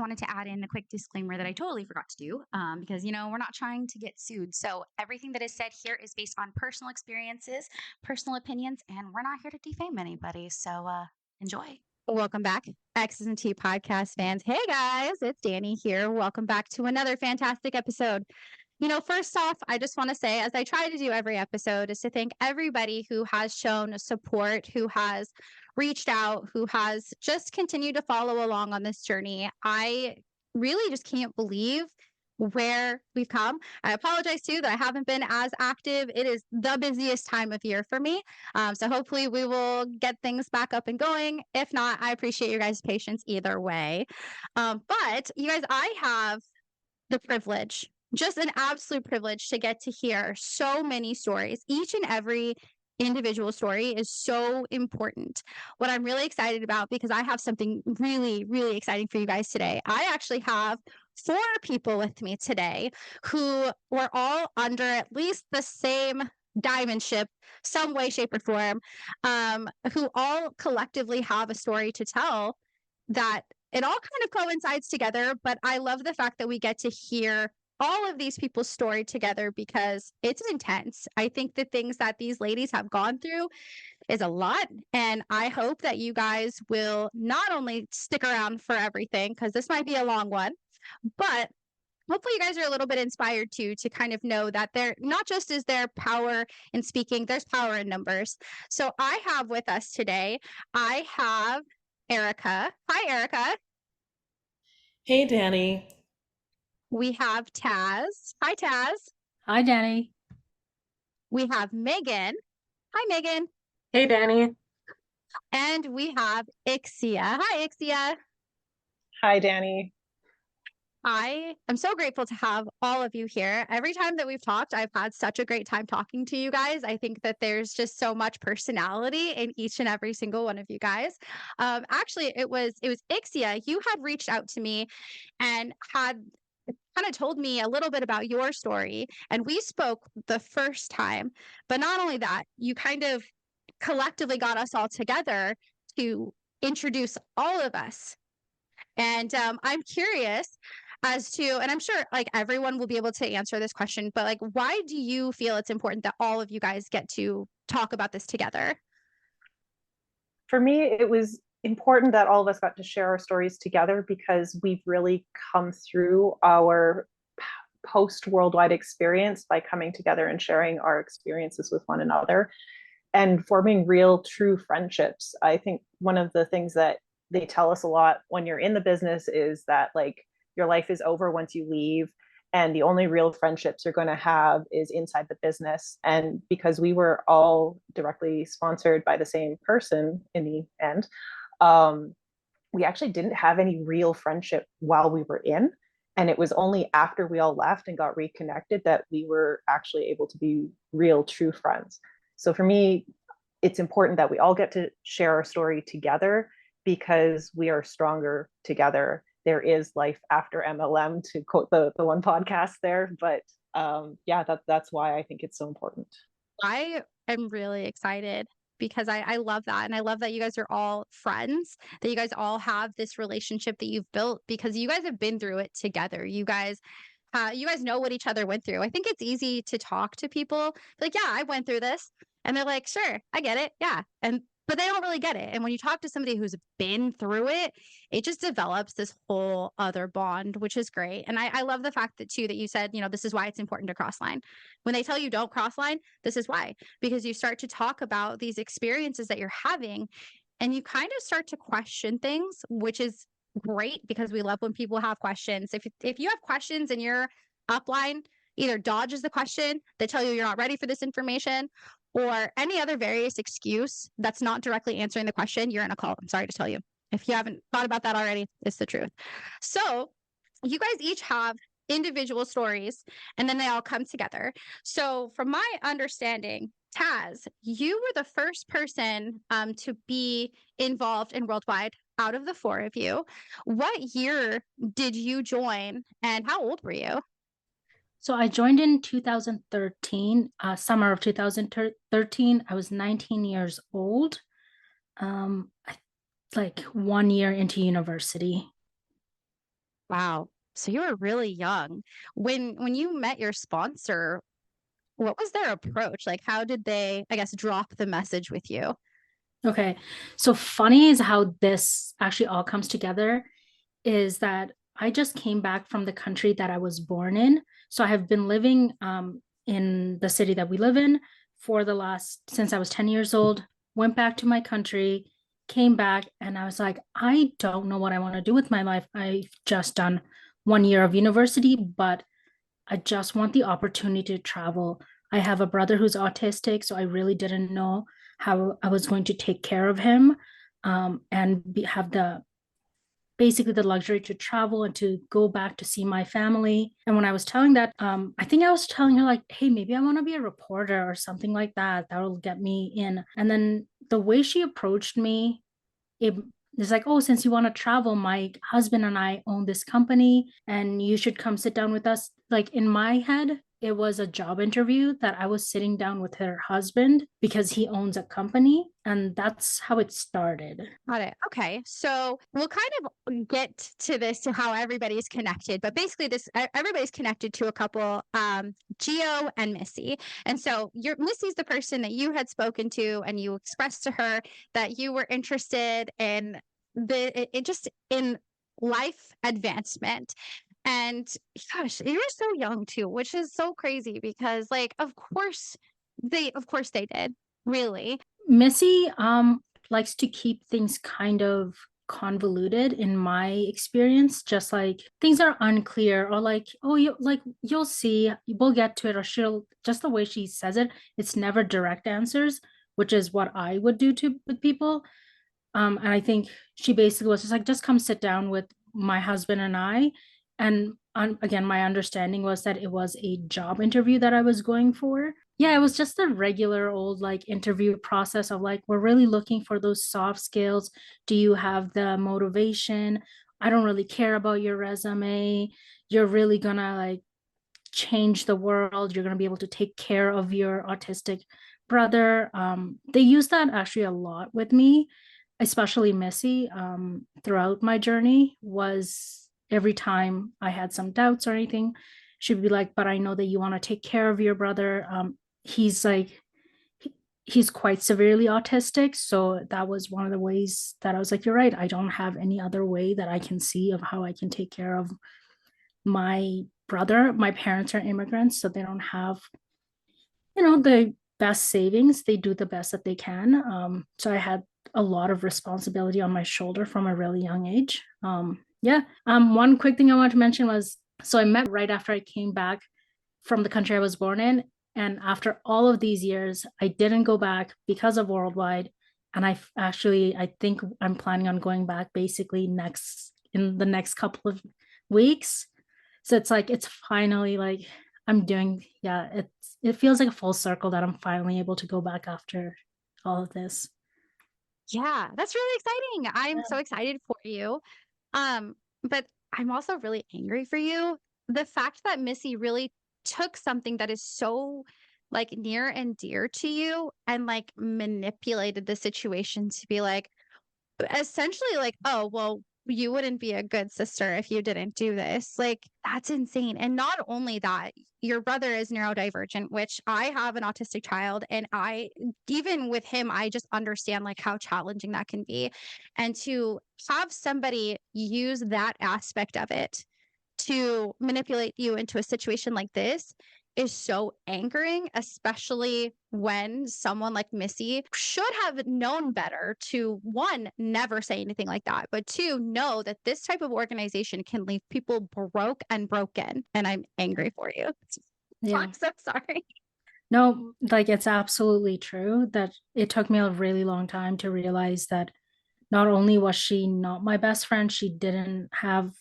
wanted to add in a quick disclaimer that I totally forgot to do because, we're not trying to get sued. So everything that is said here is based on personal experiences, personal opinions, and we're not here to defame anybody. So enjoy. Welcome back, Exes and T podcast fans. Hey guys, it's Danny here. Welcome back to another fantastic episode. First off, I just want to say, as I try to do every episode, is to thank everybody who has shown support, who has reached out, who has just continued to follow along on this journey. I really just can't believe where we've come. I apologize too that I haven't been as active. It is the busiest time of year for me. So hopefully we will get things back up and going. If not, I appreciate your guys' patience either way. But you guys, I have the privilege, just an absolute privilege to get to hear so many stories. Each and every individual story is so important. What I'm really excited about, because I have something really, really exciting for you guys today. I actually have 4 people with me today who were all under at least the same diamond ship, some way, shape, or form, who all collectively have a story to tell that it all kind of coincides together. But I love the fact that we get to hear all of these people's story together because it's intense. I think the things that these ladies have gone through is a lot. And I hope that you guys will not only stick around for everything, because this might be a long one, but hopefully you guys are a little bit inspired to kind of know that there not just is there power in speaking, there's power in numbers. So I have with us today, I have Erika. Hi, Erika. Hey, Danny. We have Taz. Hi, Taz. Hi, Danny. We have Megan. Hi, Megan. Hey, Danny. And we have Ixia. Hi, Ixia. Hi, Danny. I am so grateful to have all of you here. Every time that we've talked, I've had such a great time talking to you guys. I think that there's just so much personality in each and every single one of you guys. Actually, it was Ixia. You had reached out to me and had kind of told me a little bit about your story, and we spoke the first time. But not only that, you kind of collectively got us all together to introduce all of us. And I'm curious as to, and I'm sure like everyone will be able to answer this question, but like, why do you feel it's important that all of you guys get to talk about this together? For me, it was important that all of us got to share our stories together because we've really come through our post worldwide experience by coming together and sharing our experiences with one another and forming real, true friendships. I think one of the things that they tell us a lot when you're in the business is that like your life is over once you leave, and the only real friendships you're going to have is inside the business. And because we were all directly sponsored by the same person in the end, we actually didn't have any real friendship while we were in. And it was only after we all left and got reconnected that we were actually able to be real, true friends. So for me, it's important that we all get to share our story together because we are stronger together. There is life after MLM, to quote the one podcast there. But yeah, that's why I think it's so important. I am really excited because I love that. And I love that you guys are all friends, that you guys all have this relationship that you've built because you guys have been through it together. You guys know what each other went through. I think it's easy to talk to people like, yeah, I went through this. And they're like, sure, I get it. Yeah. But they don't really get it. And when you talk to somebody who's been through it, it just develops this whole other bond, which is great. And I love the fact that too, that you said, this is why it's important to cross line. When they tell you don't cross line, this is why, because you start to talk about these experiences that you're having and you kind of start to question things, which is great because we love when people have questions. If you have questions and your upline either dodges the question, they tell you you're not ready for this information, or any other various excuse that's not directly answering the question, you're in a call. I'm sorry to tell you. If you haven't thought about that already, it's the truth. So you guys each have individual stories and then they all come together. So from my understanding, Taz, you were the first person to be involved in Worldwide out of the 4 of you. What year did you join and how old were you? So I joined in 2013, summer of 2013. I was 19 years old, like 1 year into university. Wow. So you were really young. When you met your sponsor, what was their approach? Like how did they, I guess, drop the message with you? Okay. So funny is how this actually all comes together is that I just came back from the country that I was born in. So I have been living in the city that we live in for the last, since I was 10 years old, went back to my country, came back, and I was like, I don't know what I want to do with my life. I've just done 1 year of university, but I just want the opportunity to travel. I have a brother who's autistic, so I really didn't know how I was going to take care of him and have the basically the luxury to travel and to go back to see my family. And when I was telling that, I think I was telling her like, hey, maybe I want to be a reporter or something like that. That will get me in. And then the way she approached me, it it's like, oh, since you want to travel, my husband and I own this company and you should come sit down with us. Like in my head, it was a job interview that I was sitting down with her husband because he owns a company. And that's how it started. Got it. Okay. So we'll kind of get to this to how everybody's connected, but basically everybody's connected to a couple, Gio and Missy. And so your Missy's the person that you had spoken to and you expressed to her that you were interested in it just in life advancement. And gosh, you were so young too, which is so crazy because like of course they did. Really. Missy likes to keep things kind of convoluted in my experience, just like things are unclear or like, oh, you'll see, we'll get to it, or she'll just the way she says it, it's never direct answers, which is what I would do to with people. And I think she basically was just like, just come sit down with my husband and I. And again, my understanding was that it was a job interview that I was going for. Yeah, it was just a regular old like interview process of like, we're really looking for those soft skills. Do you have the motivation? I don't really care about your resume. You're really gonna like change the world. You're going to be able to take care of your autistic brother. They use that actually a lot with me, especially Missy, throughout my journey. Was every time I had some doubts or anything, she'd be like, but I know that you want to take care of your brother. He's like, he's quite severely autistic. So that was one of the ways that I was like, you're right. I don't have any other way that I can see of how I can take care of my brother. My parents are immigrants, so they don't have, the best savings. They do the best that they can. So I had a lot of responsibility on my shoulder from a really young age. Yeah. One quick thing I wanted to mention was, so I met right after I came back from the country I was born in. And after all of these years, I didn't go back because of Worldwide. And I think I'm planning on going back basically in the next couple of weeks. So it's like, it's finally like I'm doing, yeah, it feels like a full circle that I'm finally able to go back after all of this. Yeah, that's really exciting. I'm so Yeah. excited for you. But I'm also really angry for you. The fact that Missy really took something that is so like near and dear to you and like manipulated the situation to be like, essentially like, "Oh, well, you wouldn't be a good sister if you didn't do this." Like, that's insane, and not only that, your brother is neurodivergent, which I have an autistic child, and I even with him, I just understand, like, how challenging that can be, and to have somebody use that aspect of it to manipulate you into a situation like this is so angering, especially when someone like Missy should have known better to one, never say anything like that, but two, know that this type of organization can leave people broke and broken. And I'm angry for you. Yeah. I'm so sorry. No, like it's absolutely true that it took me a really long time to realize that not only was she not my best friend, she didn't have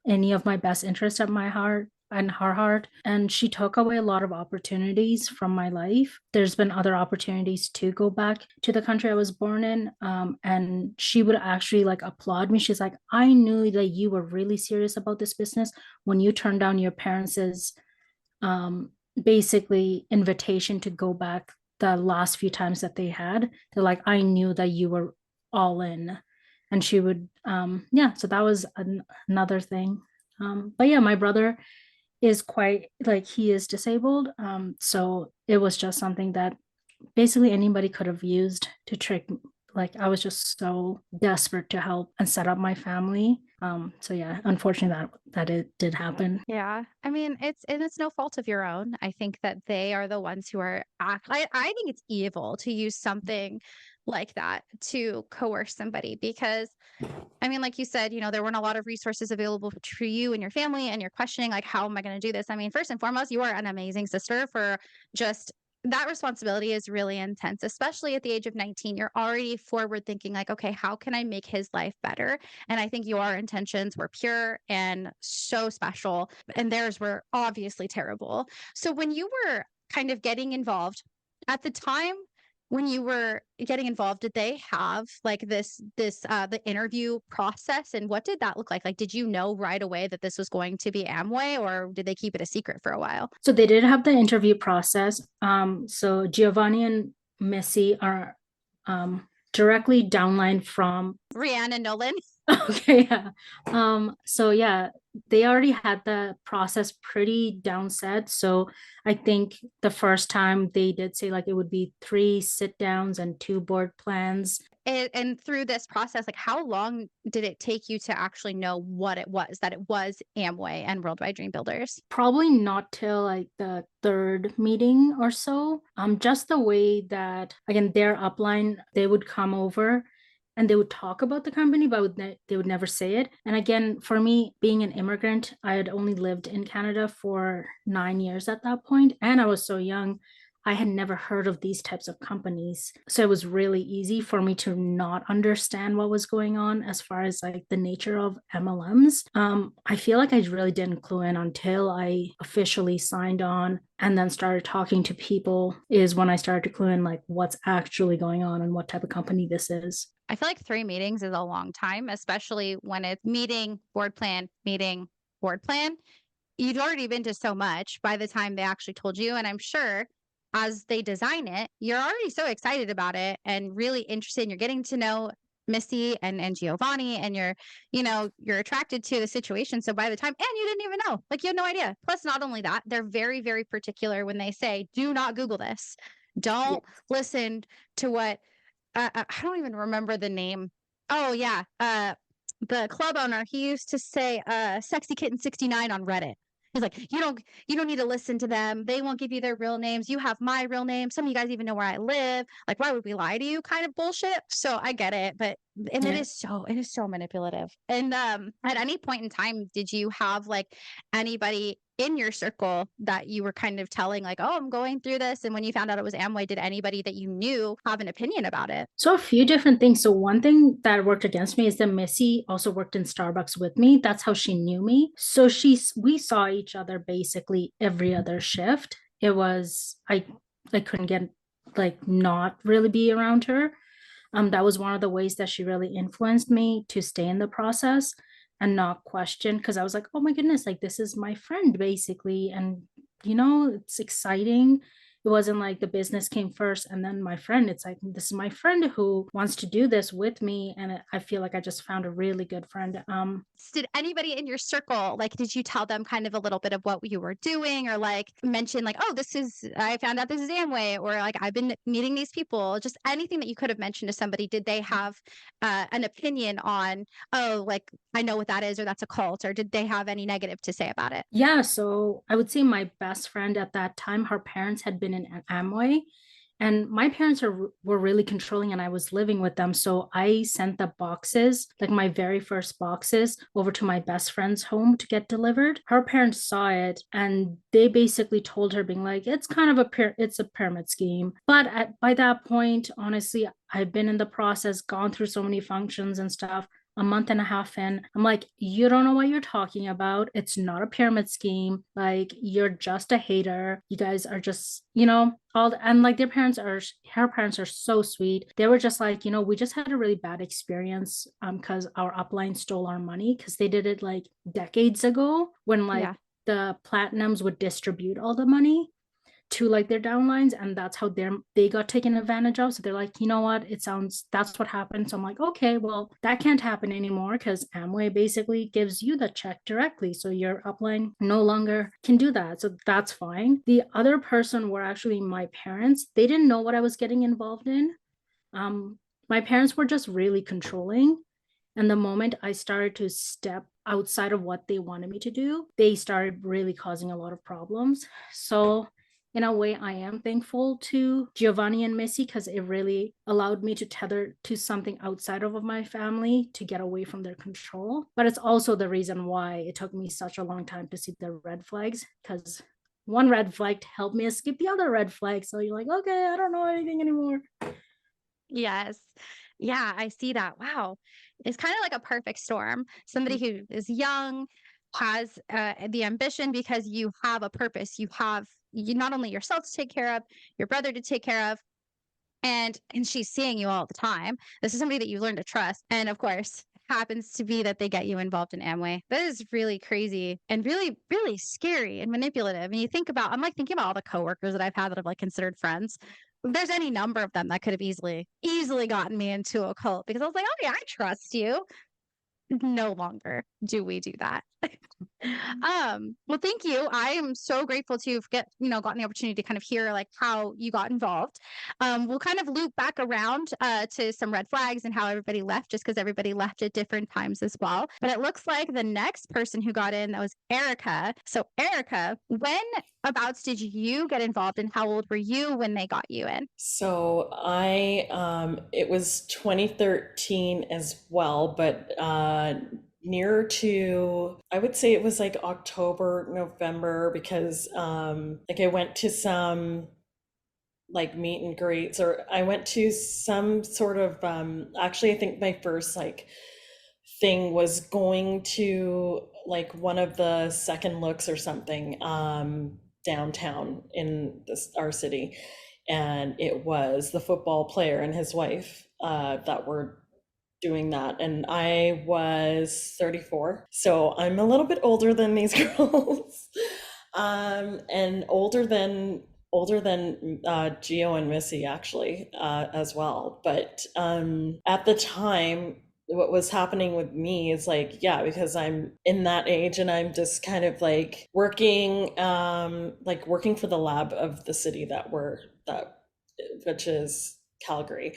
any of my best interests at my heart and her heart. And she took away a lot of opportunities from my life. There's been other opportunities to go back to the country I was born in. And she would actually like applaud me. She's like, I knew that you were really serious about this business when you turned down your parents' um, basically invitation to go back the last few times that they had. They're like, I knew that you were all in. And she would, yeah, so that was another thing. But yeah, my brother is quite like he is disabled. So it was just something that basically anybody could have used to trick. Like I was just so desperate to help and set up my family. So yeah, unfortunately that it did happen. Yeah. I mean, it's no fault of your own. I think that they are the ones who are I think it's evil to use something like that to coerce somebody because I mean, like you said, there weren't a lot of resources available for you and your family, and you're questioning, like, how am I going to do this? I mean, first and foremost, you are an amazing sister for just that responsibility is really intense, especially at the age of 19. You're already forward thinking, like, okay, how can I make his life better? And I think your intentions were pure and so special, and theirs were obviously terrible. So when you were kind of getting involved at the time, when you were getting involved, did they have like the interview process, and what did that look like? Like, did you know right away that this was going to be Amway, or did they keep it a secret for a while? So they did have the interview process. So Giovanni and Missy are directly downline from Rhiannon Nolan. okay, yeah. So yeah, they already had the process pretty down set. So I think the first time they did say like it would be 3 sit downs and 2 board plans. And through this process, like, how long did it take you to actually know what it was, that it was Amway and Worldwide Dream Builders? Probably not till like the 3rd meeting or so. Just the way that again their upline, they would come over and they would talk about the company, but they would never say it. And again, for me, being an immigrant, I had only lived in Canada for 9 years at that point, and I was so young. I had never heard of these types of companies. So it was really easy for me to not understand what was going on as far as like the nature of MLMs. I feel like I really didn't clue in until I officially signed on and then started talking to people, is when I started to clue in like what's actually going on and what type of company this is. I feel like 3 meetings is a long time, especially when it's meeting, board plan, meeting, board plan. You'd already been to so much by the time they actually told you. And I'm sure as they design it, you're already so excited about it and really interested. And you're getting to know Missy and Giovanni, and you're attracted to the situation. So by the time, and you didn't even know, like, you had no idea. Plus, not only that, they're very, very particular when they say, do not Google this. Don't listen to what I don't even remember the name. Oh yeah, the club owner, he used to say "sexy kitten 69" on Reddit. He's like, you don't need to listen to them. They won't give you their real names. You have my real name. Some of you guys even know where I live. Like, why would we lie to you? Kind of bullshit. So I get it, but and Yeah. it is so manipulative. And at any point in time, did you have like anybody in your circle that you were kind of telling, like, oh, I'm going through this? And when you found out it was Amway, did anybody that you knew have an opinion about it? So a few different things. So one thing that worked against me is that Missy also worked in Starbucks with me. That's how she knew me. So we saw each other basically every other shift. It was I couldn't get like not really be around her. That was one of the ways that she really influenced me to stay in the process and not question, because I was like, oh my goodness, like this is my friend basically. And it's exciting. It wasn't like the business came first and then my friend. It's like this is my friend who wants to do this with me. And I feel like I just found a really good friend. Did anybody in your circle, like, did you tell them kind of a little bit of what you were doing, or like mention like, oh, I found out this is Amway, or like, I've been meeting these people, just anything that you could have mentioned to somebody? Did they have an opinion on, oh, like, I know what that is, or that's a cult, or did they have any negative to say about it? Yeah, so I would say my best friend at that time, her parents had been in Amway, and my parents were really controlling, and I was living with them. So I sent the boxes, like my very first boxes, over to my best friend's home to get delivered. Her parents saw it, and they basically told her, being like, "It's kind of it's a pyramid scheme." But by that point, honestly, I've been in the process, gone through so many functions and stuff. A month and a half in, I'm like, you don't know what you're talking about. It's not a pyramid scheme. Like, you're just a hater. You guys are just, and like her parents are so sweet. They were just like, we just had a really bad experience because our upline stole our money, because they did it like decades ago when like Yeah. the platinums would distribute all the money. to like their downlines, and that's how they got taken advantage of. So they're like, you know what, that's what happened. So I'm like, okay, well, that can't happen anymore because Amway basically gives you the check directly, so your upline no longer can do that. So that's fine. The other person were actually my parents. They didn't know what I was getting involved in. My parents were just really controlling. And the moment I started to step outside of what they wanted me to do, they started really causing a lot of problems. So, in a way, I am thankful to Giovanni and Missy because it really allowed me to tether to something outside of my family to get away from their control. But it's also the reason why it took me such a long time to see the red flags, because one red flag helped me escape the other red flag. So you're like, okay, I don't know anything anymore. Yes. Yeah, I see that. Wow. It's kind of like a perfect storm. Somebody who is young, has the ambition because you have a purpose. You have not only yourself to take care of, your brother to take care of, and she's seeing you all the time. This is somebody that you learn to trust. And of course, happens to be that they get you involved in Amway. That is really crazy and really, really scary and manipulative. And you think about, I'm like thinking about all the coworkers that I've had that I've like considered friends. There's any number of them that could have easily gotten me into a cult because I was like, oh yeah, I trust you. No longer do we do that. Well, thank you. I am so grateful to gotten the opportunity to kind of hear like how you got involved. We'll kind of loop back around to some red flags and how everybody left, just because everybody left at different times as well. But it looks like the next person who got in, that was Erika. So Erika, when abouts did you get involved and how old were you when they got you in? So it was 2013 as well, but nearer to, I would say it was like October, November, because like I went to some like meet and greets, or I went to some sort of actually I think my first like thing was going to like one of the second looks or something downtown in our city, and it was the football player and his wife that were doing that, and I was 34, so I'm a little bit older than these girls, and older than Gio and Missy actually as well. But at the time, what was happening with me is like, yeah, because I'm in that age and I'm just kind of like working for the lab of the city which is Calgary.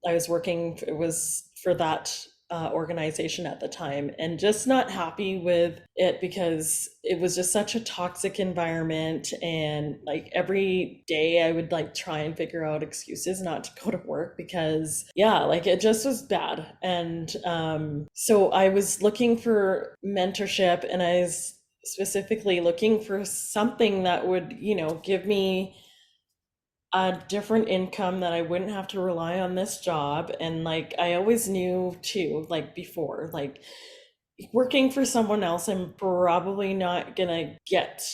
I was working, it was for that organization at the time, and just not happy with it because it was just such a toxic environment, and like every day I would like try and figure out excuses not to go to work because yeah, like it just was bad. And so I was looking for mentorship, and I was specifically looking for something that would, give me a different income, that I wouldn't have to rely on this job. And like I always knew too, like before, like working for someone else, I'm probably not gonna get,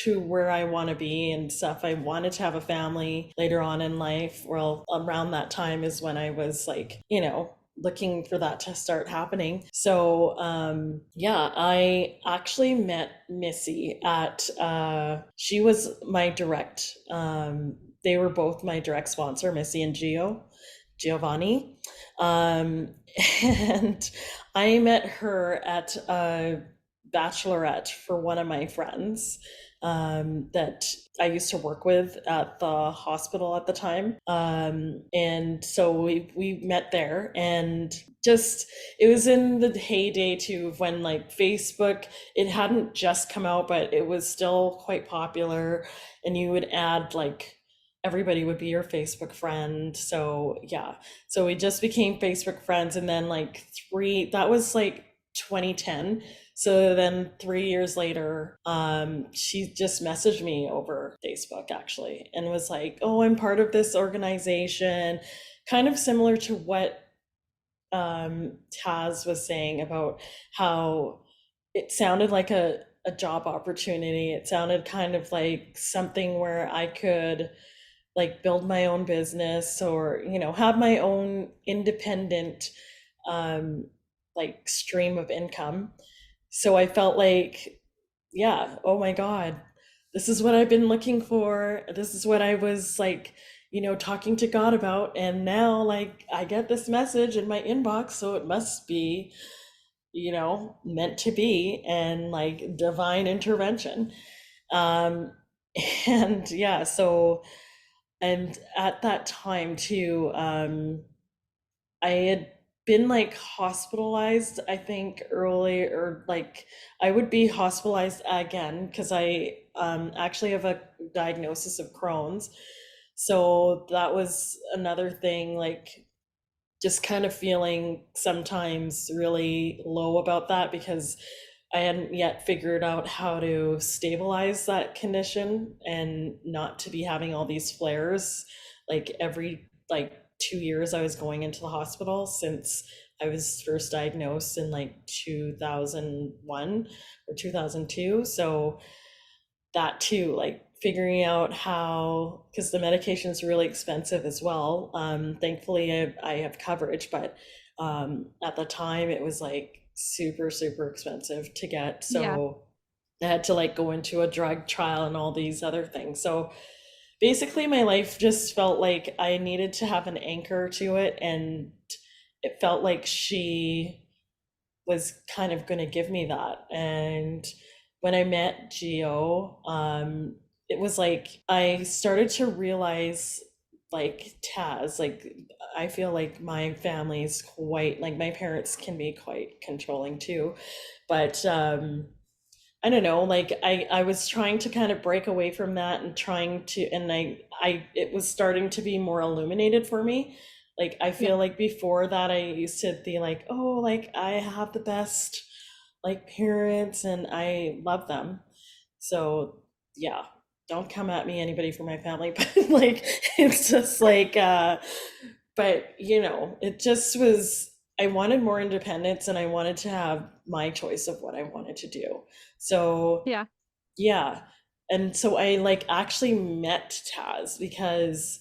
to where I want to be and stuff. I wanted to have a family later on in life. Well, around that time is when I was like, looking for that to start happening. So yeah, I actually met Missy at she was my direct they were both my direct sponsor, Missy and Giovanni. And I met her at a bachelorette for one of my friends that I used to work with at the hospital at the time. And so we met there, and just, it was in the heyday too of when like Facebook, it hadn't just come out, but it was still quite popular, and you would add like, everybody would be your Facebook friend. So yeah, so we just became Facebook friends, and then like that was like 2010. So then 3 years later, she just messaged me over Facebook actually, and was like, oh, I'm part of this organization, kind of similar to what Taz was saying about how it sounded like a job opportunity. It sounded kind of like something where I could like build my own business, or have my own independent like stream of income. So I felt like, yeah, oh my god, this is what I've been looking for. This is what I was like, talking to God about. And now, like, I get this message in my inbox. So it must be, meant to be, and like divine intervention. Um, and yeah, so, and at that time too, I had been like hospitalized, I think early, or like I would be hospitalized again because I actually have a diagnosis of Crohn's. So that was another thing, like just kind of feeling sometimes really low about that because I hadn't yet figured out how to stabilize that condition and not to be having all these flares. Like every like 2 years I was going into the hospital since I was first diagnosed in like 2001 or 2002. So that too, like figuring out how, because the medication is really expensive as well. Thankfully, I have coverage, but at the time it was like super, super expensive to get. Yeah. So I had to like go into a drug trial and all these other things. So basically, my life just felt like I needed to have an anchor to it. And it felt like she was kind of going to give me that. And when I met Geo, it was like I started to realize, like Taz, like I feel like my family's quite, like my parents can be quite controlling too, but I don't know, like I was trying to kind of break away from that and trying to, and I it was starting to be more illuminated for me. Like I Yeah. feel like before that I used to be like, oh, like I have the best like parents and I love them. So yeah, don't come at me, anybody from my family, but like it's just like but it just was, I wanted more independence and I wanted to have my choice of what I wanted to do. So Yeah. yeah. And so I like actually met Taz because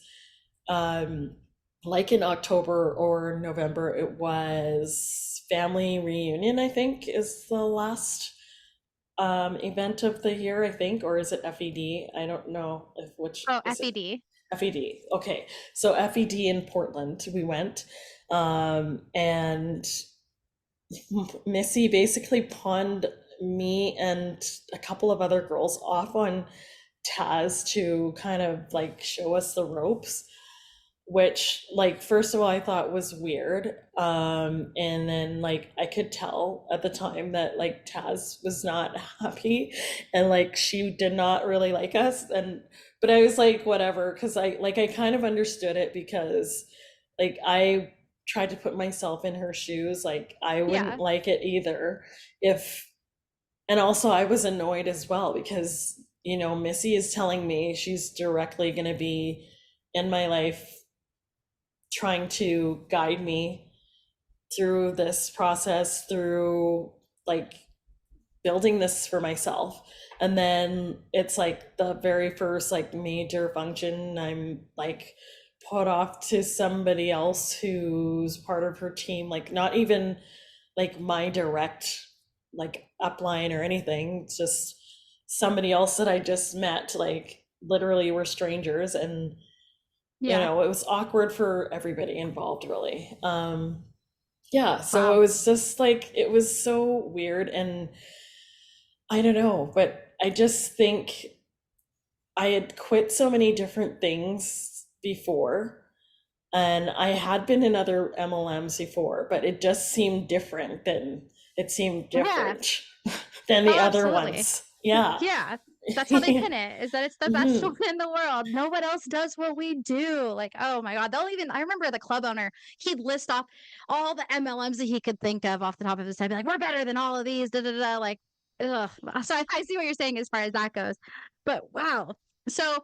um like in October or November, it was family reunion, I think is the last event of the year, I think, or is it FED? I don't know if which Oh, is it. FED. FED. Okay. So FED in Portland, we went. And Missy basically pawned me and a couple of other girls off on Taz to kind of like show us the ropes, which like first of all I thought was weird. And then like I could tell at the time that like Taz was not happy and like she did not really like us. And but I was like whatever, because I kind of understood it because like I tried to put myself in her shoes, like I Yeah. wouldn't like it either if, and also I was annoyed as well because Missy is telling me she's directly going to be in my life trying to guide me through this process, through like building this for myself. And then it's like the very first like major function, I'm like put off to somebody else who's part of her team, like not even like my direct like upline or anything. It's just somebody else that I just met, like literally we're strangers. And Yeah. it was awkward for everybody involved, really. Yeah, so it Wow. was just like it was so weird. And I don't know, but I just think I had quit so many different things before, and I had been in other MLMs before, but it just seemed different than it seemed Yeah. different than Oh, the other absolutely. ones. Yeah. Yeah. That's how they pin it, is that it's the best Mhm. one in the world. No one else does what we do. Like, oh my God. I remember the club owner, he'd list off all the MLMs that he could think of off the top of his head, be like, we're better than all of these, da da da. Like, ugh. So I see what you're saying as far as that goes. But wow. So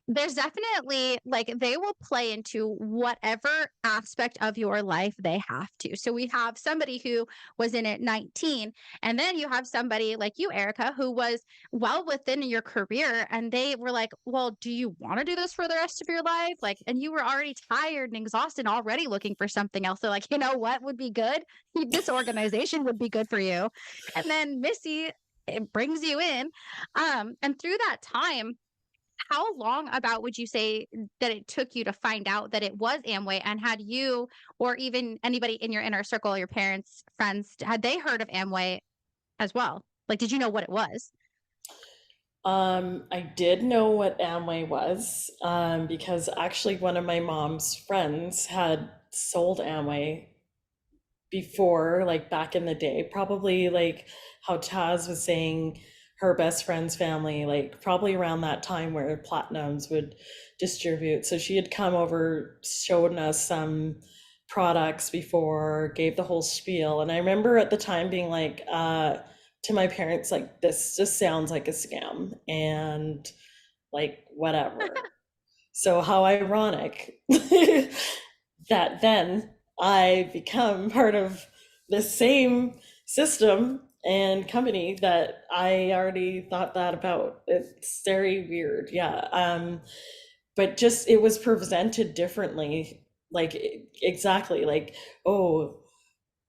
there's definitely like they will play into whatever aspect of your life they have to. So we have somebody who was in at 19, and then you have somebody like you, Erica, who was well within your career, and they were like, well, do you want to do this for the rest of your life? Like, and you were already tired and exhausted, already looking for something else. They're like, you know what would be good? This organization would be good for you. And then Missy it brings you in. And through that time, how long about would you say that it took you to find out that it was Amway? And had you, or even anybody in your inner circle, your parents, friends, had they heard of Amway as well? Like, did you know what it was? I did know what Amway was, because actually one of my mom's friends had sold Amway before, like back in the day, probably like how Taz was saying her best friend's family, like probably around that time where Platinums would distribute. So she had come over, shown us some products before, gave the whole spiel. And I remember at the time being like, to my parents, like, this just sounds like a scam and like, whatever. So how ironic that then I become part of the same system and company that I already thought that about. It's very weird. Yeah. But just it was presented differently. Like exactly like, oh,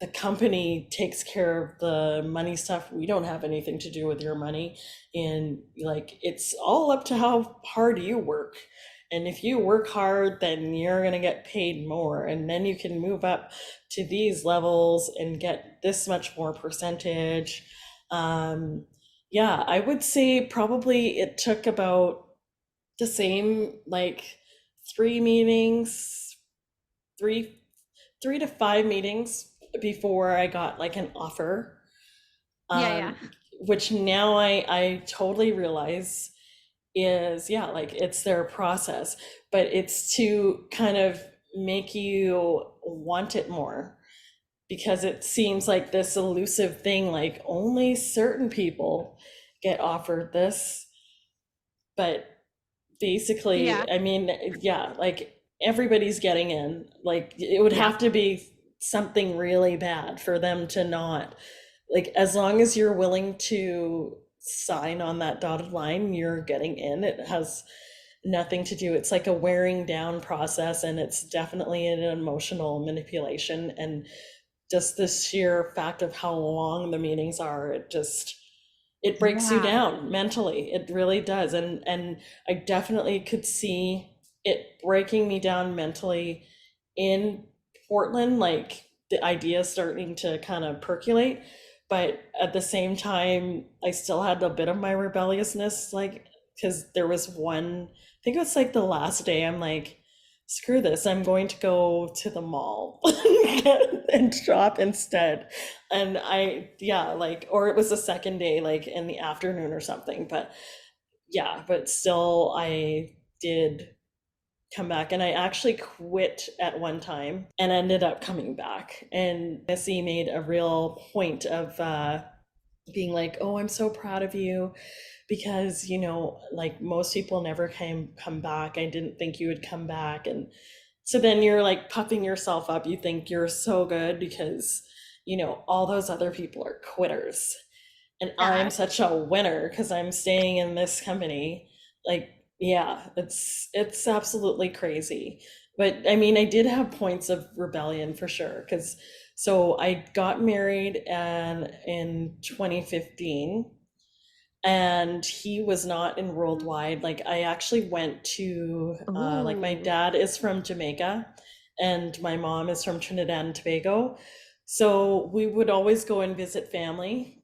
the company takes care of the money stuff. We don't have anything to do with your money. And like, it's all up to how hard you work. And if you work hard, then you're going to get paid more. And then you can move up to these levels and get this much more percentage. Yeah, I would say probably it took about the same, like 3 meetings, three 3 to 5 meetings before I got like an offer, Yeah. which now I totally realize is, yeah, like it's their process, but it's to kind of make you want it more because it seems like this elusive thing, like only certain people get offered this, but Yeah. basically, I mean, yeah, like everybody's getting in. Like it would Yeah. have to be something really bad for them to not. Like as long as you're willing to sign on that dotted line, you're getting in. It has nothing to do. It's like a wearing down process, and it's definitely an emotional manipulation. And just the sheer fact of how long the meetings are, it breaks you Yeah. down mentally. It really does. And I definitely could see it breaking me down mentally in Portland, like the idea starting to kind of percolate. But at the same time, I still had a bit of my rebelliousness, like, because there was one, I think it was like the last day, I'm like, screw this, I'm going to go to the mall and shop instead. And yeah, like, or it was the second day, like in the afternoon or something. But yeah, but still, I did come back, and I actually quit at one time and ended up coming back. And Missy made a real point of being like, oh, I'm so proud of you because, like most people never come back. I didn't think you would come back. And so then you're like puffing yourself up. You think you're so good because, all those other people are quitters. And I'm such a winner because I'm staying in this company. Like, yeah, it's absolutely crazy. But I mean, I did have points of rebellion for sure. Because so I got married and in 2015, and he was not in worldwide. Like I actually went to like my Ooh. dad is from Jamaica and my mom is from Trinidad and Tobago, so we would always go and visit family.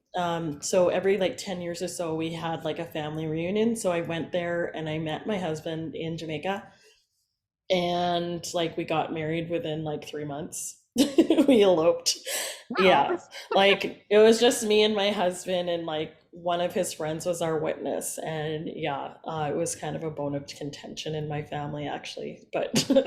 So every like 10 years or so we had like a family reunion, so I went there and I met my husband in Jamaica, and like we got married within like 3 months. We eloped. Wow. Yeah, like it was just me and my husband, and like one of his friends was our witness. And yeah, it was kind of a bone of contention in my family actually. But Well,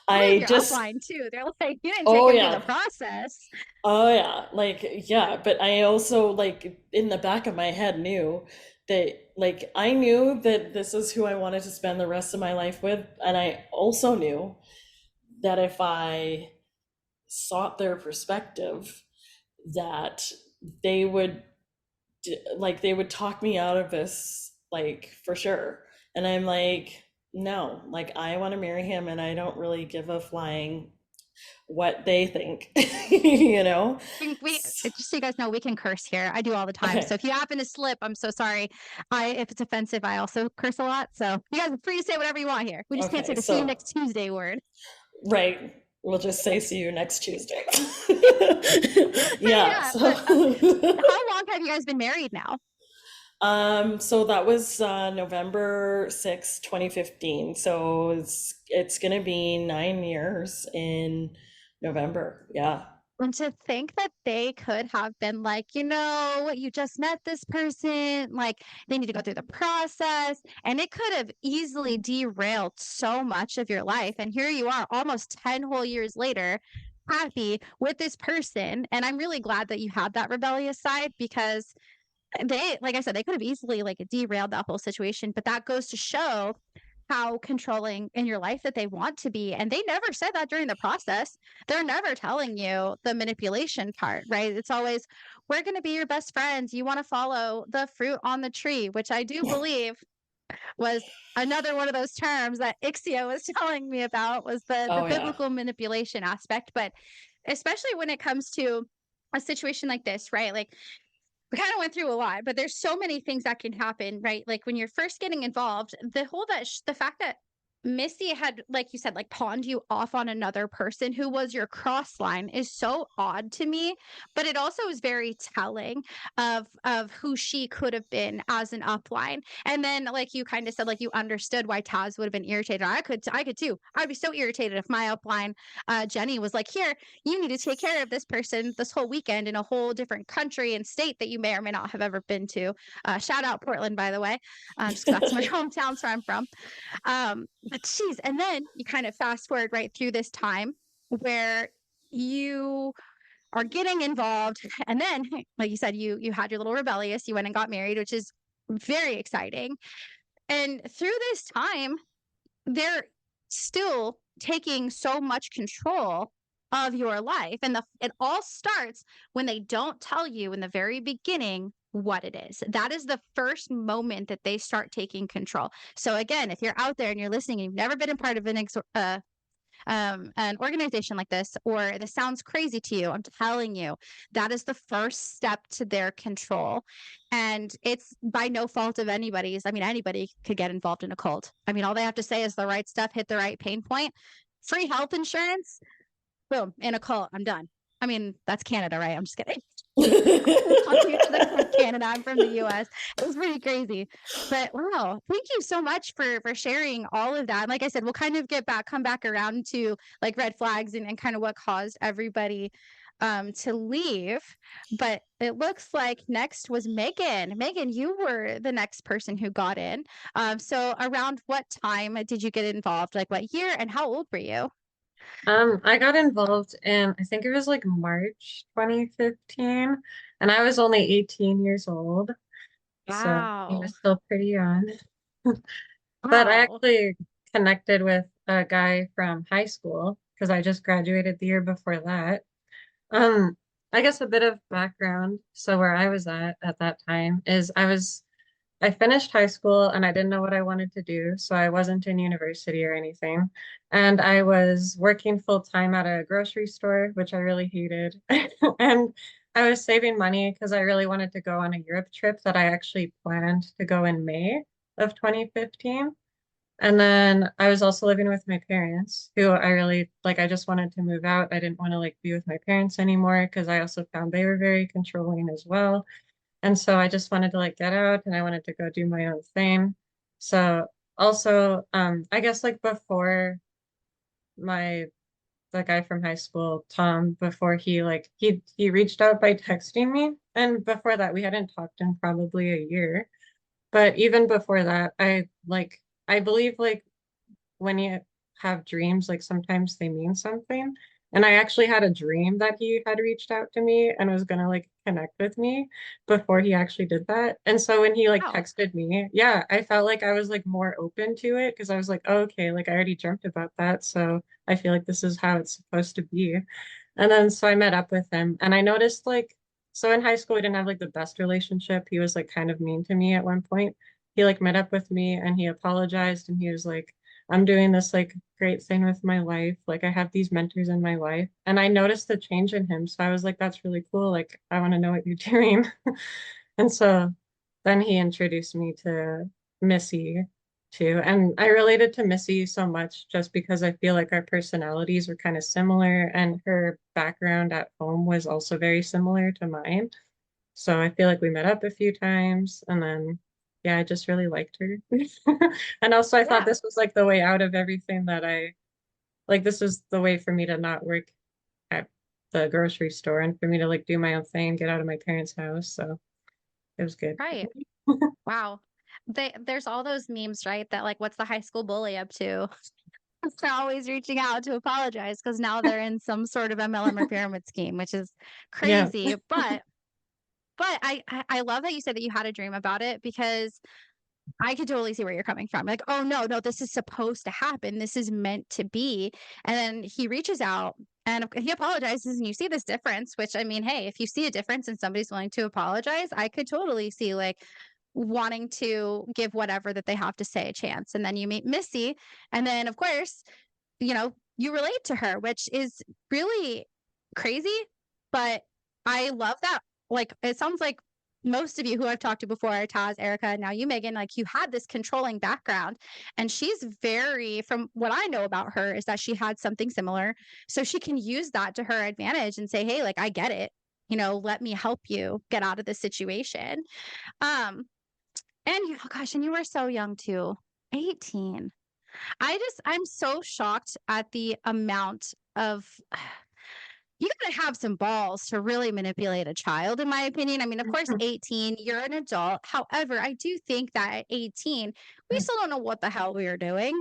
I your just, upline too. They're like, you didn't take oh him through the yeah, process. oh yeah, like yeah. But I also like in the back of my head knew that, like, I knew that this is who I wanted to spend the rest of my life with, and I also knew that if I sought their perspective, that they would like they would talk me out of this, like for sure. And I'm like, no, like I want to marry him and I don't really give a flying what they think, you know? Just so you guys know, we can curse here. I do all the time. Okay. So if you happen to slip, I'm so sorry. If it's offensive, I also curse a lot. So you guys are free to say whatever you want here. We just can't say Okay. the see you So, next Tuesday word. right. We'll just say see you next Tuesday. Yeah. Yeah, So, but how long have you guys been married now? so that was November 6th, 2015. So it's gonna be 9 years in November. Yeah. And to think that they could have been like, you just met this person, like they need to go through the process, and it could have easily derailed so much of your life. And here you are, almost 10 whole years later, happy with this person. And I'm really glad that you had that rebellious side because like I said, they could have easily like derailed that whole situation, but that goes to show how controlling in your life that they want to be. And they never said that during the process. They're never telling you the manipulation part, right? It's always, we're going to be your best friends. You want to follow the fruit on the tree, which I do believe was another one of those terms that Ixia was telling me about, was the Oh yeah. biblical manipulation aspect. But especially when it comes to a situation like this, right? Like we kind of went through a lot, but there's so many things that can happen, right? Like when you're first getting involved, the fact that Missy had, like you said, like pawned you off on another person who was your cross line is so odd to me, but it also is very telling of who she could have been as an upline. And then, like you kind of said, like you understood why Taz would have been irritated. I could too. I'd be so irritated if my upline, Jenny, was like, "Here, you need to take care of this person this whole weekend in a whole different country and state that you may or may not have ever been to." Shout out Portland, by the way, just 'cause that's my hometown, so I'm from. But geez, and then you kind of fast forward right through this time where you are getting involved, and then, like you said, you had your little rebellious, you went and got married, which is very exciting. And through this time, they're still taking so much control of your life, and it all starts when they don't tell you in the very beginning what it is. That is the first moment that they start taking control. So again, if you're out there and you're listening and you've never been a part of an organization like this, or this sounds crazy to you, I'm telling you, that is the first step to their control. And it's by no fault of anybody's. I mean, anybody could get involved in a cult. I mean, all they have to say is the right stuff, hit the right pain point. Free health insurance, boom, in a cult, I'm done. I mean, that's Canada, right? I'm just kidding. Canada. I'm from the US. It was pretty crazy. But wow, thank you so much for sharing all of that. And like I said, we'll kind of come back around to like red flags and kind of what caused everybody to leave. But it looks like next was Megan. Megan, you were the next person who got in. So around what time did you get involved? Like what year and how old were you? I got involved in, I think it was like March 2015, and I was only 18 years old, so I Wow. was still pretty young. But I Wow. actually connected with a guy from high school because I just graduated the year before that. Um, I guess a bit of background. So where I was at that time is I finished high school and I didn't know what I wanted to do. So I wasn't in university or anything. And I was working full time at a grocery store, which I really hated. And I was saving money because I really wanted to go on a Europe trip that I actually planned to go in May of 2015. And then I was also living with my parents, who I really like. I just wanted to move out. I didn't want to like be with my parents anymore because I also found they were very controlling as well. And so I just wanted to like get out and I wanted to go do my own thing. So also, I guess like before my the guy from high school, Tom, before he reached out by texting me. And before that, we hadn't talked in probably a year. But even before that, I believe like when you have dreams, like sometimes they mean something. And I actually had a dream that he had reached out to me and was gonna like connect with me before he actually did that. And so when he like Wow. texted me, yeah, I felt like I was like more open to it because I was like, oh, okay, like I already dreamt about that. So I feel like this is how it's supposed to be. And then so I met up with him and I noticed like, so in high school, we didn't have like the best relationship. He was like kind of mean to me at one point. He like met up with me and he apologized and he was like, I'm doing this like great thing with my life. Like I have these mentors in my life. And I noticed the change in him. So I was like, that's really cool. Like I want to know what you're doing. And so then he introduced me to Missy too. And I related to Missy so much just because I feel like our personalities were kind of similar and her background at home was also very similar to mine. So I feel like we met up a few times and then yeah, I just really liked her. And also I thought Yeah. this was like the way out of everything that like this was the way for me to not work at the grocery store and for me to like do my own thing, get out of my parents' house. So it was good. Right. Wow. There's all those memes, right? That like, what's the high school bully up to? They're always reaching out to apologize because now they're in some sort of MLM or pyramid scheme, which is Yeah. crazy. But I love that you said that you had a dream about it because I could totally see where you're coming from. Like, oh no, no, this is supposed to happen. This is meant to be. And then he reaches out and he apologizes, and you see this difference. Which I mean, hey, if you see a difference and somebody's willing to apologize, I could totally see like wanting to give whatever that they have to say a chance. And then you meet Missy, and then of course, you relate to her, which is really crazy. But I love that. Like, it sounds like most of you who I've talked to before, Taz, Erica, now you, Megan, like you had this controlling background. And she's very, from what I know about her, is that she had something similar. So she can use that to her advantage and say, hey, like, I get it. Let me help you get out of this situation. Um, oh gosh, and you were so young too. 18. I'm so shocked at the amount of you gotta have some balls to really manipulate a child, in my opinion. I mean, of course, 18, you're an adult. However, I do think that at 18, we still don't know what the hell we are doing.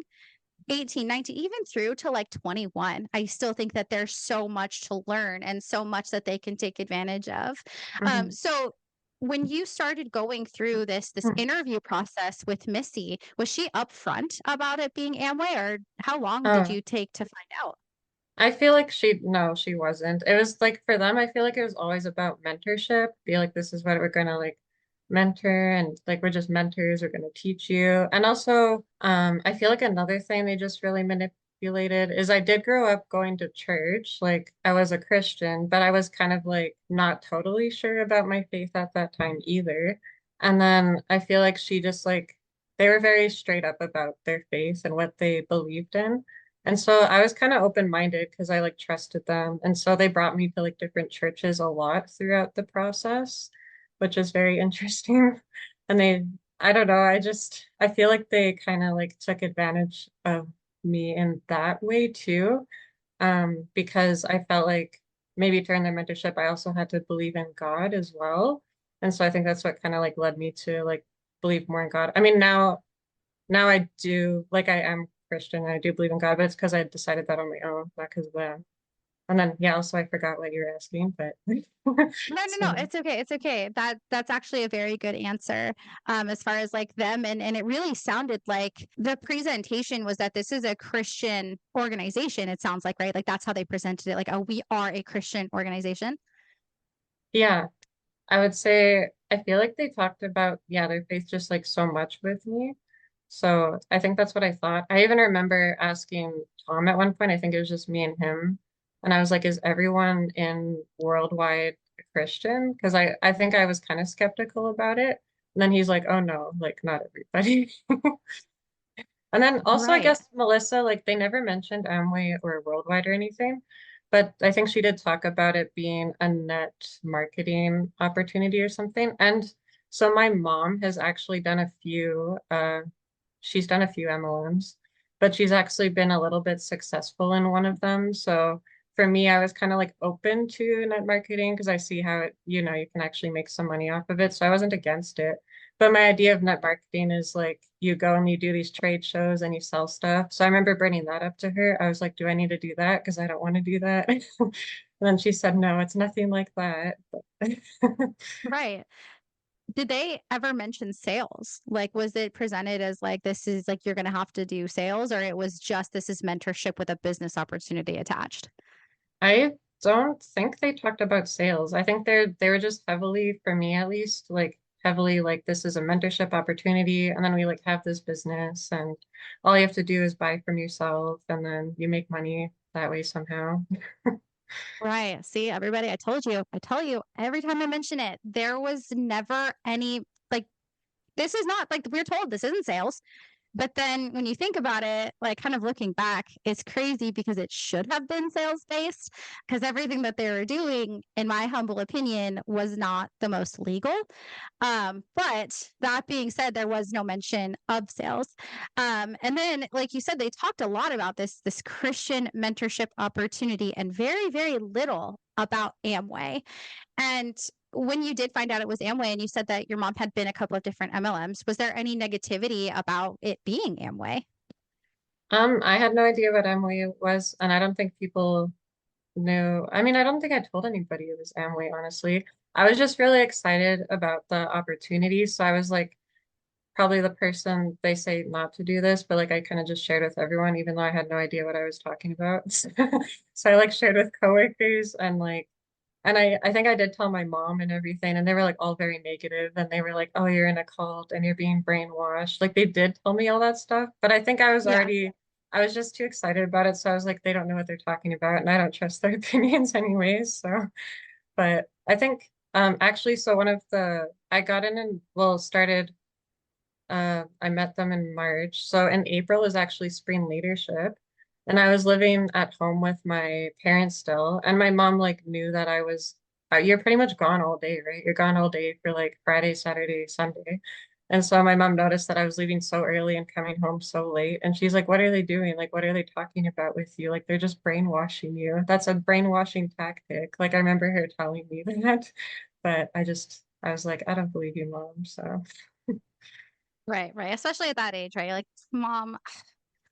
18, 19, even through to like 21. I still think that there's so much to learn and so much that they can take advantage of. Mhm. So when you started going through this interview process with Missy, was she upfront about it being Amway, or how long did Oh, you take to find out? I feel like no, she wasn't. It was like for them, I feel like it was always about mentorship. Feel like this is what we're gonna like mentor and like we're just mentors, we're gonna teach you. And also, I feel like another thing they just really manipulated is I did grow up going to church. Like I was a Christian, but I was kind of like not totally sure about my faith at that time either. And then I feel like she just like they were very straight up about their faith and what they believed in. And so I was kind of open-minded because I like trusted them. And so they brought me to like different churches a lot throughout the process, which is very interesting. And I don't know, I feel like they kind of like took advantage of me in that way too. Because I felt like maybe during their mentorship, I also had to believe in God as well. And so I think that's what kind of like led me to like believe more in God. I mean, now I do like I am Christian and I do believe in God, but it's because I decided that on my own, not because of them. And then yeah, also I forgot what you were asking, but No, no, no. so It's okay. It's okay. That's actually a very good answer. As far as like them, and it really sounded like the presentation was that this is a Christian organization. It sounds like, right? Like that's how they presented it. Like, oh, we are a Christian organization. yeah, I would say I feel like they talked about yeah, their faith just like so much with me. So I think that's what I thought. I even remember asking Tom at one point, I think it was just me and him. And I was like, is everyone in worldwide a Christian? Because I think I was kind of skeptical about it. And then he's like, oh no, like not everybody. And then also, I Right. guess Melissa, like they never mentioned Amway or Worldwide or anything, but I think she did talk about it being a net marketing opportunity or something. And so my mom has actually done she's done a few MLMs, but she's actually been a little bit successful in one of them. So for me, I was kind of like open to net marketing because I see how you can actually make some money off of it. So I wasn't against it. But my idea of net marketing is like you go and you do these trade shows and you sell stuff. So I remember bringing that up to her. I was like, do I need to do that? Because I don't want to do that. And then she said, no, it's nothing like that. Right. Did they ever mention sales? Like, was it presented as like, this is like, you're going to have to do sales, or it was just, this is mentorship with a business opportunity attached? I don't think they talked about sales. I think they were just heavily, for me at least, like heavily like this is a mentorship opportunity, and then we like have this business, and all you have to do is buy from yourself, and then you make money that way somehow. Right. See, everybody, I told you. I tell you every time I mention it, there was never any like this is not like we're told this isn't sales. But then when you think about it, like kind of looking back, it's crazy because it should have been sales based because everything that they were doing, in my humble opinion, was not the most legal. But that being said, there was no mention of sales. And then, like you said, they talked a lot about this Christian mentorship opportunity and very, very little about Amway. And when you did find out it was Amway and you said that your mom had been a couple of different MLMs, was there any negativity about it being Amway? I had no idea what Amway was, and I don't think people knew. I mean, I don't think I told anybody it was Amway, honestly. I was just really excited about the opportunity. So I was like probably the person they say not to do this, but like I kind of just shared with everyone, even though I had no idea what I was talking about. So I like shared with coworkers and like and I think I did tell my mom and everything, and they were like all very negative, and they were like, "Oh, you're in a cult and you're being brainwashed." Like they did tell me all that stuff, but I think Yeah. I was just too excited about it, so I was like, they don't know what they're talking about, and I don't trust their opinions anyways. So, but I think actually, so one of the I got in and well started I met them in March. So in April is actually spring leadership. And I was living at home with my parents still. And my mom like knew that I was, you're pretty much gone all day, right? You're gone all day for like Friday, Saturday, Sunday. And so my mom noticed that I was leaving so early and coming home so late. And she's like, what are they doing? Like, what are they talking about with you? Like, they're just brainwashing you. That's a brainwashing tactic. Like, I remember her telling me that. But I was like, I don't believe you, mom. So. Right, right. Especially at that age, right? Like, mom,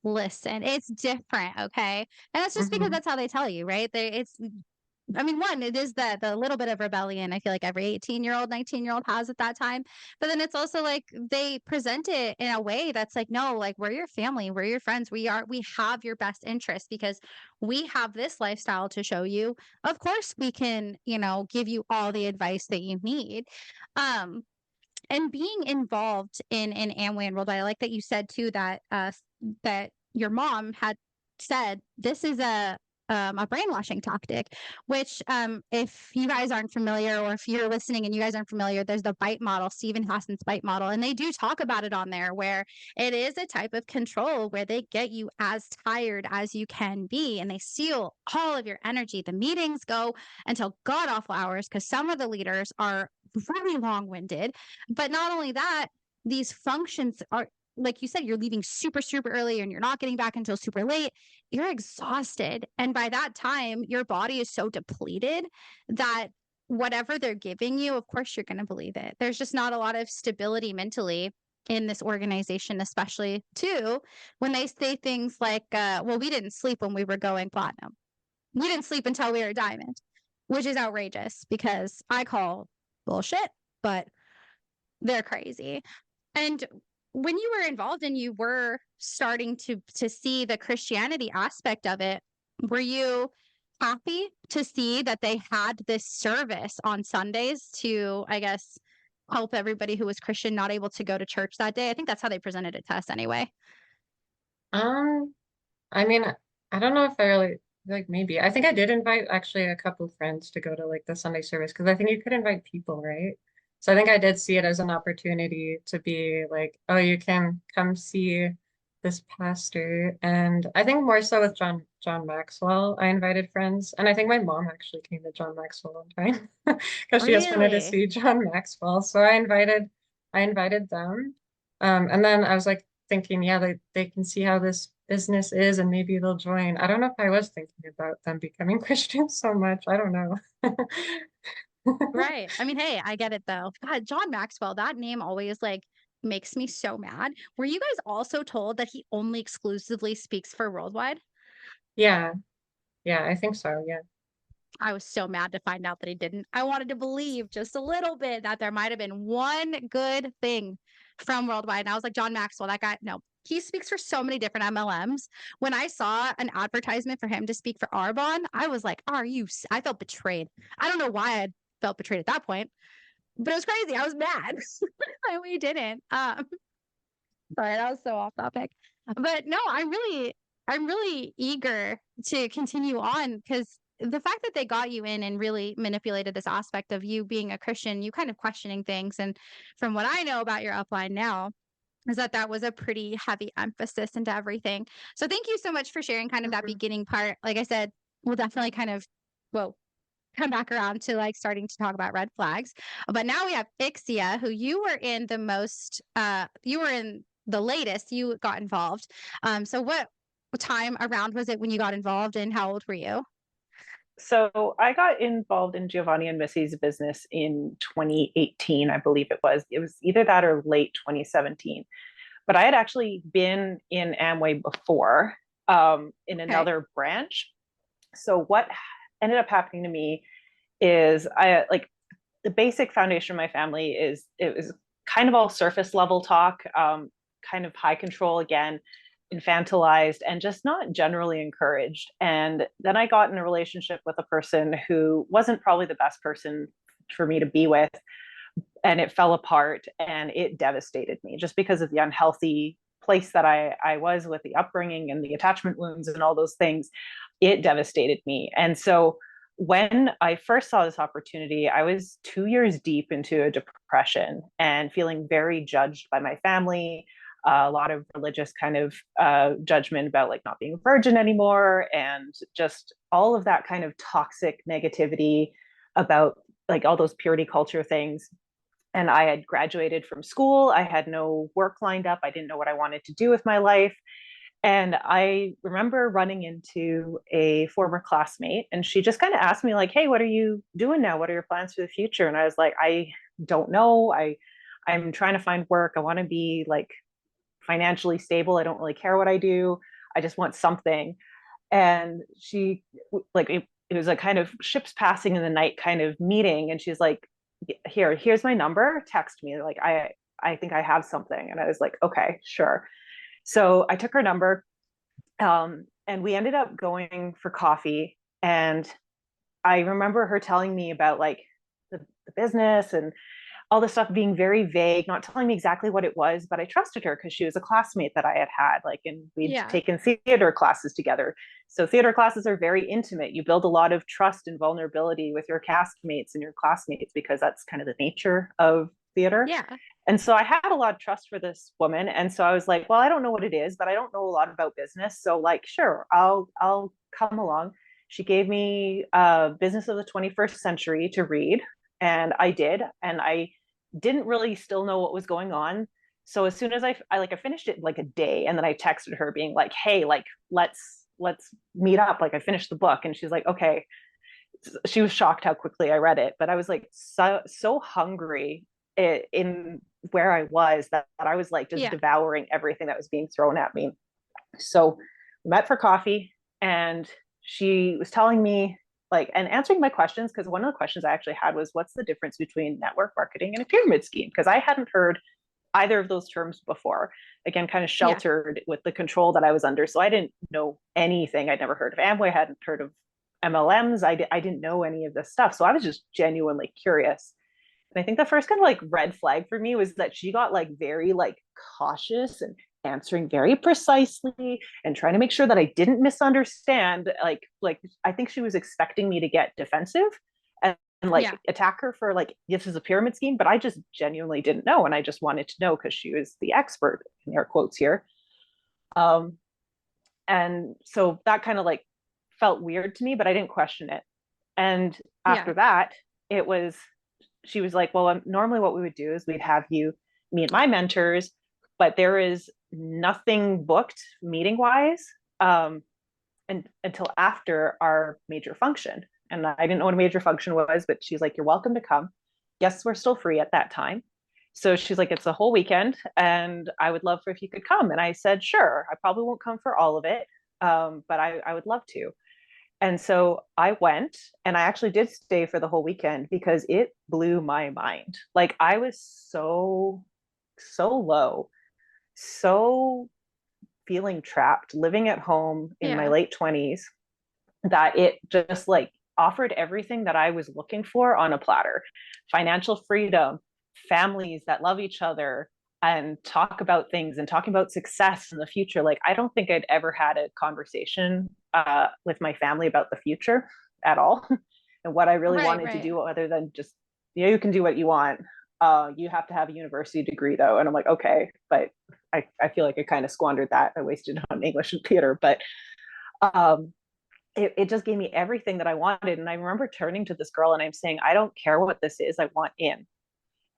listen, it's different, okay? And that's just because Mhm. that's how they tell you, right? It's I mean, one, it is the little bit of rebellion I feel like every 18-year-old, 19-year-old has at that time. But then it's also like they present it in a way that's like, no, like we're your family, we're your friends, we have your best interest because we have this lifestyle to show you. Of course, we can, give you all the advice that you need. Um, and being involved in Amway and Worldwide, I like that you said too that that your mom had said this is a brainwashing tactic. Which, if you guys aren't familiar, or if you're listening and you guys aren't familiar, there's the bite model, Stephen Hassan's bite model, and they do talk about it on there, where it is a type of control where they get you as tired as you can be, and they steal all of your energy. The meetings go until god awful hours because some of the leaders are really long winded, but not only that, these functions are, like you said, you're leaving super, super early and you're not getting back until super late. You're exhausted. And by that time, your body is so depleted that whatever they're giving you, of course, you're going to believe it. There's just not a lot of stability mentally in this organization, especially too, when they say things like, well, we didn't sleep when we were going platinum. We didn't sleep until we were diamond, which is outrageous because I call bullshit, but they're crazy. And when you were involved and you were starting to see the Christianity aspect of it, were you happy to see that they had this service on Sundays to, I guess, help everybody who was Christian not able to go to church that day? I think that's how they presented it to us anyway. Um, I mean, I don't know if I really like maybe. I think I did invite actually a couple of friends to go to like the Sunday service because I think you could invite people, right? So I think I did see it as an opportunity to be like, oh, you can come see this pastor. And I think more so with John Maxwell, I invited friends. And I think my mom actually came to John Maxwell one time because she just wanted to Really? see John Maxwell. So I invited them. And then I was like thinking, yeah, they can see how this business is and maybe they'll join. I don't know if I was thinking about them becoming Christians so much. I don't know. Right. I mean, hey, I get it though. God, John Maxwell, that name always like makes me so mad. Were you guys also told that he only exclusively speaks for Worldwide? Yeah, yeah, I think so. Yeah. I was so mad to find out that he didn't. I wanted to believe just a little bit that there might have been one good thing from Worldwide. And I was like, John Maxwell, that guy, no, he speaks for so many different MLMs. When I saw an advertisement for him to speak for Arbonne, I was like, I felt betrayed. I don't know why I felt betrayed at that point. but it was crazy. I was mad. And we didn't. Sorry, that was so off topic. But no, I'm really eager to continue on because the fact that they got you in and really manipulated this aspect of you being a Christian, you kind of questioning things. And from what I know about your upline now, is that that was a pretty heavy emphasis into everything. So thank you so much for sharing kind of that beginning part. Like I said, we'll definitely kind of, well, come back around to like starting to talk about red flags. But now we have Ixia, who you were in the most, you were in the latest you got involved. So what time around was it when you got involved and how old were you? So I got involved in Giovanni and Missy's business in 2018, I believe it was. It was either that or late 2017. But I had actually been in Amway before, in another branch. So what ended up happening to me is I like the basic foundation of my family is it was kind of all surface level talk, kind of high control again, infantilized, and just not generally encouraged. And then I got in a relationship with a person who wasn't probably the best person for me to be with, and it fell apart and it devastated me just because of the unhealthy place that I was with the upbringing and the attachment wounds and all those things. It devastated me. And so when I first saw this opportunity, I was 2 years deep into a depression and feeling very judged by my family. A lot of religious kind of judgment about like not being a virgin anymore, and just all of that kind of toxic negativity about like all those purity culture things. And I had graduated from school. I had no work lined up. I didn't know what I wanted to do with my life. And I remember running into a former classmate, and she just kind of asked me like, "Hey, what are you doing now? What are your plans for the future?" And I was like, "I don't know. I'm trying to find work. I want to be like financially stable. I don't really care what I do. I just want something." And she like it was a kind of ships passing in the night kind of meeting, and she's like, here's my number, text me, like I think I have something. And I was like, okay, sure. So I took her number, and we ended up going for coffee. And I remember her telling me about like the business and all this stuff, being very vague, not telling me exactly what it was, but I trusted her because she was a classmate that I had had, like, and we'd taken theater classes together. So theater classes are very intimate. You build a lot of trust and vulnerability with your castmates and your classmates because that's kind of the nature of theater. Yeah. And so I had a lot of trust for this woman. And so I was like, well, I don't know what it is, but I don't know a lot about business. So like, sure, I'll come along. She gave me Business of the 21st Century to read, and I did. And I didn't really still know what was going on. So as soon as I finished it in like a day, and then I texted her being like, hey, like let's meet up. Like I finished the book. And she's like, okay. She was shocked how quickly I read it, but I was like so hungry in where I was that I was like just devouring everything that was being thrown at me. So we met for coffee, and she was telling me like and answering my questions, because one of the questions I actually had was, what's the difference between network marketing and a pyramid scheme? Because I hadn't heard either of those terms before. Again, kind of sheltered with the control that I was under. So I didn't know anything. I'd never heard of Amway, hadn't heard of MLMs. I didn't know any of this stuff. So I was just genuinely curious. And I think the first kind of like red flag for me was that she got like very like cautious and answering very precisely and trying to make sure that I didn't misunderstand. Like I think she was expecting me to get defensive and like attack her for like, this is a pyramid scheme, but I just genuinely didn't know. And I just wanted to know because she was the expert, in air quotes here. And so that kind of like felt weird to me, but I didn't question it. And after that, she was like, well, normally what we would do is we'd have you meet my mentors, but there is nothing booked meeting wise and until after our major function. And I didn't know what a major function was, but she's like, you're welcome to come. Yes, we're still free at that time. So she's like, it's a whole weekend and I would love for if you could come. And I said, sure, I probably won't come for all of it, but I would love to. And so I went, and I actually did stay for the whole weekend because it blew my mind. Like I was so low, so feeling trapped, living at home in my late 20s, that it just like offered everything that I was looking for on a platter: financial freedom, families that love each other, and talk about things and talking about success in the future. Like, I don't think I'd ever had a conversation with my family about the future at all and what I really wanted to do, other than just, you can do what you want. You have to have a university degree though. And I'm like, okay, but I feel like I kind of squandered that. I wasted it on English and theater, but it just gave me everything that I wanted. And I remember turning to this girl and I'm saying, I don't care what this is, I want in.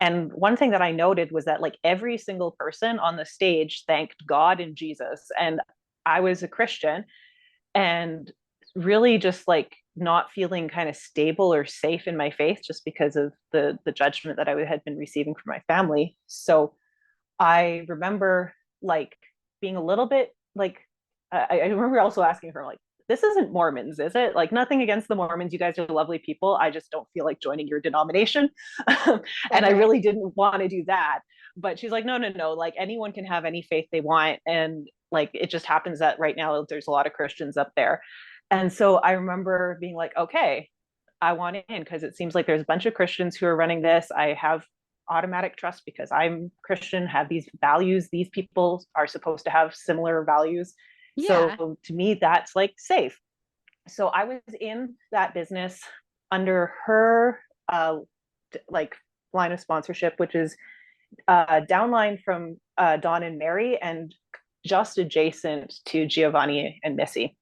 And one thing that I noted was that like every single person on the stage thanked God and Jesus. And I was a Christian and really just like not feeling kind of stable or safe in my faith just because of the judgment that I had been receiving from my family. So I remember like being a little bit like, I remember also asking her like, this isn't Mormons, is it? Like, nothing against the Mormons. You guys are lovely people. I just don't feel like joining your denomination. And I really didn't want to do that. But she's like, no, like anyone can have any faith they want. And like, it just happens that right now there's a lot of Christians up there. And so I remember being like, okay, I want in because it seems like there's a bunch of Christians who are running this. I have automatic trust because I'm Christian, have these values. These people are supposed to have similar values. Yeah. So to me, that's like safe. So I was in that business under her like line of sponsorship, which is downline from Dawn and Mary and just adjacent to Giovanni and Missy.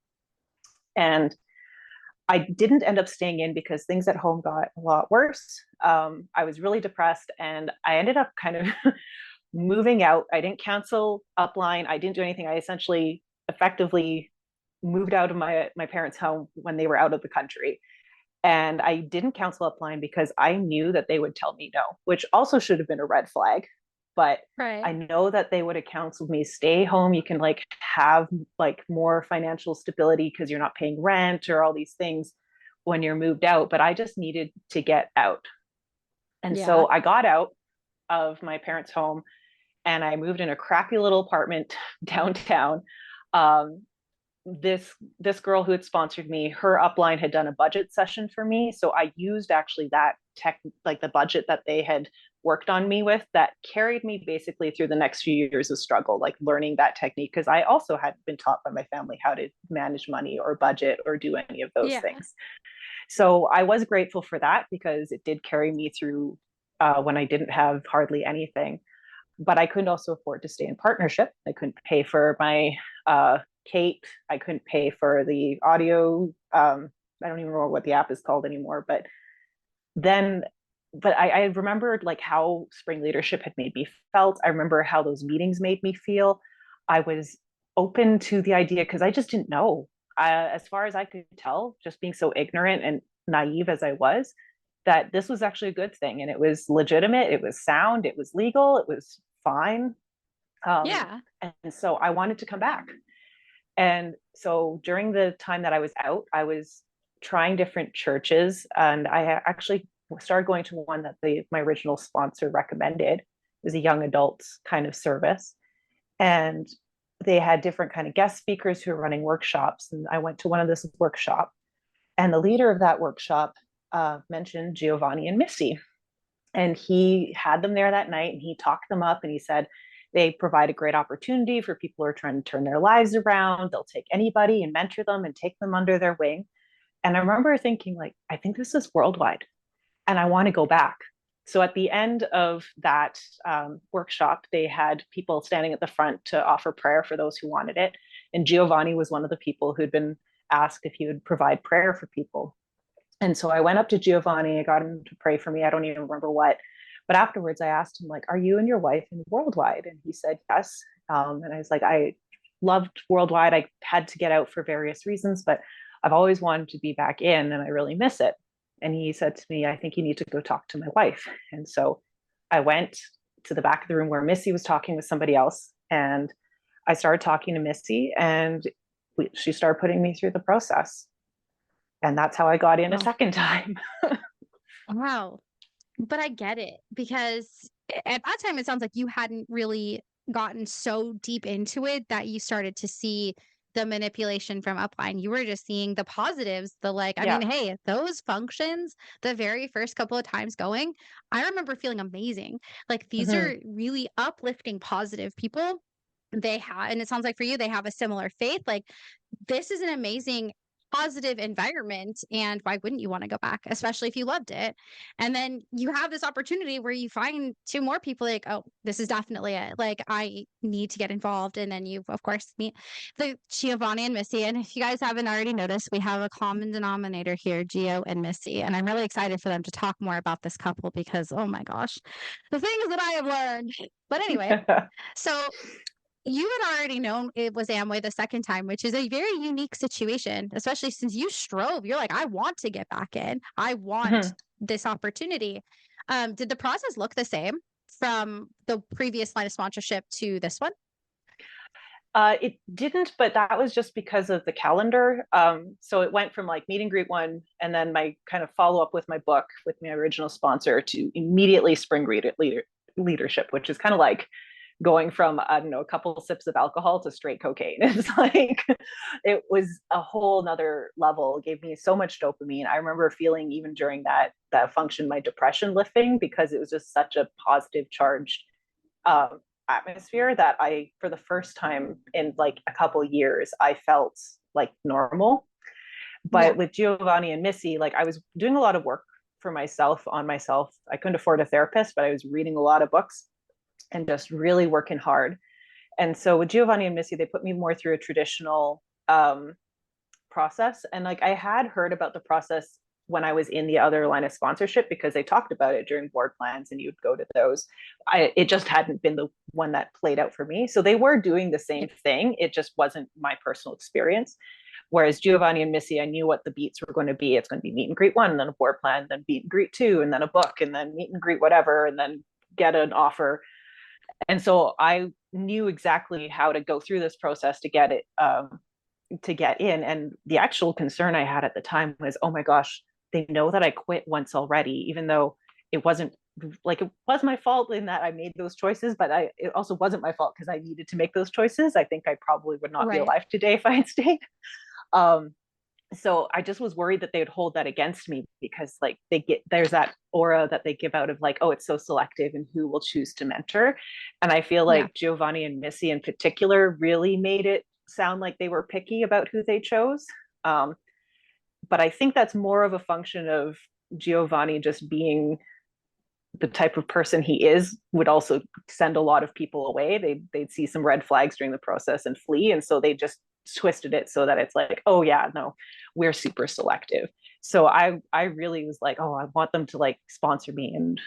And I didn't end up staying in because things at home got a lot worse. I was really depressed and I ended up kind of moving out. I didn't cancel upline. I didn't do anything. I essentially effectively moved out of my parents' home when they were out of the country. And I didn't cancel upline because I knew that they would tell me no, which also should have been a red flag. But I know that they would have counseled me, stay home. You can like have like more financial stability because you're not paying rent or all these things when you're moved out. But I just needed to get out. And so I got out of my parents' home and I moved in a crappy little apartment downtown. This girl who had sponsored me, her upline had done a budget session for me. So I used actually that like the budget that they had worked on me with, that carried me basically through the next few years of struggle, like learning that technique. Cause I also hadn't been taught by my family how to manage money or budget or do any of those things. So I was grateful for that because it did carry me through when I didn't have hardly anything. But I couldn't also afford to stay in partnership. I couldn't pay for my Kate. I couldn't pay for the audio. I don't even remember what the app is called anymore. But I remembered like how spring leadership had made me felt. I remember how those meetings made me feel. I was open to the idea because I just didn't know. As far as I could tell, just being so ignorant and naive as I was, that this was actually a good thing. And it was legitimate. It was sound. It was legal. It was fine. And so I wanted to come back. And so during the time that I was out, I was trying different churches. And I actually started going to one that my original sponsor recommended. It was a young adults kind of service. And they had different kind of guest speakers who were running workshops. And I went to one of this workshop. And the leader of that workshop mentioned Giovanni and Missy. And he had them there that night and he talked them up and he said, they provide a great opportunity for people who are trying to turn their lives around. They'll take anybody and mentor them and take them under their wing. And I remember thinking like, I think this is worldwide and I want to go back. So at the end of that workshop, they had people standing at the front to offer prayer for those who wanted it. And Giovanni was one of the people who'd been asked if he would provide prayer for people. And so I went up to Giovanni, I got him to pray for me. I don't even remember what. But afterwards, I asked him, like, are you and your wife in Worldwide? And he said, yes. And I was like, I loved Worldwide. I had to get out for various reasons, but I've always wanted to be back in and I really miss it. And he said to me, I think you need to go talk to my wife. And so I went to the back of the room where Missy was talking with somebody else. And I started talking to Missy and she started putting me through the process. And that's how I got in a second time. Wow. But I get it because at that time, it sounds like you hadn't really gotten so deep into it that you started to see the manipulation from upline. You were just seeing the positives, the like, I Yeah. mean, hey, those functions, the very first couple of times going, I remember feeling amazing. Like these Mhm. are really uplifting, positive people. They have, and it sounds like for you, they have a similar faith. Like this is an amazing positive environment, and why wouldn't you want to go back, especially if you loved it? And then you have this opportunity where you find two more people like, oh, this is definitely it, like I need to get involved. And then you of course meet the Giovanni and Missy, and if you guys haven't already noticed, we have a common denominator here, Gio and Missy, and I'm really excited for them to talk more about this couple because oh my gosh, the things that I have learned. But anyway, so you had already known it was Amway the second time, which is a very unique situation, especially since you strove. You're like, I want to get back in. I want Mhm. this opportunity. Did the process look the same from the previous line of sponsorship to this one? It didn't, but that was just because of the calendar. So it went from like meet and greet one, and then my kind of follow up with my book with my original sponsor to immediately spring leadership, which is kind of like going from, I don't know, a couple of sips of alcohol to straight cocaine. It's like it was a whole nother level. It gave me so much dopamine. I remember feeling even during that function, my depression lifting because it was just such a positive charged um, atmosphere that I, for the first time in like a couple years, I felt like normal. Yeah. But with Giovanni and Missy, like I was doing a lot of work for myself on myself. I couldn't afford a therapist, but I was reading a lot of books and just really working hard. And so with Giovanni and Missy, they put me more through a traditional process. And like I had heard about the process when I was in the other line of sponsorship because they talked about it during board plans and you'd go to those. It just hadn't been the one that played out for me. So they were doing the same thing. It just wasn't my personal experience. Whereas Giovanni and Missy, I knew what the beats were going to be. It's going to be meet and greet one, and then a board plan, then meet and greet two, and then a book, and then meet and greet whatever, and then get an offer. And so I knew exactly how to go through this process to get it to get in. And the actual concern I had at the time was, oh my gosh, they know that I quit once already, even though it wasn't like it was my fault in that I made those choices, but it also wasn't my fault because I needed to make those choices. I think I probably would not be Right. alive today if I had stayed. Um, so I just was worried that they would hold that against me because like there's that aura that they give out of like, oh, it's so selective and who will choose to mentor. And I feel Yeah. like Giovanni and Missy in particular really made it sound like they were picky about who they chose. But I think that's more of a function of Giovanni just being the type of person he is would also send a lot of people away. They'd see some red flags during the process and flee. And so they just twisted it so that it's like, oh yeah, no, we're super selective. So I really was like, oh, I want them to like sponsor me. And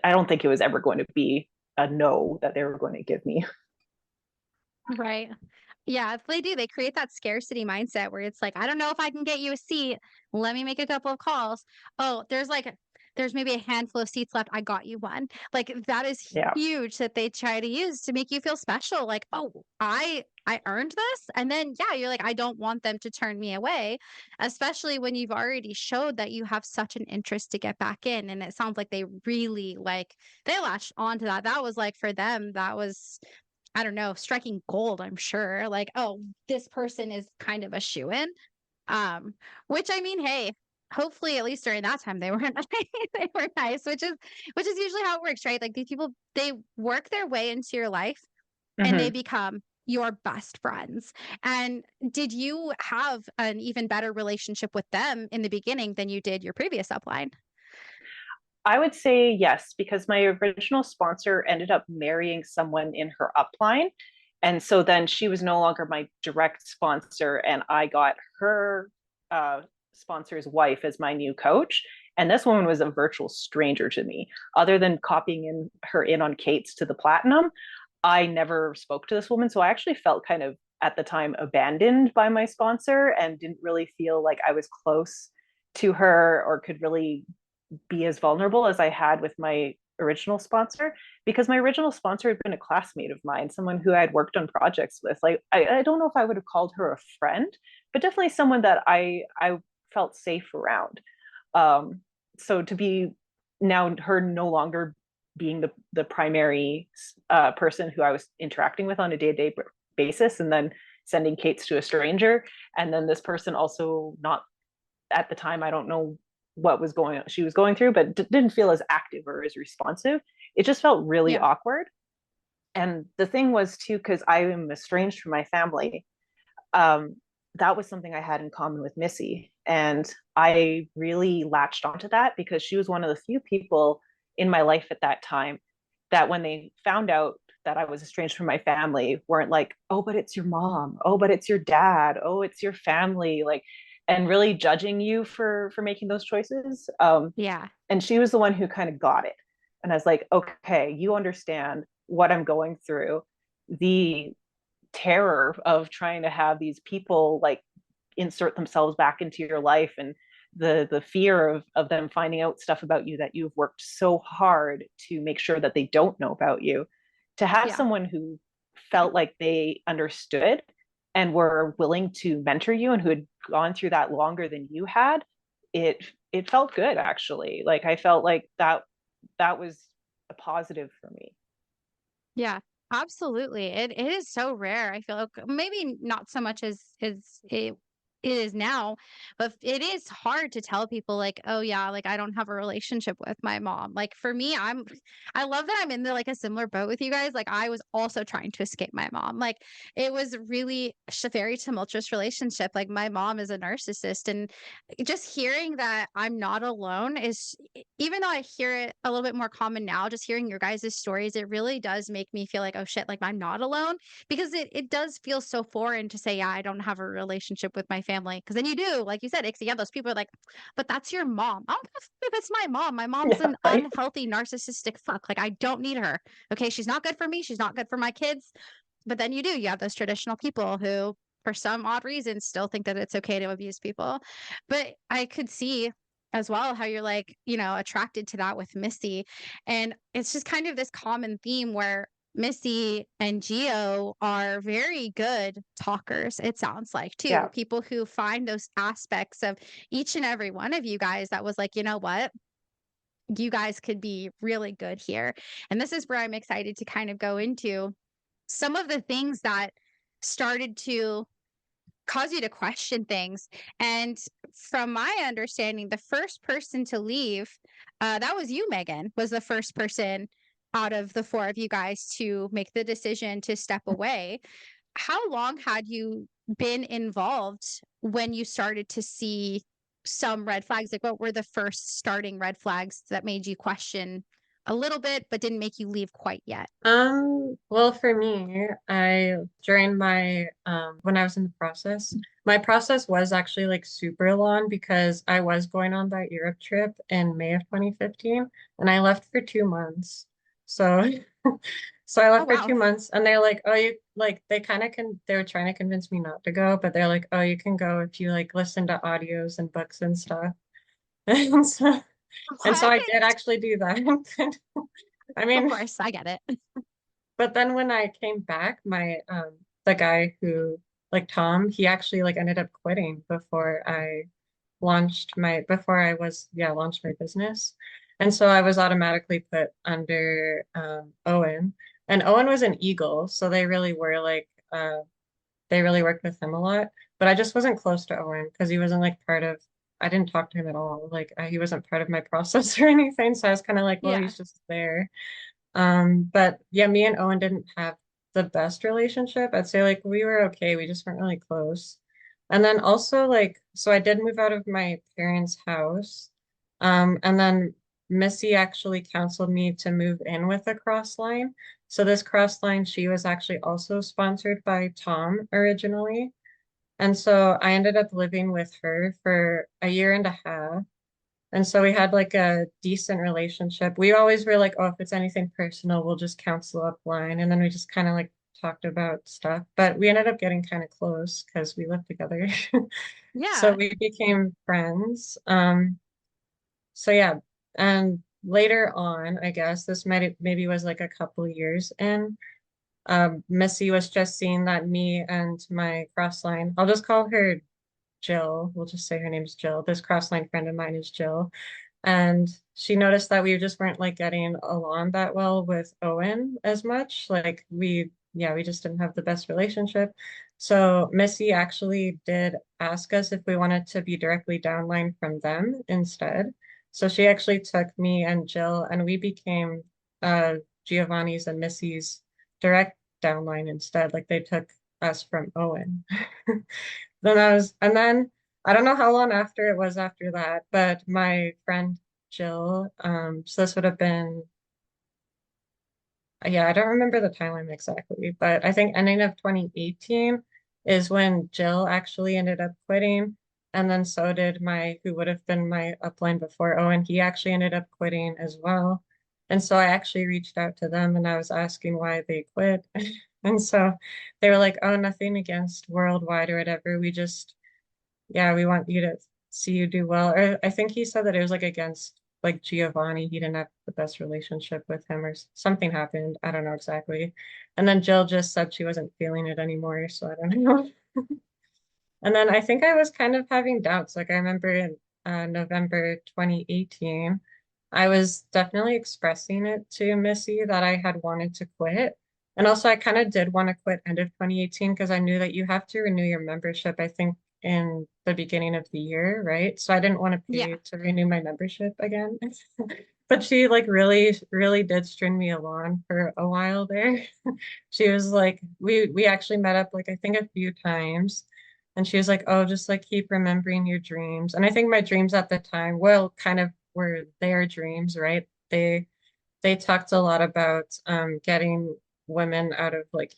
I don't think it was ever going to be a no that they were going to give me. Right. Yeah, they do. They create that scarcity mindset where it's like, I don't know if I can get you a seat. Let me make a couple of calls. Oh, there's maybe a handful of seats left. I got you one. Like that is Yeah. huge that they try to use to make you feel special. Like, oh, I earned this. And then yeah, you're like, I don't want them to turn me away, especially when you've already showed that you have such an interest to get back in. And it sounds like they really like they latched onto that. That was like for them, that was I don't know, striking gold, I'm sure. Like, oh, this person is kind of a shoe-in. Which I mean, hey, hopefully at least during that time they were they were nice, which is usually how it works, right? Like these people, they work their way into your life and they Mm-hmm. become your best friends. And did you have an even better relationship with them in the beginning than you did your previous upline? I would say yes, because my original sponsor ended up marrying someone in her upline. And so then she was no longer my direct sponsor, and I got her sponsor's wife as my new coach. And this woman was a virtual stranger to me. Other than copying in her in on Kate's to the platinum, I never spoke to this woman. So I actually felt kind of at the time abandoned by my sponsor and didn't really feel like I was close to her or could really be as vulnerable as I had with my original sponsor because my original sponsor had been a classmate of mine, someone who I had worked on projects with. Like I don't know if I would have called her a friend, but definitely someone that I felt safe around. So to be now her no longer being the primary person who I was interacting with on a day-to-day basis, and then sending Kates to a stranger. And then this person also, not at the time, I don't know what was going on, she was going through, but didn't feel as active or as responsive. It just felt really Yeah. awkward. And the thing was too, because I am estranged from my family, that was something I had in common with Missy. And I really latched onto that because she was one of the few people in my life at that time that when they found out that I was estranged from my family, weren't like, oh, but it's your mom. Oh, but it's your dad. Oh, it's your family. Like, and really judging you for making those choices. Yeah. And she was the one who kind of got it. And I was like, okay, you understand what I'm going through. The terror of trying to have these people like insert themselves back into your life, and the fear of them finding out stuff about you that you've worked so hard to make sure that they don't know about you. To have Yeah. someone who felt like they understood and were willing to mentor you and who had gone through that longer than you had, it felt good actually. Like I felt like that was a positive for me. Yeah, absolutely. It is so rare. I feel like maybe not so much as it is now, but it is hard to tell people like, oh yeah, like I don't have a relationship with my mom. Like for me, I love that I'm in the like a similar boat with you guys. Like I was also trying to escape my mom. Like it was really a very tumultuous relationship. Like my mom is a narcissist, and just hearing that I'm not alone is, even though I hear it a little bit more common now, just hearing your guys' stories, it really does make me feel like, oh shit, like I'm not alone, because it does feel so foreign to say, yeah, I don't have a relationship with my family. Because then you do, like you said, Ixia, those people are like, but that's your mom. I don't know if it's my mom. My mom's Yeah, an right. unhealthy, narcissistic fuck. Like I don't need her. Okay, she's not good for me. She's not good for my kids. But then you have those traditional people who, for some odd reason, still think that it's okay to abuse people. But I could see as well how you're like, attracted to that with Missy. And it's just kind of this common theme where Missy and Geo are very good talkers, it sounds like, too. Yeah. People who find those aspects of each and every one of you guys that was like, you know what? You guys could be really good here. And this is where I'm excited to kind of go into some of the things that started to cause you to question things. And from my understanding, the first person to leave, that was you, Megan, was the first person out of the four of you guys to make the decision to step away. How long had you been involved when you started to see some red flags? Like, what were the first starting red flags that made you question a little bit, but didn't make you leave quite yet? Well, for me, during my when I was in the process, my process was actually like super long because I was going on that Europe trip in May of 2015 and I left for 2 months. So so I Oh, left for wow. 2 months and they're like, oh, you like they were trying to convince me not to go, but they're like, oh, you can go if you like listen to audios and books and stuff. And so and so What? I did actually do that. I Of mean, course, I get it. but then when I came back, my the guy who like Tom, he actually like ended up quitting before I was launched my business. And so I was automatically put under Owen. And Owen was an Eagle, so they really were like they really worked with him a lot. But I just wasn't close to Owen because he wasn't like part of I didn't talk to him at all. Like he wasn't part of my process or anything. So I was kind of like, well, Yeah. he's just there. But yeah, me and Owen didn't have the best relationship. I'd say like we were okay, we just weren't really close. And then also like, so I did move out of my parents' house. And then Missy actually counseled me to move in with a cross line. So this cross line, she was actually also sponsored by Tom originally. And so I ended up living with her for a year and a half. And so we had like a decent relationship. We always were like, oh, if it's anything personal, we'll just counsel upline. And then we just kind of like talked about stuff. But we ended up getting kind of close because we lived together. So Yeah. we became friends. So yeah. And later on, I guess this might maybe was like a couple of years in. Missy was just seeing that me and my cross line, I'll just call her Jill. We'll just say her name's Jill. This cross line friend of mine is Jill. And she noticed that we just weren't like getting along that well with Owen as much. Like we just didn't have the best relationship. So Missy actually did ask us if we wanted to be directly downline from them instead. So she actually took me and Jill, and we became Giovanni's and Missy's direct downline instead. Like they took us from Owen. And then I don't know how long after it was after that, but my friend Jill, so this would have been, yeah, I don't remember the timeline exactly, but I think ending of 2018 is when Jill actually ended up quitting. And then so did who would have been my upline before, Owen. He actually ended up quitting as well. And so I actually reached out to them and I was asking why they quit. And so they were like, oh, nothing against Worldwide or whatever. We just, yeah, we want you to see you do well. Or I think he said that it was like against like Giovanni. He didn't have the best relationship with him or something happened. I don't know exactly. And then Jill just said she wasn't feeling it anymore. So I don't know. And then I think I was kind of having doubts. Like I remember in November 2018, I was definitely expressing it to Missy that I had wanted to quit. And also I kind of did want to quit end of 2018 because I knew that you have to renew your membership, I think in the beginning of the year, right? So I didn't want to Yeah. pay to renew my membership again. But she like really, really did string me along for a while there. She was like, we actually met up like I think a few times. And she was like, oh, just like keep remembering your dreams. And I think my dreams at the time, well, kind of were their dreams, right? They talked a lot about getting women out of like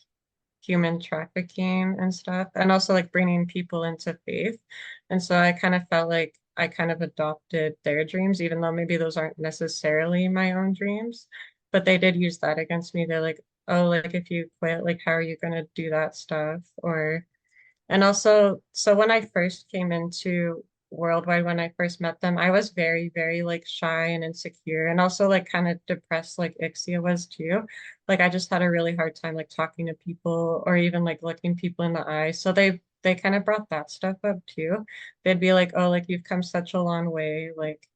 human trafficking and stuff, and also like bringing people into faith. And so I kind of felt like I kind of adopted their dreams, even though maybe those aren't necessarily my own dreams. But they did use that against me. They're like, oh, like if you quit, like how are you going to do that stuff? Or and also, so when I first came into Worldwide, when I first met them, I was very, very like shy and insecure and also like kind of depressed like Ixia was too. Like I just had a really hard time like talking to people or even like looking people in the eye. So they kind of brought that stuff up too. They'd be like, oh, like you've come such a long way. Like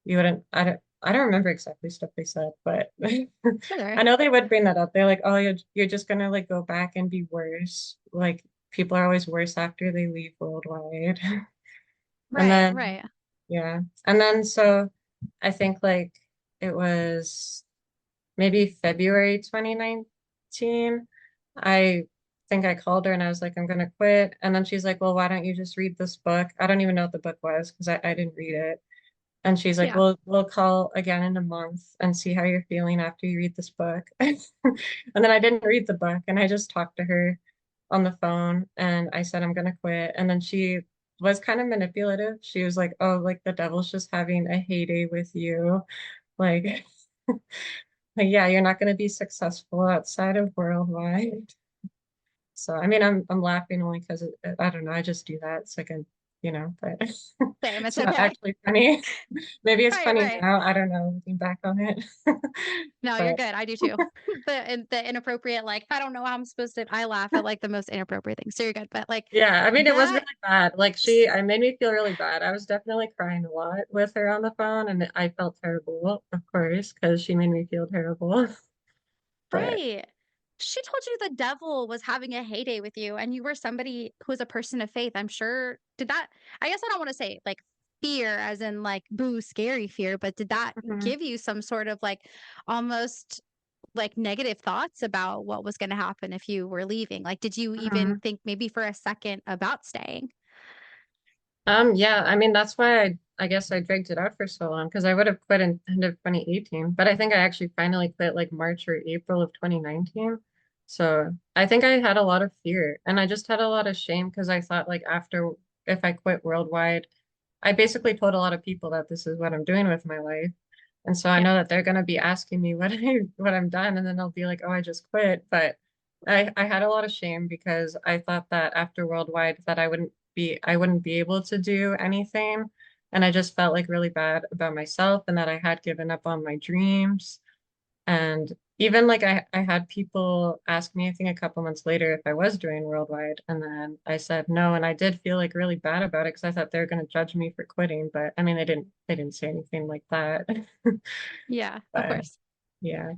you wouldn't, I don't remember exactly stuff they said, but I Okay. know they would bring that up. They're like, oh, you're just gonna like go back and be worse. Like people are always worse after they leave Worldwide. And Right, then right. yeah. And then so I think like it was maybe February 2019. I think I called her and I was like, I'm gonna quit. And then she's like, well, why don't you just read this book? I don't even know what the book was because I didn't read it. And she's like, Yeah. we'll call again in a month and see how you're feeling after you read this book. And then I didn't read the book and I just talked to her on the phone and I said, I'm gonna quit. And then she was kind of manipulative. She was like, oh, like the devil's just having a heyday with you. Like, like yeah, you're not gonna be successful outside of Worldwide. So I mean, I'm laughing only because I don't know, I just do that. It's like a, but Same. It's it's not okay. actually funny. Maybe it's Right, funny right. now. I don't know, looking back on it. No, you're But good. I do too. The inappropriate, like, I don't know how I'm supposed to, I laugh at like the most inappropriate things. So you're good. But like yeah, I mean, it was that, really bad. Like I made me feel really bad. I was definitely crying a lot with her on the phone, and I felt terrible, of course, because she made me feel terrible. But right. She told you the devil was having a heyday with you and you were somebody who was a person of faith. I'm sure, did that, I guess I don't want to say like fear as in like boo, scary fear, but did that mhm, give you some sort of like almost like negative thoughts about what was going to happen if you were leaving? Like, did you even mhm. think maybe for a second about staying? Yeah, I mean that's why I guess I dragged it out for so long because I would have quit in end of 2018, but I think I actually finally quit like March or April of 2019. So I think I had a lot of fear and I just had a lot of shame because I thought like after if I quit Worldwide, I basically told a lot of people that this is what I'm doing with my life. And so I Yeah. know that they're gonna be asking me what I'm done and then I'll be like, oh, I just quit. But I had a lot of shame because I thought that after Worldwide that I wouldn't be able to do anything. And I just felt like really bad about myself and that I had given up on my dreams. And even like I had people ask me, I think a couple months later, if I was doing Worldwide. And then I said no. And I did feel like really bad about it because I thought they were going to judge me for quitting. But I mean, they didn't say anything like that. Yeah, of But course. yeah.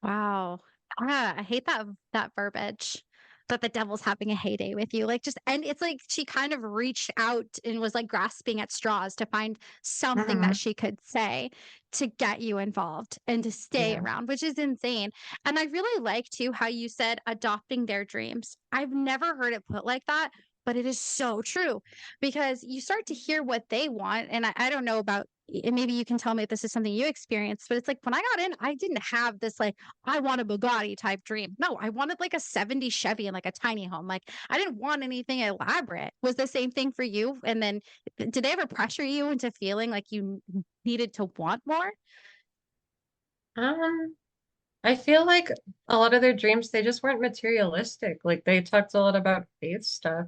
Wow. I hate that verbiage. that the devil's having a heyday with you. Like, just, and it's like she kind of reached out and was like grasping at straws to find something that Mhm. she could say to get you involved and to stay Yeah. around, which is insane. And I really like too how you said adopting their dreams. I've never heard it put like that, but it is so true because you start to hear what they want. And I don't know about, and maybe you can tell me if this is something you experienced, but it's like when I got in, I didn't have this like, I want a Bugatti type dream. No, I wanted like a 70 Chevy and like a tiny home. Like I didn't want anything elaborate. Was the same thing for you? And then did they ever pressure you into feeling like you needed to want more? Um, I feel like a lot of their dreams, they just weren't materialistic. Like they talked a lot about faith stuff.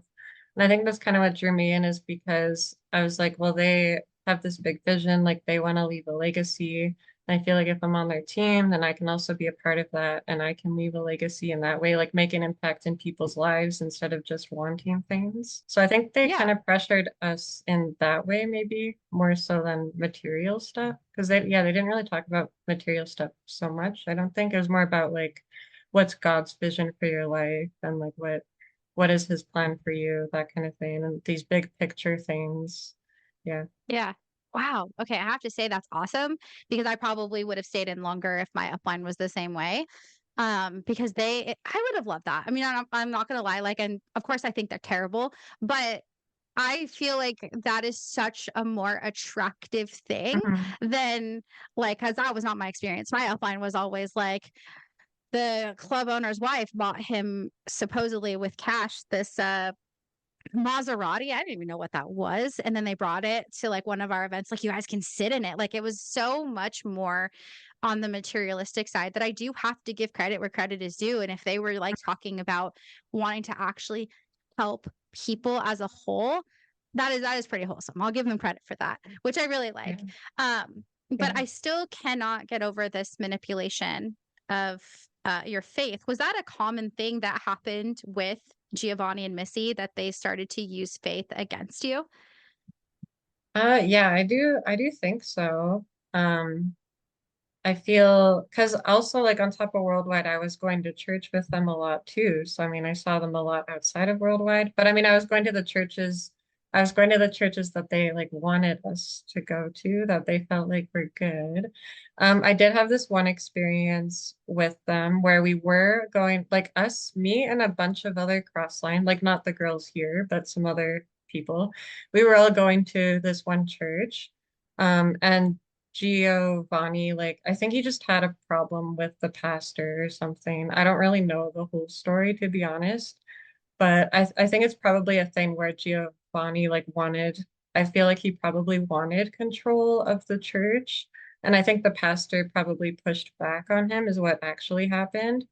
And I think that's kind of what drew me in is because I was like, well, they have this big vision, like they want to leave a legacy. And I feel like if I'm on their team, then I can also be a part of that and I can leave a legacy in that way, like make an impact in people's lives instead of just wanting things. So I think they Yeah. kind of pressured us in that way, maybe more so than material stuff. Because they didn't really talk about material stuff so much. I don't think it was more about like what's God's vision for your life and like what is his plan for you, that kind of thing, and these big picture things. Yeah. Yeah. Wow. Okay. I have to say that's awesome because I probably would have stayed in longer if my upline was the same way. Because I would have loved that. I mean, I'm not going to lie. Like, and of course I think they're terrible, but I feel like that is such a more attractive thing Mhm. than like, cause that was not my experience. My upline was always like the club owner's wife bought him supposedly with cash this, Maserati. I didn't even know what that was. And then they brought it to like one of our events. Like, you guys can sit in it. Like, it was so much more on the materialistic side that I do have to give credit where credit is due. And if they were like talking about wanting to actually help people as a whole, that is pretty wholesome. I'll give them credit for that, which I really Yeah. like. But Yeah. I still cannot get over this manipulation of your faith. Was that a common thing that happened with Giovanni and Missy, that they started to use faith against you? Yeah, I do think so. Um, I feel because also like on top of Worldwide, I was going to church with them a lot too. So I mean, I saw them a lot outside of Worldwide. But I mean, I was going to the churches that they like wanted us to go to, that they felt like were good. I did have this one experience with them where we were going, like us, me and a bunch of other cross line, like not the girls here, but some other people. We were all going to this one church. And Giovanni, like, I think he just had a problem with the pastor or something. I don't really know the whole story, to be honest, but I think it's probably a thing where Giovanni, like, I feel like he probably wanted control of the church. And I think the pastor probably pushed back on him, is what actually happened.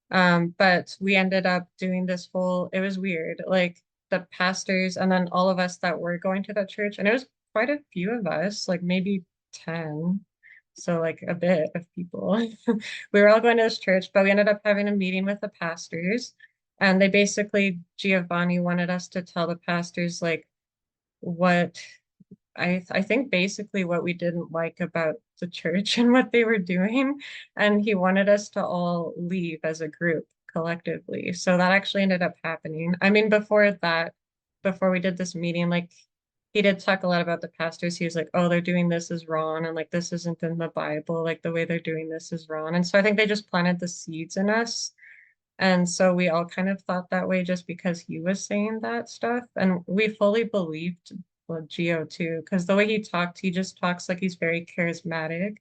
But we ended up doing it was weird. Like, the pastors and then all of us that were going to that church, and it was quite a few of us, like maybe 10. So like a bit of people. We were all going to this church, but we ended up having a meeting with the pastors. And Giovanni wanted us to tell the pastors like what I think basically what we didn't like about the church and what they were doing. And he wanted us to all leave as a group collectively. So that actually ended up happening. I mean, before we did this meeting, like he did talk a lot about the pastors. He was like, oh, they're doing this is wrong. And like, this isn't in the Bible. Like the way they're doing this is wrong. And so I think they just planted the seeds in us. And so we all kind of thought that way just because he was saying that stuff. And we fully believed Geo too, because the way he just talks like he's very charismatic.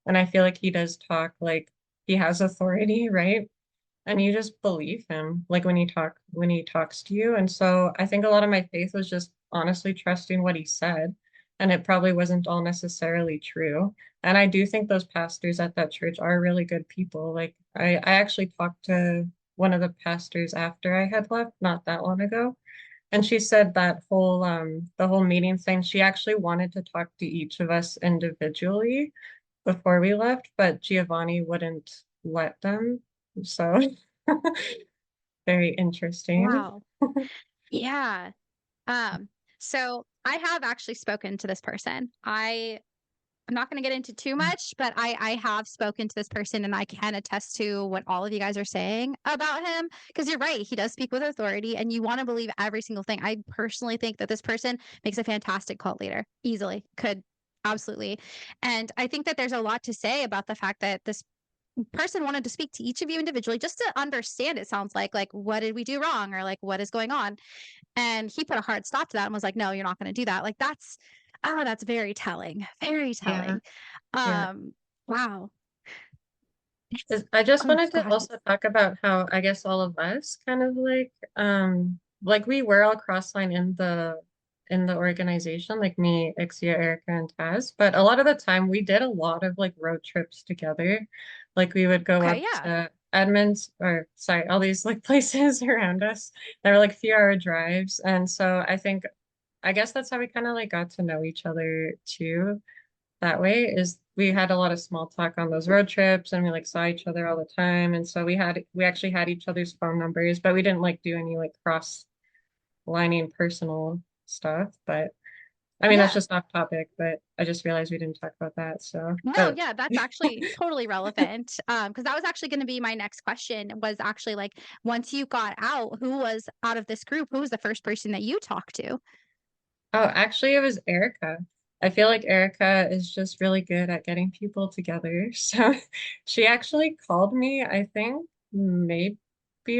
And I feel like he does talk like he has authority, right? And you just believe him, like when he talks to you. And so I think a lot of my faith was just honestly trusting what he said. And it probably wasn't all necessarily true. And I do think those pastors at that church are really good people. Like I actually talked to one of the pastors after I had left not that long ago. And she said that the whole meeting thing, she actually wanted to talk to each of us individually before we left, but Giovanni wouldn't let them. So very interesting. Wow. Yeah. Um, so I have actually spoken to this person. I'm not going to get into too much, but I have spoken to this person and I can attest to what all of you guys are saying about him. Because you're right, he does speak with authority and you want to believe every single thing. I personally think that this person makes a fantastic cult leader. Easily. Could. Absolutely. And I think that there's a lot to say about the fact that this person wanted to speak to each of you individually just to understand, it sounds like what did we do wrong, or like what is going on. And he put a hard stop to that and was like, no, you're not going to do that. Like that's very telling, very Yeah, telling. yeah. Wow. I just Oh wanted to gosh. also talk about how I guess all of us kind of like we were all crossline in the organization, like me, Ixia, Erika, and Taz. But a lot of the time we did a lot of like road trips together. Like we would go Okay, up yeah. to Edmonds or sorry, all these like places around us. They were like few-hour drives. And so I guess that's how we kind of like got to know each other too that way is we had a lot of small talk on those road trips and we like saw each other all the time. And so we actually had each other's phone numbers, but we didn't like do any like cross lining personal stuff. But I mean, that's Yeah. just off topic, but I just realized we didn't talk about that. So, No, but yeah, that's actually totally relevant. Because that was actually going to be my next question was actually like, once you got out, who was out of this group? Who was the first person that you talked to? oh, actually, it was Erica. I feel like Erica is just really good at getting people together. So she actually called me, I think maybe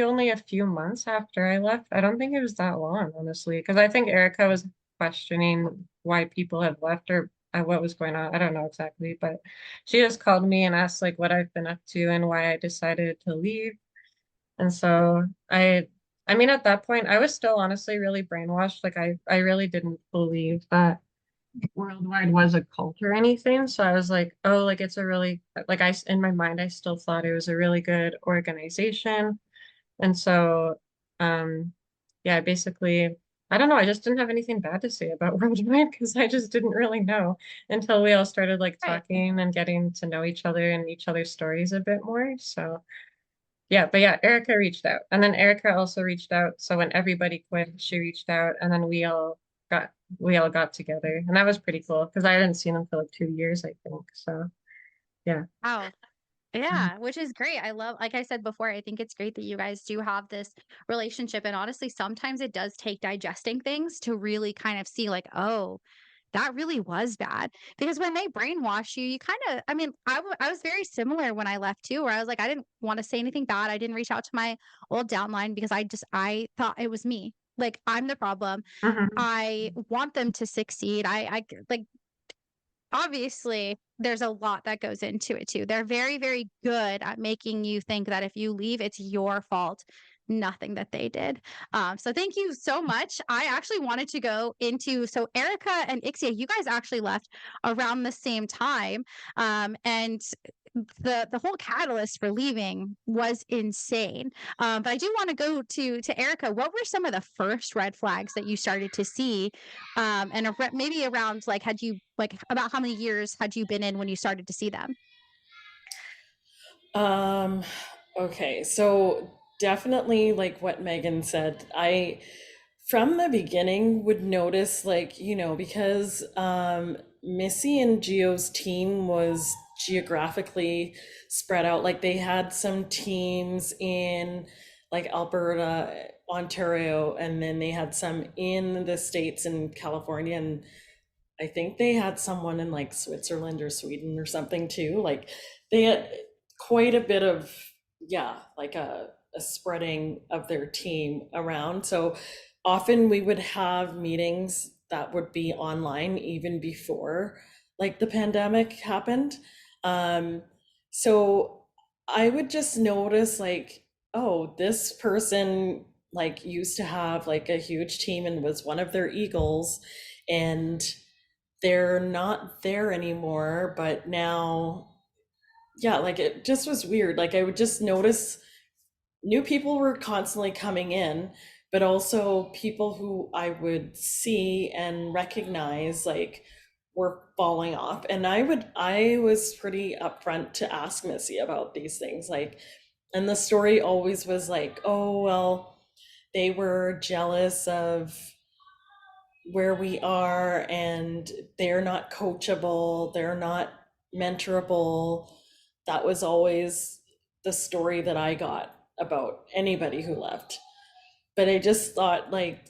only a few months after I left. I don't think it was that long, honestly, because I think Erica was questioning why people had left or what was going on. I don't know exactly, but she just called me and asked like what I've been up to and why I decided to leave. And so I mean, at that point, I was still honestly really brainwashed. Like I really didn't believe that Worldwide was a cult or anything. So I was like, oh, like it's a really like in my mind, I still thought it was a really good organization. And so yeah, basically, I don't know, I just didn't have anything bad to say about Worldwide because I just didn't really know until we all started like Right. talking and getting to know each other and each other's stories a bit more. So yeah, but yeah, Erica reached out. And then Erica also reached out. So when everybody quit, she reached out and then got we all got together. And that was pretty cool because I hadn't seen them for like 2 years, I think. So yeah. Wow. Yeah, which is great. I love, like I said before, I think it's great that you guys do have this relationship. And honestly, sometimes it does take digesting things to really kind of see, like, oh, that really was bad. Because when they brainwash you, you kind of, I mean, I was very similar when I left too, where I was like, I didn't want to say anything bad. I didn't reach out to my old downline because I thought it was me. Like, I'm the problem. Mhm. I want them to succeed. I like, obviously there's a lot that goes into it too. They're very, very good at making you think that if you leave, it's your fault, nothing that they did. So thank you so much. I actually wanted to go into, so Erica and Ixia, you guys actually left around the same time. And the whole catalyst for leaving was insane. But I do want to go to Erica. What were some of the first red flags that you started to see, and maybe around like had you like about how many years had you been in when you started to see them? Um, okay, so definitely like what Megan said, I from the beginning would notice like, because Missy and Gio's team was geographically spread out. Like they had some teams in like Alberta, Ontario, and then they had some in the States and California, and I think they had someone in like Switzerland or Sweden or something too. Like they had quite a bit of, yeah, like a spreading of their team around. So often we would have meetings that would be online even before like the pandemic happened. Um, so I would just notice like, oh, this person like used to have like a huge team and was one of their eagles, and they're not there anymore, but now, yeah, like it just was weird. Like I would just notice new people were constantly coming in, but also people who I would see and recognize like were falling off. And I was pretty upfront to ask Missy about these things. Like, and the story always was like, oh, well, they were jealous of where we are, and they're not coachable, they're not mentorable. That was always the story that I got about anybody who left. But I just thought, like,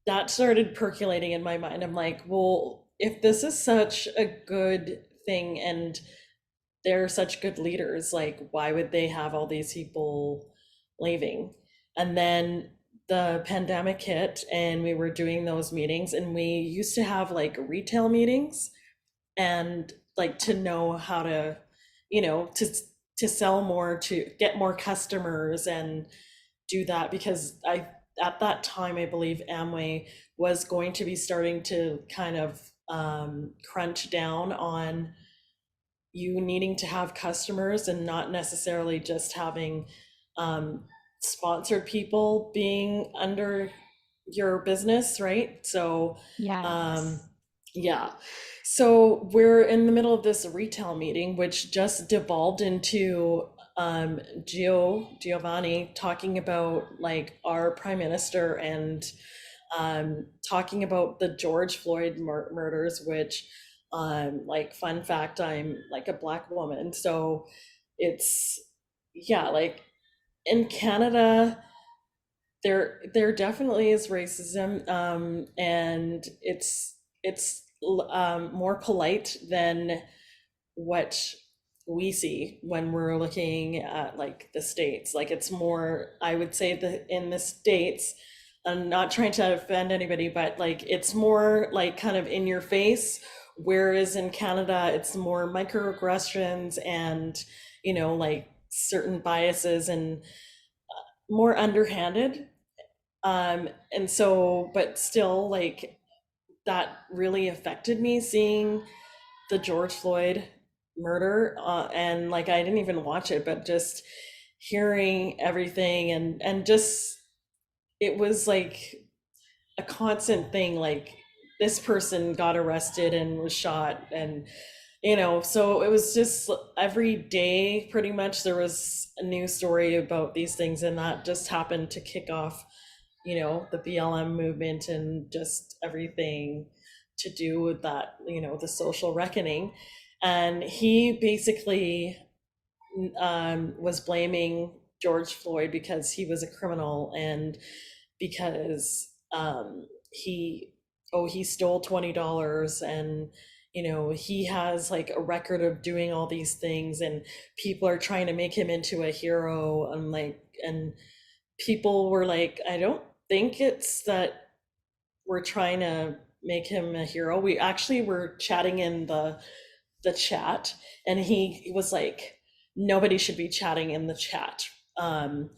that started percolating in my mind. I'm like, well, if this is such a good thing and they're such good leaders, like, why would they have all these people leaving? And then the pandemic hit and we were doing those meetings, and we used to have like retail meetings, and like to know how to, to sell more, to get more customers and do that, because I at that time I believe Amway was going to be starting to kind of crunch down on you needing to have customers and not necessarily just having sponsored people being under your business, right? So Yes. yeah. So we're in the middle of this retail meeting, which just devolved into Giovanni talking about like our prime minister, and talking about the George Floyd murders, which like, fun fact, I'm like a Black woman. So it's, yeah, like in Canada, there definitely is racism, and it's more polite than what we see when we're looking at like the States. Like, it's more, I would say that in the States, I'm not trying to offend anybody, but like it's more like kind of in your face, whereas in Canada it's more microaggressions and, like certain biases and more underhanded. And so, but still, like, that really affected me seeing the George Floyd murder. And like, I didn't even watch it, but just hearing everything, and just, it was like a constant thing. Like, this person got arrested and was shot, and so it was just every day pretty much there was a new story about these things, and that just happened to kick off the BLM movement and just everything to do with that, the social reckoning. And he basically was blaming George Floyd because he was a criminal, and because he stole $20, and he has like a record of doing all these things, and people are trying to make him into a hero, and people were like, I don't think it's that we're trying to make him a hero. We actually were chatting in the chat, and he was like, nobody should be chatting in the chat, and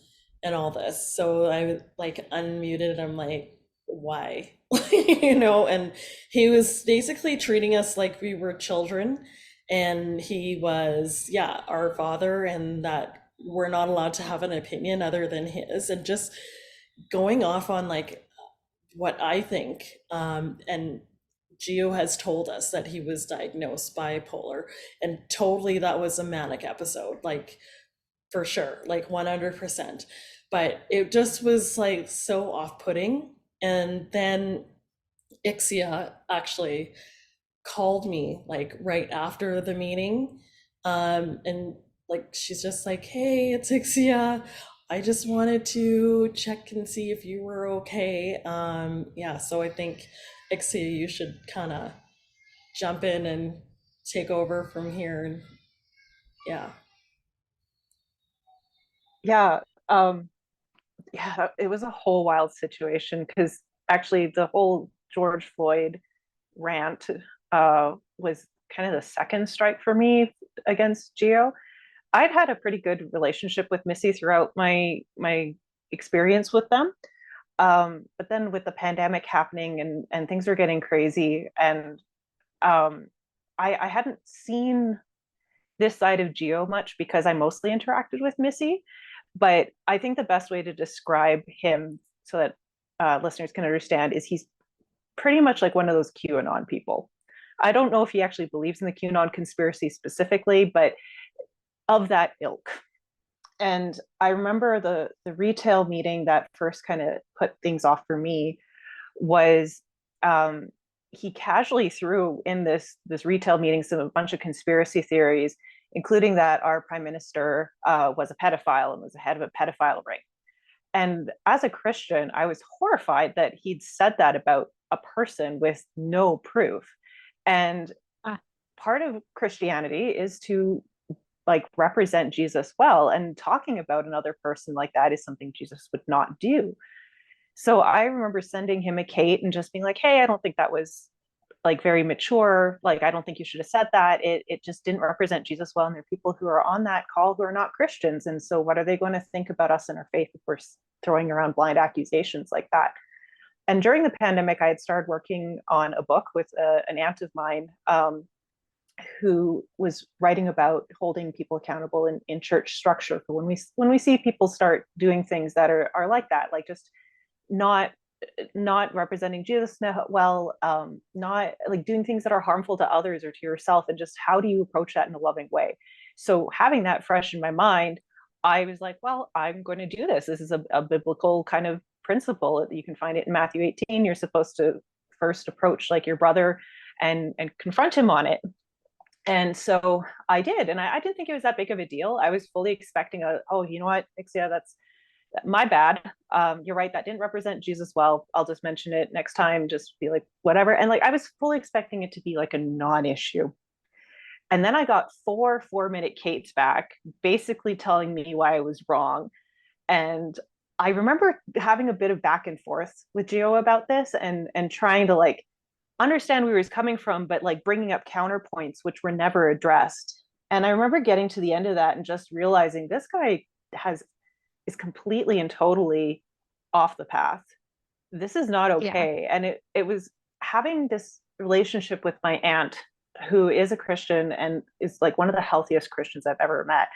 all this. So I like unmuted. I'm like, why? And he was basically treating us like we were children, and he was, yeah, our father, and that we're not allowed to have an opinion other than his, and just going off on like what I think. And Gio has told us that he was diagnosed bipolar, and totally that was a manic episode, like, for sure, like 100%. But it just was like so off-putting. And then Ixia actually called me like right after the meeting, and like she's just like, hey, it's Ixia, I just wanted to check and see if you were okay. Yeah, so I think, Ixia, you should kind of jump in and take over from here. And yeah. Yeah. Yeah, it was a whole wild situation because actually the whole George Floyd rant was kind of the second strike for me against Geo. I'd had a pretty good relationship with Missy throughout my experience with them. But then with the pandemic happening and things were getting crazy, and I hadn't seen this side of Geo much because I mostly interacted with Missy. But I think the best way to describe him so that listeners can understand is he's pretty much like one of those QAnon people. I don't know if he actually believes in the QAnon conspiracy specifically, but of that ilk. And I remember the retail meeting that first kind of put things off for me was he casually threw in this retail meeting a bunch of conspiracy theories, including that our prime minister was a pedophile and was the head of a pedophile ring. And as a Christian, I was horrified that he'd said that about a person with no proof. And part of Christianity is to like represent Jesus well, and talking about another person like that is something Jesus would not do. So I remember sending him a Kate and just being like, hey, I don't think that was like very mature. Like, I don't think you should have said that. It just didn't represent Jesus well. And there are people who are on that call who are not Christians. And so what are they going to think about us and our faith if we're throwing around blind accusations like that? And during the pandemic, I had started working on a book with an aunt of mine who was writing about holding people accountable in church structure for when we see people start doing things that are like that, like just not representing Jesus well, not like doing things that are harmful to others or to yourself, and just how do you approach that in a loving way. So having that fresh in my mind, I was like, well, I'm going to do this. This is a biblical kind of principle. You can find it in Matthew 18. You're supposed to first approach like your brother and confront him on it. And so I did, and I didn't think it was that big of a deal. I was fully expecting oh, you know what, Ixia, that's my bad. You're right, that didn't represent Jesus well. I'll just mention it next time, just be like, whatever. And like, I was fully expecting it to be like a non-issue. And then I got 4-minute Kates back, basically telling me why I was wrong. And I remember having a bit of back and forth with Gio about this and trying to like understand where he was coming from, but like bringing up counterpoints, which were never addressed. And I remember getting to the end of that and just realizing this guy is completely and totally off the path. This is not okay. Yeah. And it was having this relationship with my aunt, who is a Christian and is like one of the healthiest Christians I've ever met.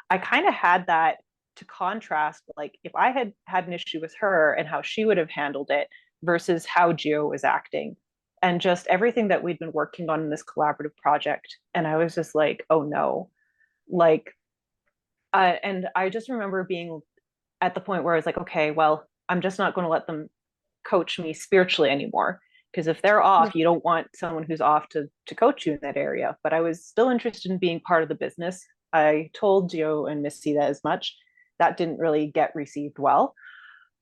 I kind of had that to contrast, like if I had an issue with her and how she would have handled it versus how Gio was acting, and just everything that we'd been working on in this collaborative project. And I was just like, oh no, like, and I just remember being at the point where I was like, okay, well, I'm just not going to let them coach me spiritually anymore. Because if they're off, you don't want someone who's off to coach you in that area. But I was still interested in being part of the business. I told Gio and Missy that as much. That didn't really get received well.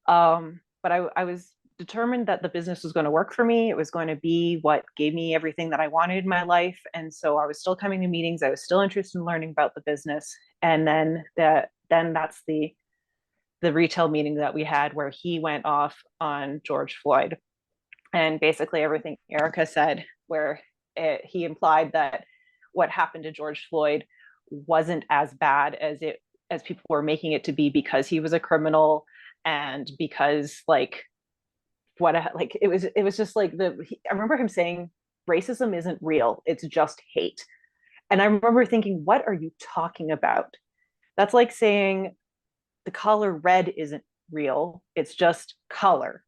But I was determined that the business was going to work for me. It was going to be what gave me everything that I wanted in my life. And so I was still coming to meetings. I was still interested in learning about the business. And then that's the retail meeting that we had where he went off on George Floyd. And basically everything Erika said, where he implied that what happened to George Floyd wasn't as bad as people were making it to be, because he was a criminal and because like it was just like I remember him saying racism isn't real, it's just hate. And I remember thinking, what are you talking about? That's like saying the color red isn't real, it's just color.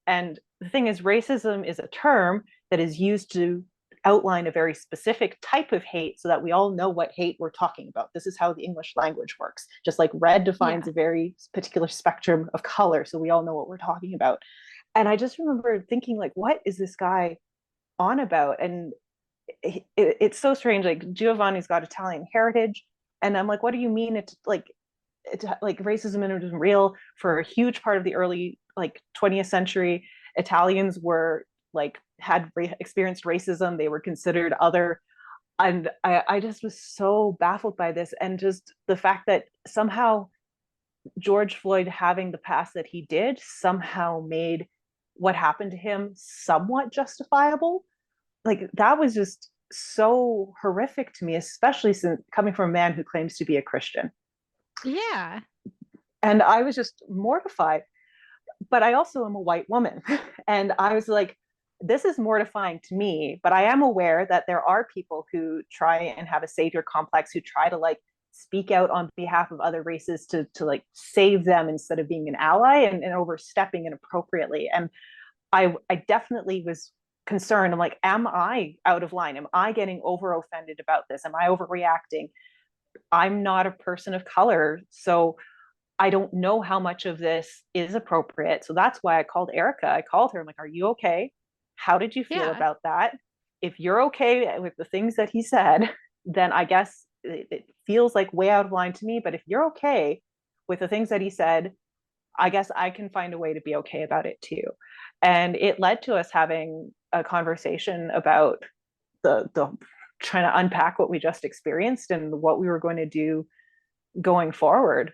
And the thing is, racism is a term that is used to outline a very specific type of hate so that we all know what hate we're talking about. This is how the English language works. Just like red defines a very particular spectrum of color, so we all know what we're talking about. And I just remember thinking, like, what is this guy on about? And it's so strange. Like, Giovanni's got Italian heritage. And I'm like, what do you mean it's like racism isn't real? For a huge part of the early 20th century, Italians were experienced racism. They were considered other. And I just was so baffled by this. And just the fact that somehow George Floyd having the past that he did somehow made what happened to him somewhat justifiable. Like, that was just so horrific to me, especially since coming from a man who claims to be a Christian. Yeah. And I was just mortified. But I also am a white woman. And I was like, this is mortifying to me, but I am aware that there are people who try and have a savior complex, who try to speak out on behalf of other races to save them instead of being an ally, and overstepping inappropriately. And I definitely was concerned. I'm like, am I out of line? Am I getting over offended about this? Am I overreacting? I'm not a person of color, so I don't know how much of this is appropriate. So that's why I called Erika. I called her. I'm like, are you okay? How did you feel Yeah. about that? If you're okay with the things that he said, then I guess it feels like way out of line to me. But if you're okay with the things that he said, I guess I can find a way to be okay about it too. And it led to us having a conversation about the trying to unpack what we just experienced and what we were going to do going forward.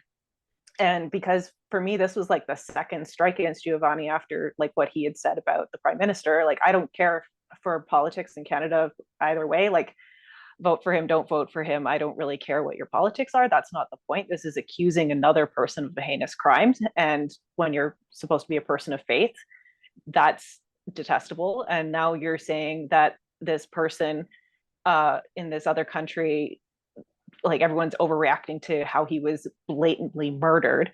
And because for me, this was like the second strike against Giovanni after like what he had said about the prime minister. Like, I don't care for politics in Canada either way. Like, vote for him, don't vote for him. I don't really care what your politics are. That's not the point. This is accusing another person of the heinous crimes. And when you're supposed to be a person of faith, that's detestable. And now you're saying that this person in this other country, like everyone's overreacting to how he was blatantly murdered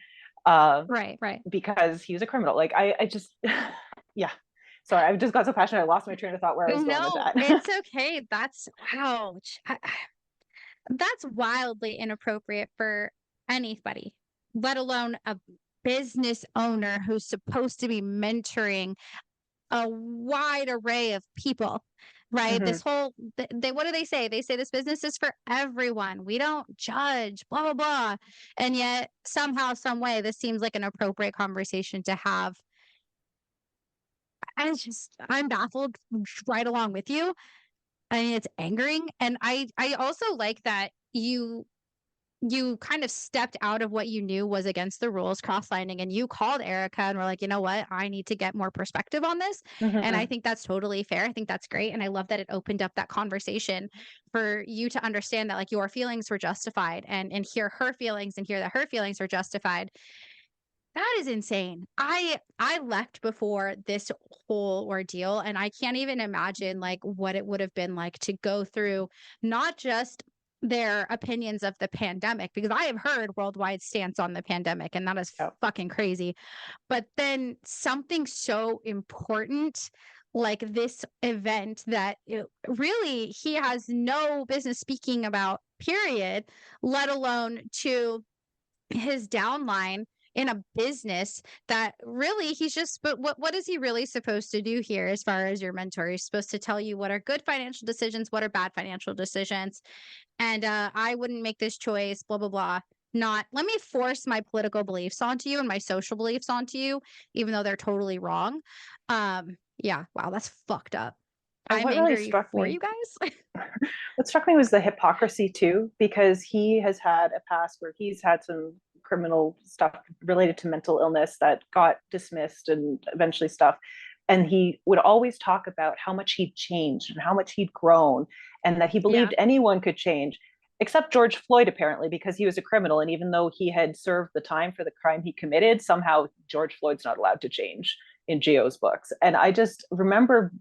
Right. because he was a criminal. Like, I just, yeah. Sorry, I just got so passionate. I lost my train of thought where I was going with No, that. it's okay. That's ouch. That's wildly inappropriate for anybody, let alone a business owner who's supposed to be mentoring a wide array of people, right? Mhm. This whole, they, what do they say? They say this business is for everyone. We don't judge, blah, blah, blah. And yet, somehow, some way, this seems like an appropriate conversation to have. And it's just, I'm baffled right along with you. I mean, it's angering. And I also like that you kind of stepped out of what you knew was against the rules, cross-lining, and you called Erika and were like, you know what, I need to get more perspective on this. And I Mhm. think that's totally fair. I think that's great. And I love that it opened up that conversation for you to understand that like your feelings were justified and hear her feelings and hear that her feelings are justified. That is insane. I left before this whole ordeal and I can't even imagine like what it would have been like to go through not just their opinions of the pandemic because I have heard worldwide stance on the pandemic and that is Yep. fucking crazy. But then something so important like this event that really he has no business speaking about period, let alone to his downline in a business that really he's just but what is he really supposed to do here as far as your mentor? He's supposed to tell you what are good financial decisions, what are bad financial decisions. And I wouldn't make this choice, blah blah blah. Not let me force my political beliefs onto you and my social beliefs onto you, even though they're totally wrong. Yeah, wow, that's fucked up. And I'm what really angry struck for me, you guys. what struck me was the hypocrisy too, because he has had a past where he's had some criminal stuff related to mental illness that got dismissed and eventually stuff. And he would always talk about how much he'd changed and how much he'd grown and that he Yeah. believed anyone could change, except George Floyd, apparently, because he was a criminal. And even though he had served the time for the crime he committed, somehow George Floyd's not allowed to change in Geo's books. And I just remember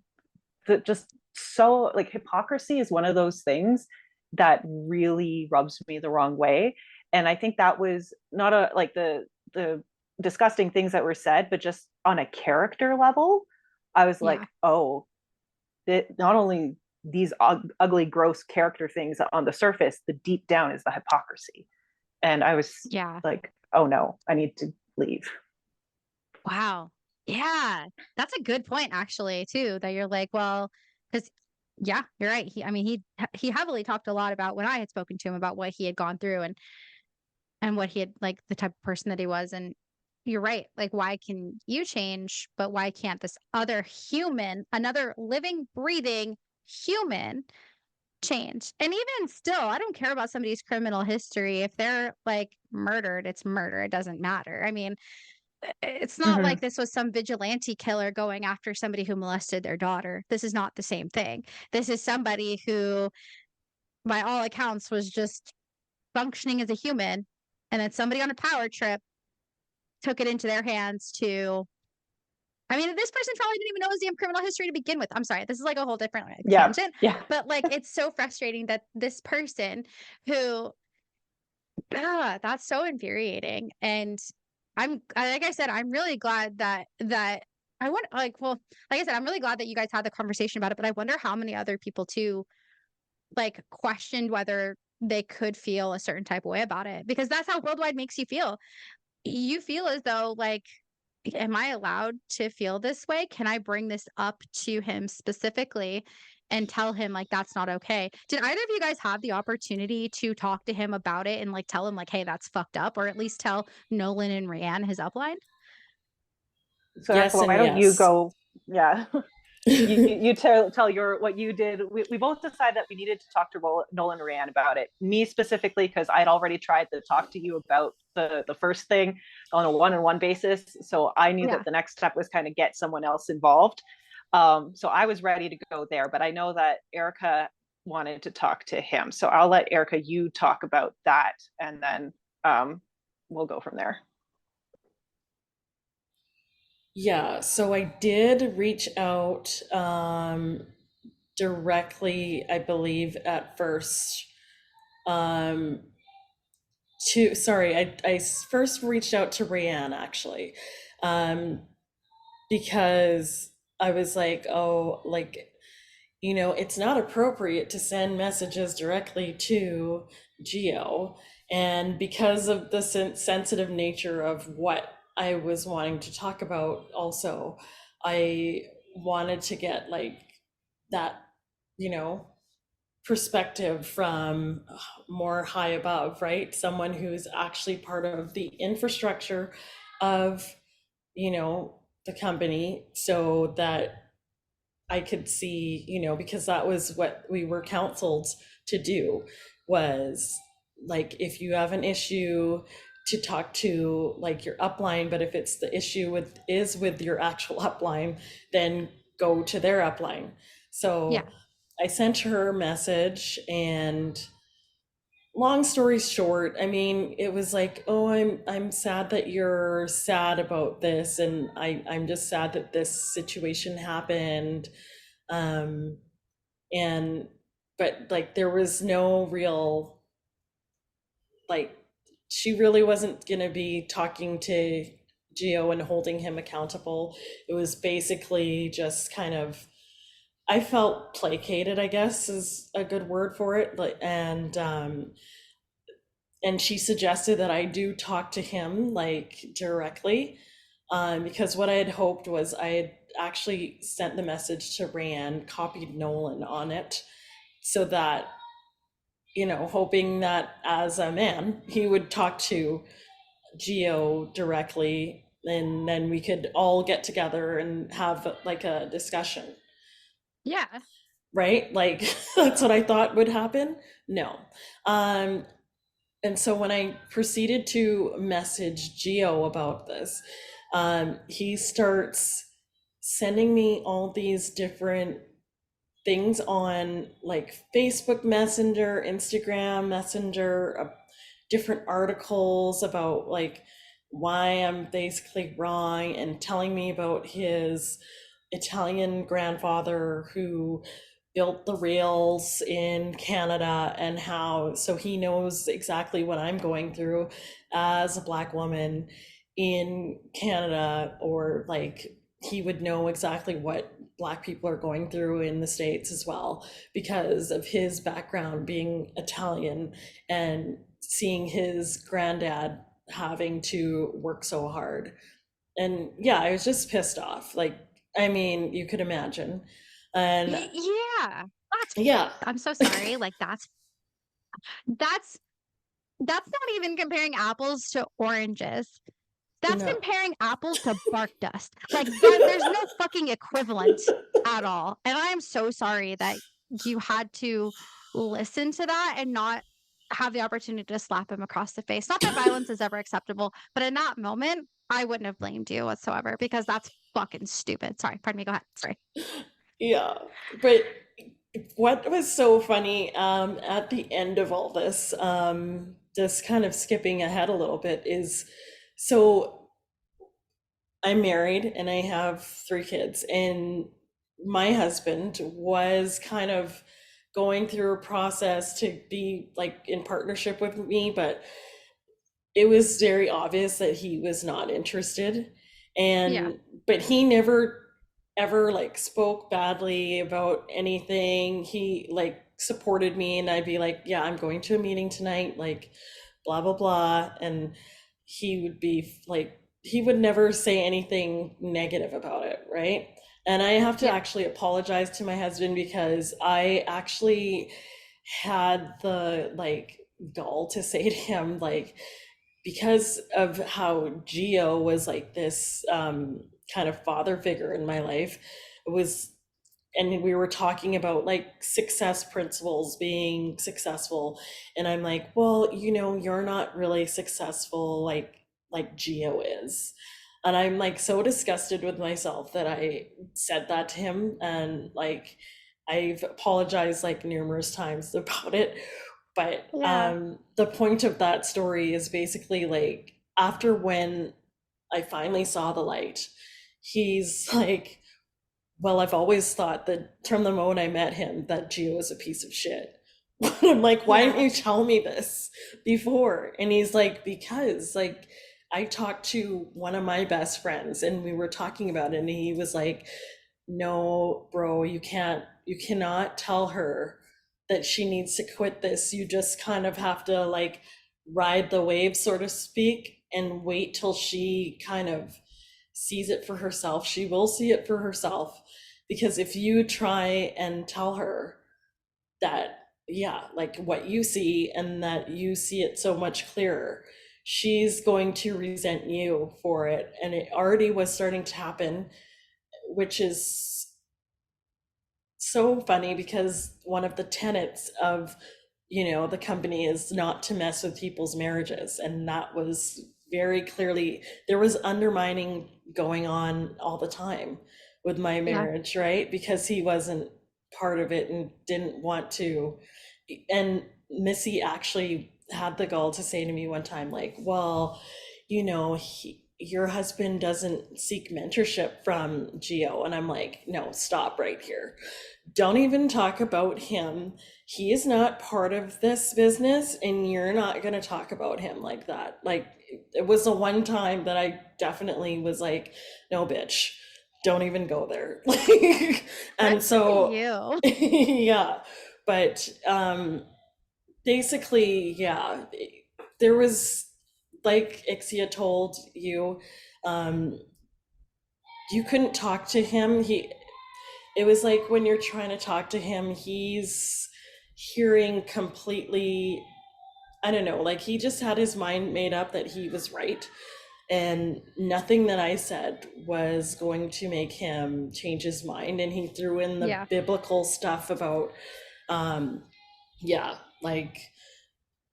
that just so like hypocrisy is one of those things that really rubs me the wrong way. And I think that was not a like the disgusting things that were said, but just on a character level, I was like, Yeah. oh, not only these ugly, gross character things on the surface, the deep down is the hypocrisy. And I was Yeah. like, oh no, I need to leave. Wow. Yeah. That's a good point actually too, that you're like, well, because yeah, you're right. I mean, he heavily talked a lot about when I had spoken to him about what he had gone through and what he had like the type of person that he was. And you're right. Like, why can you change, but why can't this other human, another living, breathing human change? And even still, I don't care about somebody's criminal history. If they're like murdered, it's murder. It doesn't matter. I mean, it's not Mhm. like this was some vigilante killer going after somebody who molested their daughter. This is not the same thing. This is somebody who, by all accounts, was just functioning as a human. And then somebody on a power trip took it into their hands to. I mean, this person probably didn't even know his damn criminal history to begin with. I'm sorry. This is like a whole different Yeah. tangent. Yeah. But like, it's so frustrating that this person who that's so infuriating. And like I said, I'm really glad that I want like well, like I said, I'm really glad that you guys had the conversation about it, but I wonder how many other people too like questioned whether they could feel a certain type of way about it because that's how worldwide makes you feel. You feel as though like am I allowed to feel this way? Can I bring this up to him specifically and tell him like that's not okay? Did either of you guys have the opportunity to talk to him about it and like tell him like, hey, that's fucked up, or at least tell Nolan and Rianne, his upline? So Erica, Yes why and don't you yes. go? Yeah. You tell your what you did. We both decided that we needed to talk to Nolan and Ryan about it. Me specifically, because I'd already tried to talk to you about the first thing on a one-on-one basis. So I knew Yeah. that the next step was kind of get someone else involved. So I was ready to go there, but I know that Erika wanted to talk to him. So I'll let Erika, you talk about that, and then we'll go from there. Yeah, so I did reach out directly, I believe, at first. Um, I first reached out to Rianne actually, um, because I was like, oh, like, it's not appropriate to send messages directly to Geo. And because of the sensitive nature of what I was wanting to talk about, also, I wanted to get like that, you know, perspective from more high above, right? Someone who's actually part of the infrastructure of, the company, so that I could see, because that was what we were counseled to do, was like, if you have an issue, to talk to like your upline, but if it's the issue with your actual upline, then go to their upline. Yeah. So I sent her a message, and long story short, I mean, it was like, oh, I'm sad that you're sad about this, and I'm just sad that this situation happened. Um, and but like there was no real, like, she really wasn't gonna be talking to Geo and holding him accountable. It was basically just kind of, I felt placated, I guess is a good word for it. Like, and she suggested that I do talk to him like directly, because what I had hoped was I had actually sent the message to Rand, copied Nolan on it, so that, hoping that as a man, he would talk to Geo directly, and then we could all get together and have like a discussion, Yeah. right? Like that's what I thought would happen. No. Um, And so when I proceeded to message Geo about this, he starts sending me all these different things on like Facebook Messenger, Instagram Messenger, different articles about like why I'm basically wrong, and telling me about his Italian grandfather who built the rails in Canada, and how, so he knows exactly what I'm going through as a Black woman in Canada, or like he would know exactly what Black people are going through in the States as well, because of his background being Italian and seeing his granddad having to work so hard. And yeah, I was just pissed off. Like, I mean, you could imagine. And Yeah. yeah. I'm so sorry. Like that's not even comparing apples to oranges. That's No. comparing apples to bark dust. Like there's no fucking equivalent at all. And I am so sorry that you had to listen to that and not have the opportunity to slap him across the face. Not that violence is ever acceptable, but in that moment, I wouldn't have blamed you whatsoever, because that's fucking stupid. Sorry, pardon me. Go ahead. Sorry. Yeah. But what was so funny, at the end of all this, just kind of skipping ahead a little bit, is, so I'm married and I have 3 kids, and my husband was kind of going through a process to be like in partnership with me, but it was very obvious that he was not interested. Yeah. And but he never ever like spoke badly about anything. He like supported me, and I'd be like, yeah, I'm going to a meeting tonight, like blah blah blah, and he would be like he would never say anything negative about it, right? And I have to Yeah. actually apologize to my husband because I actually had the like gall to say to him, like, because of how Geo was like this kind of father figure in my life, it was, and we were talking about like success principles, being successful, and I'm like, well, you know, you're not really successful like Geo is. And I'm like so disgusted with myself that I said that to him, and like I've apologized like numerous times about it. But Yeah. the point of that story is basically like after when I finally saw the light, he's like, well, I've always thought that from the moment I met him that Gio was a piece of shit. I'm like, why didn't Yeah. you tell me this before? And he's like, because like I talked to one of my best friends and we were talking about it, and he was like, no, bro, you cannot tell her that she needs to quit this. You just kind of have to like ride the wave, so to speak, and wait till she kind of sees it for herself. She will see it for herself. Because if you try and tell her that, yeah, like what you see and that you see it so much clearer, she's going to resent you for it. And it already was starting to happen, which is so funny because one of the tenets of, you know, the company is not to mess with people's marriages, and that was very clearly, there was undermining going on all the time with my Yeah. marriage, right? Because he wasn't part of it and didn't want to. And Missy actually had the gall to say to me one time, like, well, you know, your husband doesn't seek mentorship from Geo. And I'm like, no, stop right here. Don't even talk about him. He is not part of this business, and you're not going to talk about him like that. Like, it was the one time that I definitely was like, no, bitch, don't even go there. Like, Good and for so, you. yeah, but basically, yeah, there was, like Ixia told you, um, you couldn't talk to him. It was like when you're trying to talk to him, he's hearing completely, I don't know, like he just had his mind made up that he was right. And nothing that I said was going to make him change his mind. And he threw in the Yeah. biblical stuff about, yeah, like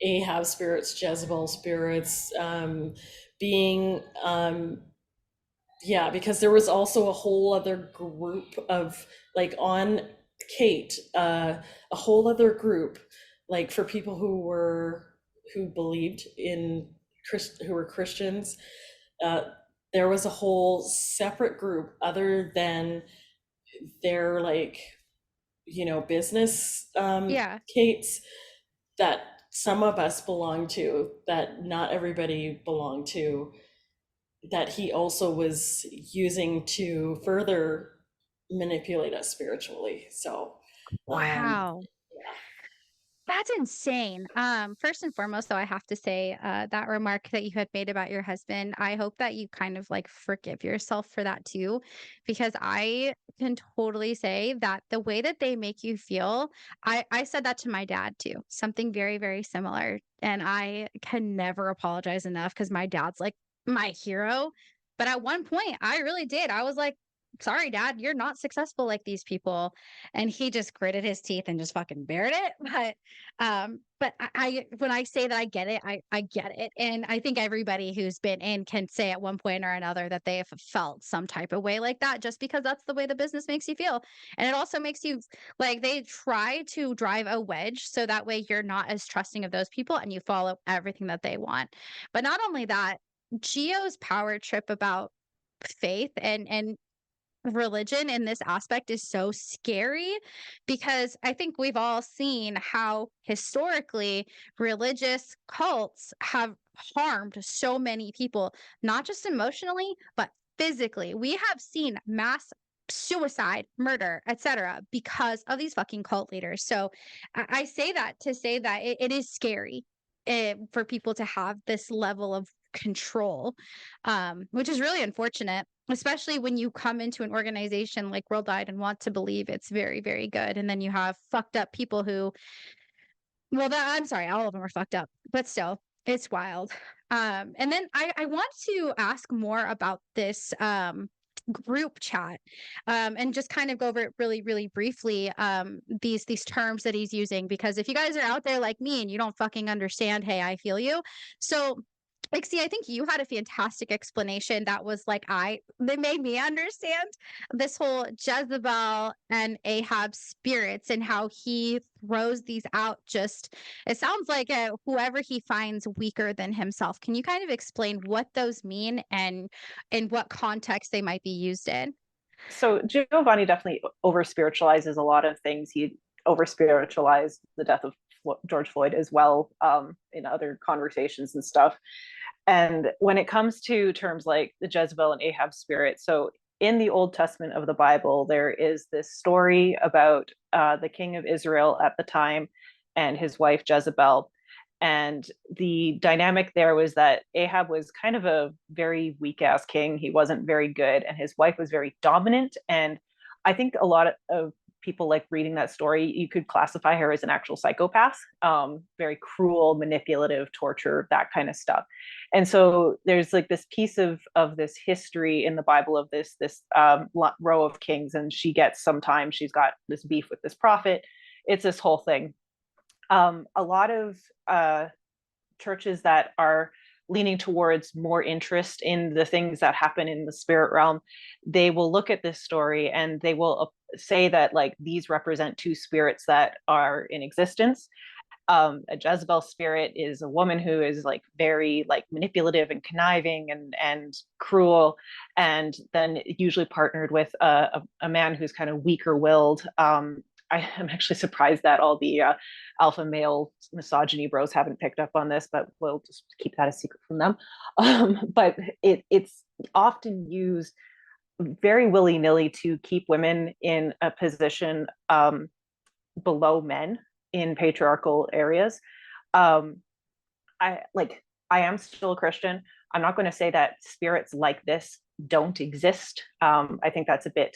Ahab spirits, Jezebel spirits, being, yeah, because there was also a whole other group of like on Kate, a whole other group, like for people who believed in who were Christians. Uh, there was a whole separate group other than their like, you know, business Yeah. Kates that some of us belong to, that not everybody belonged to, that he also was using to further manipulate us spiritually. So, Wow. yeah. That's insane. First and foremost, though, I have to say, that remark that you had made about your husband, I hope that you kind of like forgive yourself for that too, because I can totally say that the way that they make you feel, I said that to my dad too, something very, very similar. And I can never apologize enough because my dad's like my hero. But at one point, I really did. I was like, sorry, dad, you're not successful like these people. And he just gritted his teeth and just fucking bared it. But I when I say that I get it, I get it. And I think everybody who's been in can say at one point or another that they have felt some type of way like that just because that's the way the business makes you feel. And it also makes you like they try to drive a wedge so that way you're not as trusting of those people and you follow everything that they want. But not only that, Geo's power trip about faith and religion in this aspect is so scary because I think we've all seen how historically religious cults have harmed so many people, not just emotionally, but physically. We have seen mass suicide, murder, etc., because of these fucking cult leaders. So I say that to say that it is scary for people to have this level of control, which is really unfortunate, especially when you come into an organization like Worldwide and want to believe it's very, very good. And then you have fucked up people who, well, I'm sorry, all of them are fucked up, but still, it's wild. And then I want to ask more about this group chat, and just kind of go over it really, really briefly. These terms that he's using, because if you guys are out there like me and you don't fucking understand, hey, I feel you. So Ixia, I think you had a fantastic explanation that was like that made me understand this whole Jezebel and Ahab spirits and how he throws these out. Just, it sounds like whoever he finds weaker than himself. Can you kind of explain what those mean and in what context they might be used in? So Giovanni definitely over spiritualizes a lot of things. He over spiritualized the death of George Floyd as well, in other conversations and stuff. And when it comes to terms like the Jezebel and Ahab spirit, so in the Old Testament of the Bible, there is this story about the king of Israel at the time and his wife Jezebel. And the dynamic there was that Ahab was kind of a very weak ass king. He wasn't very good, and his wife was very dominant. And I think a lot of people like reading that story, you could classify her as an actual psychopath, very cruel, manipulative, torture, that kind of stuff. And so there's like this piece of this history in the Bible of this row of kings, and she gets, sometimes she's got this beef with this prophet. It's this whole thing. A lot of churches that are leaning towards more interest in the things that happen in the spirit realm, they will look at this story and they will say that like these represent two spirits that are in existence. A Jezebel spirit is a woman who is like very like manipulative and conniving and cruel, and then usually partnered with a man who's kind of weaker willed. I am actually surprised that all the alpha male misogyny bros haven't picked up on this, but we'll just keep that a secret from them. But it's often used very willy-nilly to keep women in a position below men in patriarchal areas. I am still a Christian. I'm not going to say that spirits like this don't exist. I think that's a bit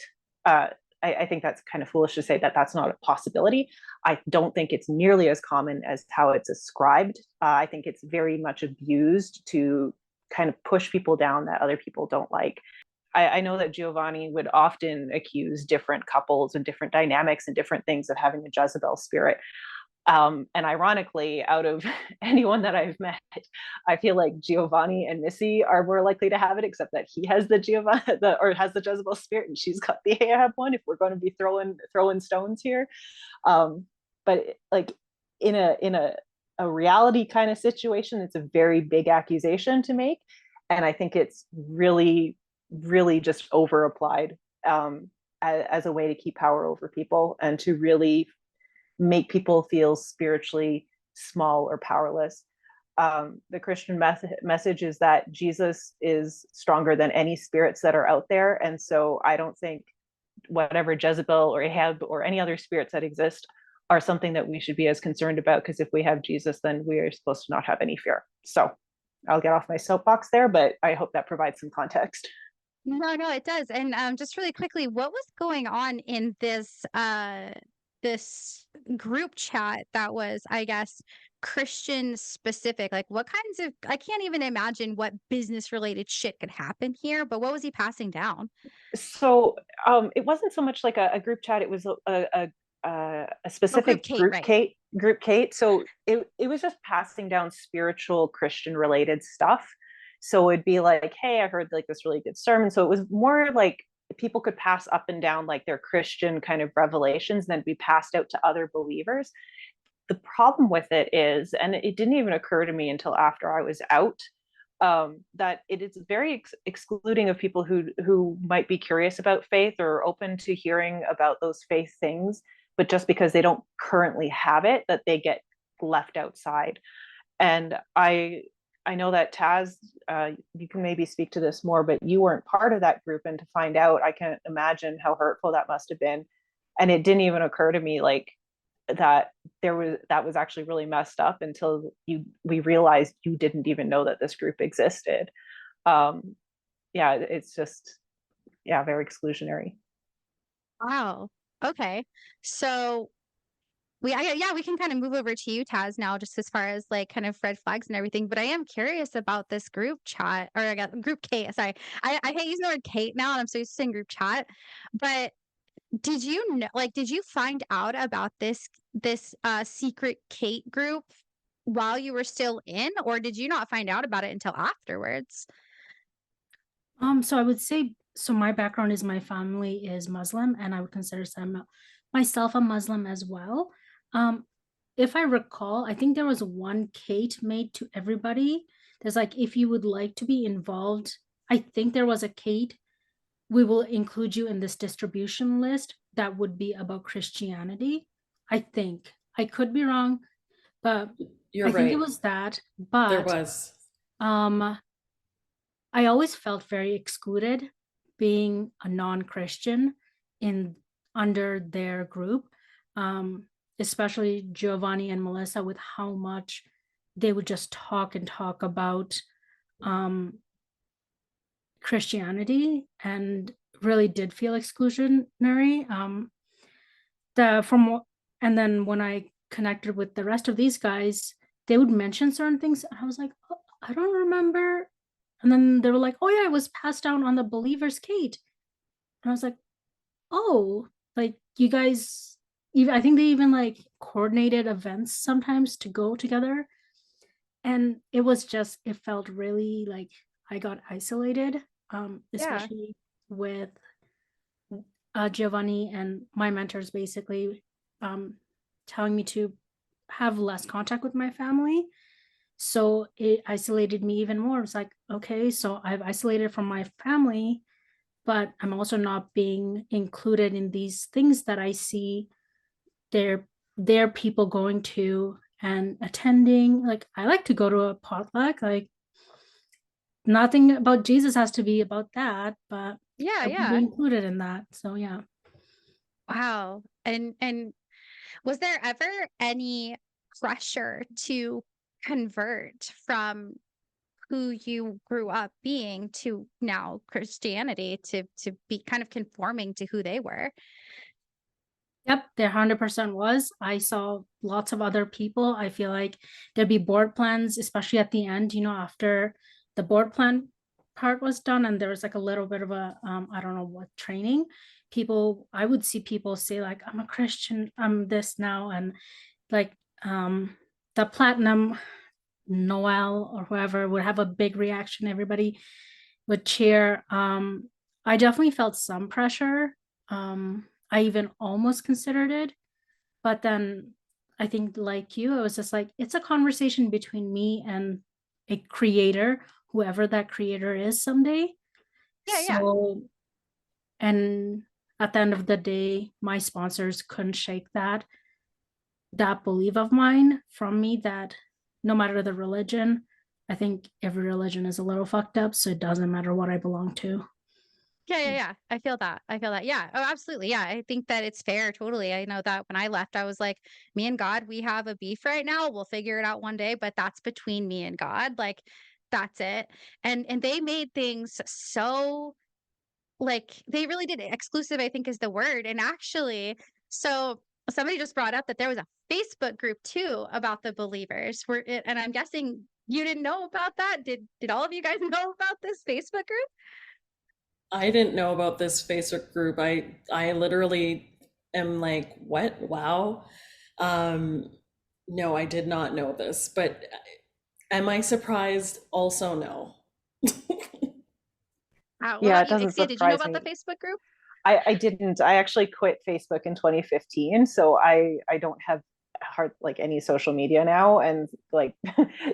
I think that's kind of foolish to say that that's not a possibility. I don't think it's nearly as common as how it's ascribed. I think it's very much abused to kind of push people down that other people don't like. I know that Giovanni would often accuse different couples and different dynamics and different things of having a Jezebel spirit. And ironically, out of anyone that I've met, I feel like Giovanni and Missy are more likely to have it, except that he has the has the Jezebel spirit, and she's got the Ahab one. If we're going to be throwing stones here, but like in a reality kind of situation, it's a very big accusation to make, and I think it's really, really just over applied as a way to keep power over people and to really make people feel spiritually small or powerless. The Christian message is that Jesus is stronger than any spirits that are out there. And so I don't think whatever Jezebel or Ahab or any other spirits that exist are something that we should be as concerned about, because if we have Jesus, then we are supposed to not have any fear. So I'll get off my soapbox there, but I hope that provides some context. No, it does. And just really quickly, what was going on in this group chat that was, I guess, Christian specific? Like, what kinds of, I can't even imagine what business related shit could happen here, but what was he passing down? So it wasn't so much like a group chat, it was a specific Group Kate, right? Group Kate. So it was just passing down spiritual Christian related stuff. So it'd be like, hey, I heard like this really good sermon. So it was more like people could pass up and down like their Christian kind of revelations, then be passed out to other believers. The problem with it is, and it didn't even occur to me until after I was out, that it is very excluding of people who might be curious about faith or open to hearing about those faith things, but just because they don't currently have it, that they get left outside. And I know that Taz, you can maybe speak to this more, but you weren't part of that group, and to find out, I can't imagine how hurtful that must have been. And it didn't even occur to me, like, that that was actually really messed up until we realized you didn't even know that this group existed. Yeah, it's just, yeah, very exclusionary. Wow. Okay. So we can kind of move over to you, Taz, now, just as far as like kind of red flags and everything. But I am curious about this group chat, or I got group Kate. Sorry, I hate using the word Kate now, and I'm so used to saying group chat. But did you know, like, did you find out about this secret Kate group while you were still in, or did you not find out about it until afterwards? So I would say, so my background is my family is Muslim, and I would consider myself a Muslim as well. Um, if I recall, I think there was one Kate made to everybody. There's like, if you would like to be involved, I think there was a Kate. We will include you in this distribution list that would be about Christianity. I think I could be wrong, but You're I think it right. was that. There But was. I always felt very excluded being a non-Christian in under their group, especially Giovanni and Melissa, with how much they would just talk and talk about um, Christianity, and really did feel exclusionary. And then when I connected with the rest of these guys, they would mention certain things, and I was like, oh, I don't remember. And then they were like, oh yeah, it was passed down on the Believer's Kate. And I was like, oh, like you guys, even I think they even like coordinated events sometimes to go together. And it was just, it felt really like I got isolated, Yeah. especially with Giovanni and my mentors basically telling me to have less contact with my family. So it isolated me even more. It's like, okay, so I've isolated from my family, but I'm also not being included in these things that I see their people going to and attending. Like, I like to go to a potluck. Like, nothing about Jesus has to be about that, but Yeah, I want to be yeah. included in that. So yeah. Wow. And was there ever any pressure to convert from who you grew up being to now Christianity, to be kind of conforming to who they were? Yep, there 100% was. I saw lots of other people. I feel like there'd be board plans, especially at the end, after the board plan part was done, and there was like a little bit of a, I don't know what training. I would see people say like, I'm a Christian, I'm this now. And like, the platinum Noel or whoever would have a big reaction. Everybody would cheer. I definitely felt some pressure. I even almost considered it, but then I think, like you, it was just like, it's a conversation between me and a creator, whoever that creator is someday. Yeah, yeah. So, and at the end of the day, my sponsors couldn't shake that belief of mine from me, that no matter the religion, I think every religion is a little fucked up, so it doesn't matter what I belong to. Yeah, yeah, yeah. I feel that. I feel that. Yeah. Oh, absolutely. Yeah. I think that it's fair. Totally. I know that when I left, I was like, me and God, we have a beef right now. We'll figure it out one day, but that's between me and God. Like, that's it. And they made things so, like, they really did it. Exclusive, I think, is the word. And actually, so somebody just brought up that there was a Facebook group too about the believers. And I'm guessing you didn't know about that. Did all of you guys know about this Facebook group? I didn't know about this Facebook group. I literally am like, what? Wow. Um, no, I did not know this, but am I surprised? Also, no. What Yeah, about it you, doesn't Ixia? Did you know surprise about the me. Facebook group? I didn't. I actually quit Facebook in 2015, so I don't have hard like any social media now, and like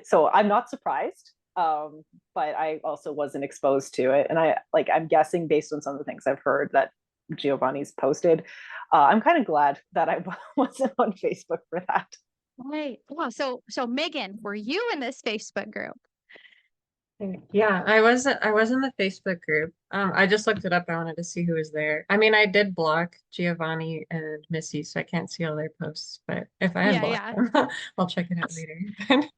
so I'm not surprised. But I also wasn't exposed to it, and I'm guessing based on some of the things I've heard that Giovanni's posted. I'm kind of glad that I wasn't on Facebook for that. Right. Wow. So Megan, were you in this Facebook group? Yeah, I was in the Facebook group. I just looked it up. I wanted to see who was there. I mean, I did block Giovanni and Missy, so I can't see all their posts, but if I Yeah, unblock yeah. them, I'll check it out later.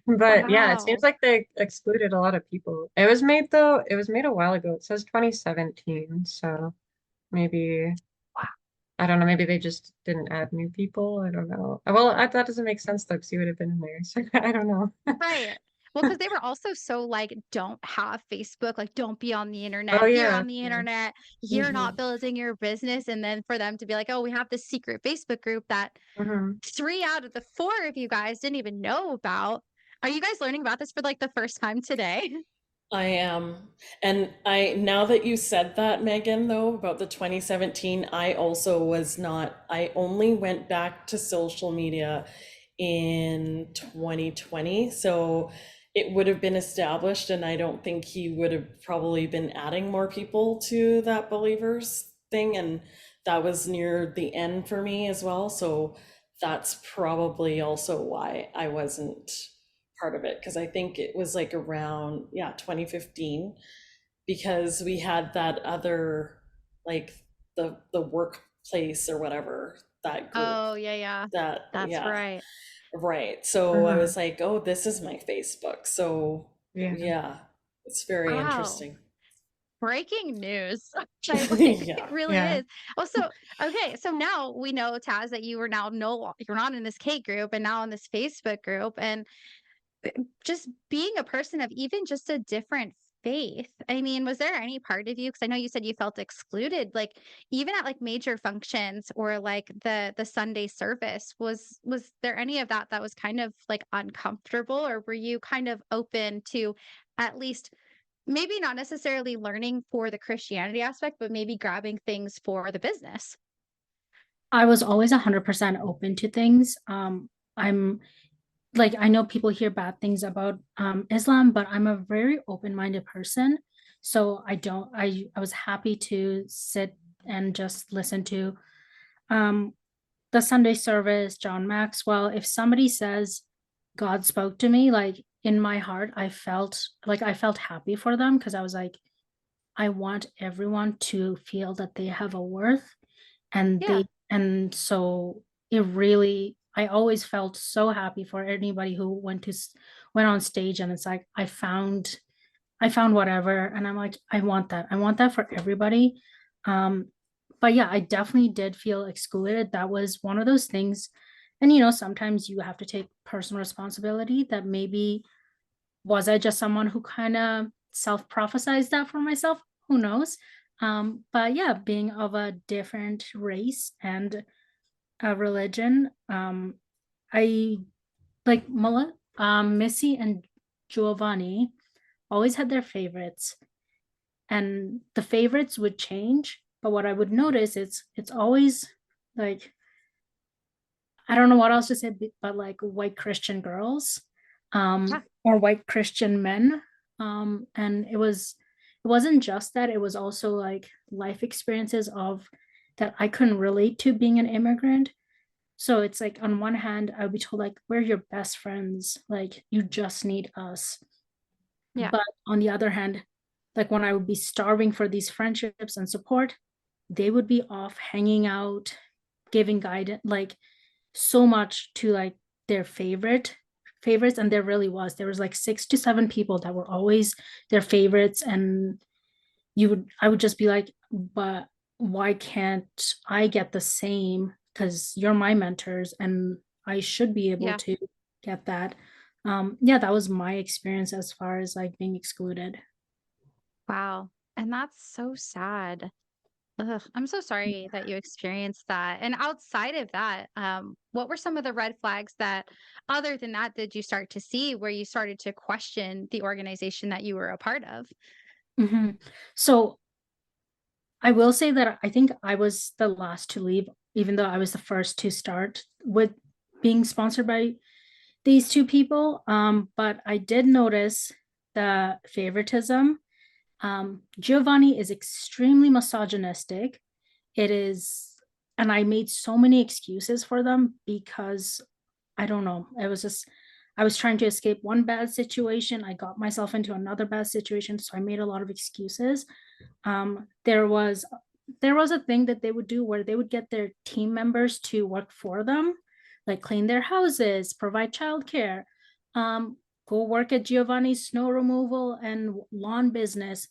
But yeah, it seems Wow. like they excluded a lot of people. It was made though, it was made a while ago. It says 2017, so maybe I don't know, maybe they just didn't add new people. I don't know. Well, that doesn't make sense though, because you would have been in there. So I don't know. Right. Well, because they were also so like, don't have Facebook, like, don't be on the internet. Oh If you're yeah. on the Yeah. internet, you're Mhm. not building your business. And then for them to be like, oh, we have this secret Facebook group that Hmm. 3 out of the 4 of you guys didn't even know about. Are you guys learning about this for like the first time today? I am. And I, now that you said that, Megan, though, about the 2017, I also was not, I only went back to social media in 2020. So it would have been established, and I don't think he would have probably been adding more people to that believers thing. And that was near the end for me as well. So that's probably also why I wasn't part of it, because I think it was like around, yeah, 2015, because we had that other, like, the workplace or whatever, that group, Oh, yeah, yeah. that, That's yeah, right. right. So I Hmm. was like, oh, this is my Facebook. So Yeah. yeah, it's very Wow. interesting. Breaking news. I like it Yeah. really Yeah. is. Oh, so okay, so now we know, Taz, that you were now you're not in this K group and now in this Facebook group, and just being a person of even just a different faith. I mean, was there any part of you, because I know you said you felt excluded, like even at like major functions or like the Sunday service, was there any of that that was kind of like uncomfortable, or were you kind of open to at least maybe not necessarily learning for the Christianity aspect, but maybe grabbing things for the business? I was always 100% open to things. I'm like, I know people hear bad things about Islam, but I'm a very open-minded person. So I was happy to sit and just listen to um, the Sunday service, John Maxwell. If somebody says God spoke to me, like in my heart, I felt happy for them, because I was like, I want everyone to feel that they have a worth, and Yeah. so it really, I always felt so happy for anybody who went on stage, and it's like I found whatever, and I'm like, I want that for everybody. um but yeah, I definitely did feel excluded. That was one of those things. And sometimes you have to take personal responsibility, that maybe was I just someone who kind of self-prophesized that for myself? Who knows? But yeah, being of a different race and a religion, I like Missy and Giovanni always had their favorites, and the favorites would change. But what I would notice, it's always like, I don't know what else to say, but like white Christian girls, Yeah. or white Christian men. And it wasn't just that, it was also like life experiences of that I couldn't relate to being an immigrant. So it's like, on one hand, I would be told like, we're your best friends, like you just need us. Yeah. But on the other hand, like when I would be starving for these friendships and support, they would be off hanging out, giving guidance, like so much to like their favorites. And there was like 6 to 7 people that were always their favorites. And I would just be like, but why can't I get the same? Because you're my mentors and I should be able Yeah. to get that. Yeah, that was my experience as far as like being excluded. Wow. And that's so sad. Ugh, I'm so sorry that you experienced that. And outside of that, what were some of the red flags that, other than that, did you start to see where you started to question the organization that you were a part of? Mhm. So I will say that I think I was the last to leave, even though I was the first to start with being sponsored by these two people. But I did notice the favoritism. Giovanni is extremely misogynistic. It is, and I made so many excuses for them because I don't know. It was just, I was trying to escape one bad situation. I got myself into another bad situation. So I made a lot of excuses. There was a thing that they would do where they would get their team members to work for them, like clean their houses, provide childcare, go work at Giovanni's snow removal and lawn business.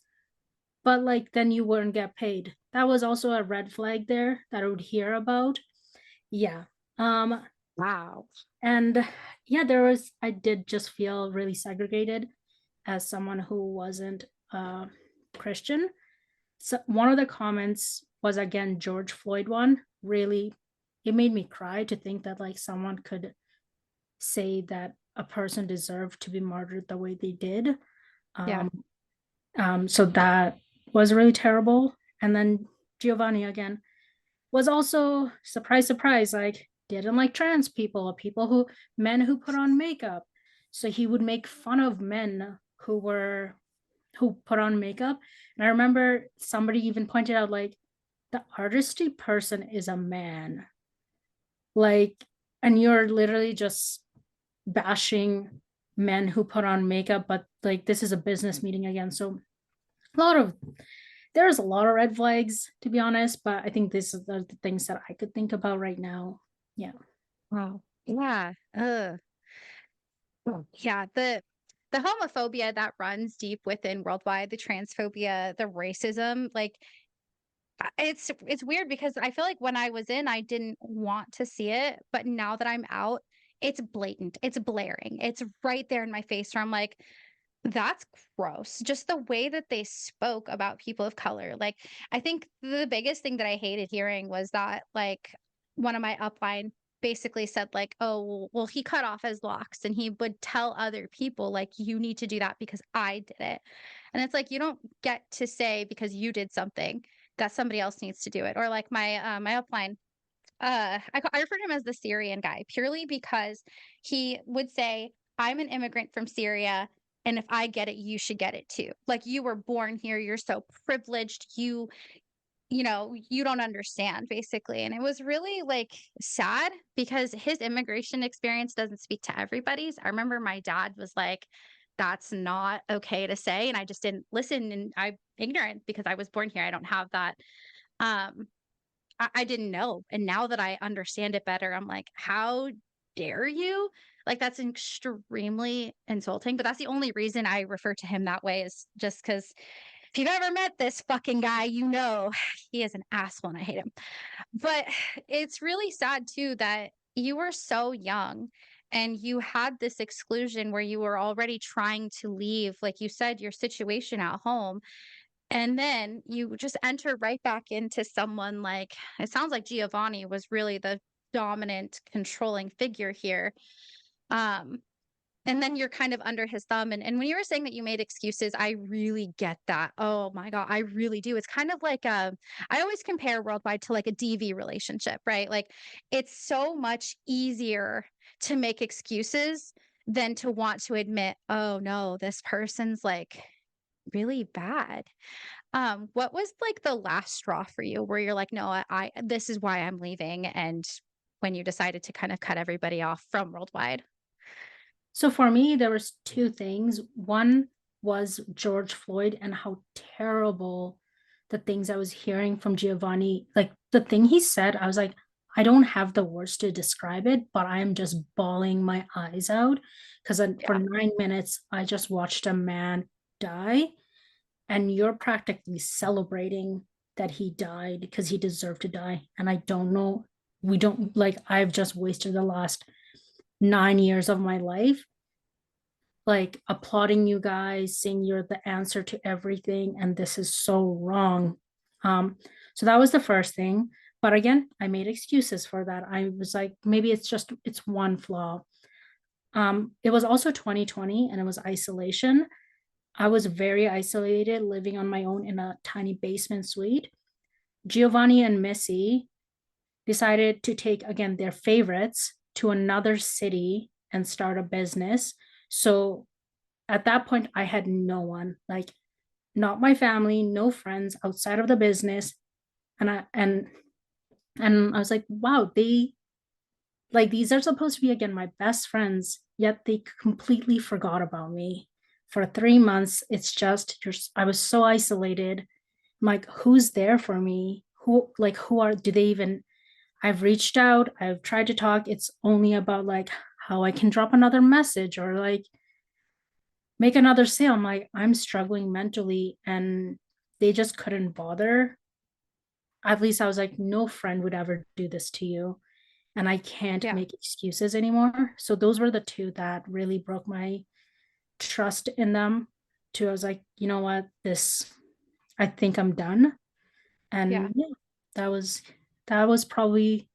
But like then you wouldn't get paid. That was also a red flag there that I would hear about. Yeah. Wow. And yeah, I did just feel really segregated as someone who wasn't Christian. So one of the comments was again George Floyd one. Really, it made me cry to think that like someone could say that a person deserved to be martyred the way they did. Yeah. So that was really terrible. And then Giovanni again was also, surprise, surprise, like didn't like trans people, men who put on makeup. So he would make fun of men who put on makeup. And I remember somebody even pointed out like the artistry person is a man. Like, and you're literally just bashing men who put on makeup, but like this is a business meeting again. So a lot of there's a lot of red flags to be honest, but I think this is the things that I could think about right now. Yeah. Wow. Yeah. Yeah. The homophobia that runs deep within worldwide, the transphobia, the racism, like it's weird because I feel like when I was in, I didn't want to see it, but now that I'm out, it's blatant, it's blaring, it's right there in my face where I'm like, that's gross. Just the way that they spoke about people of color. Like, I think the biggest thing that I hated hearing was that, like, one of my upline basically said, like, oh, well, he cut off his locks and he would tell other people, like, you need to do that because I did it. And it's like, you don't get to say because you did something that somebody else needs to do it. Or like my upline, I refer to him as the Syrian guy purely because he would say, I'm an immigrant from Syria. And if I get it, you should get it too. Like you were born here, you're so privileged, you don't understand basically. And it was really like sad because his immigration experience doesn't speak to everybody's. I remember my dad was like, that's not okay to say. And I just didn't listen and I'm ignorant because I was born here. I don't have that. Um, I didn't know. And now that I understand it better, I'm like, how dare you? Like, that's extremely insulting. But that's the only reason I refer to him that way is just because if you've ever met this fucking guy, you know he is an asshole and I hate him. But it's really sad too that you were so young and you had this exclusion where you were already trying to leave, like you said, your situation at home and then you just enter right back into someone like it sounds like Giovanni was really the dominant controlling figure here. Um, and then you're kind of under his thumb. And when you were saying that you made excuses, I really get that. Oh my God, I really do. It's kind of like I always compare worldwide to like a DV relationship, right? Like it's so much easier to make excuses than to want to admit, oh no, this person's like really bad. What was like the last straw for you where you're like, no, I this is why I'm leaving, and when you decided to kind of cut everybody off from worldwide? So for me, there was two things. One was George Floyd and how terrible the things I was hearing from Giovanni. Like the thing he said, I was like, I don't have the words to describe it, but I am just bawling my eyes out because for Yeah. 9 minutes, I just watched a man die, and you're practically celebrating that he died because he deserved to die. And I don't know, we don't like, I've just wasted the last 9 years of my life like applauding you guys, saying you're the answer to everything, and this is so wrong. So that was the first thing. But again, I made excuses for that. I was like, maybe it's one flaw. It was also 2020 and it was isolation. I was very isolated, living on my own in a tiny basement suite. Giovanni and Missy decided to take again their favorites to another city and start a business. So at that point, I had no one, like not my family, no friends outside of the business. And I was like, wow, Like these are supposed to be, again, my best friends, yet they completely forgot about me. For 3 months, it's just I was so isolated. I'm like, who's there for me? Do they even, I've reached out, I've tried to talk. It's only about like how I can drop another message or like make another sale. I'm like, I'm struggling mentally and they just couldn't bother. At least I was like, no friend would ever do this to you. And I can't Yeah. make excuses anymore. So those were the two that really broke my trust in them. Too, I was like, you know what, I think I'm done. Yeah. And yeah, that was probably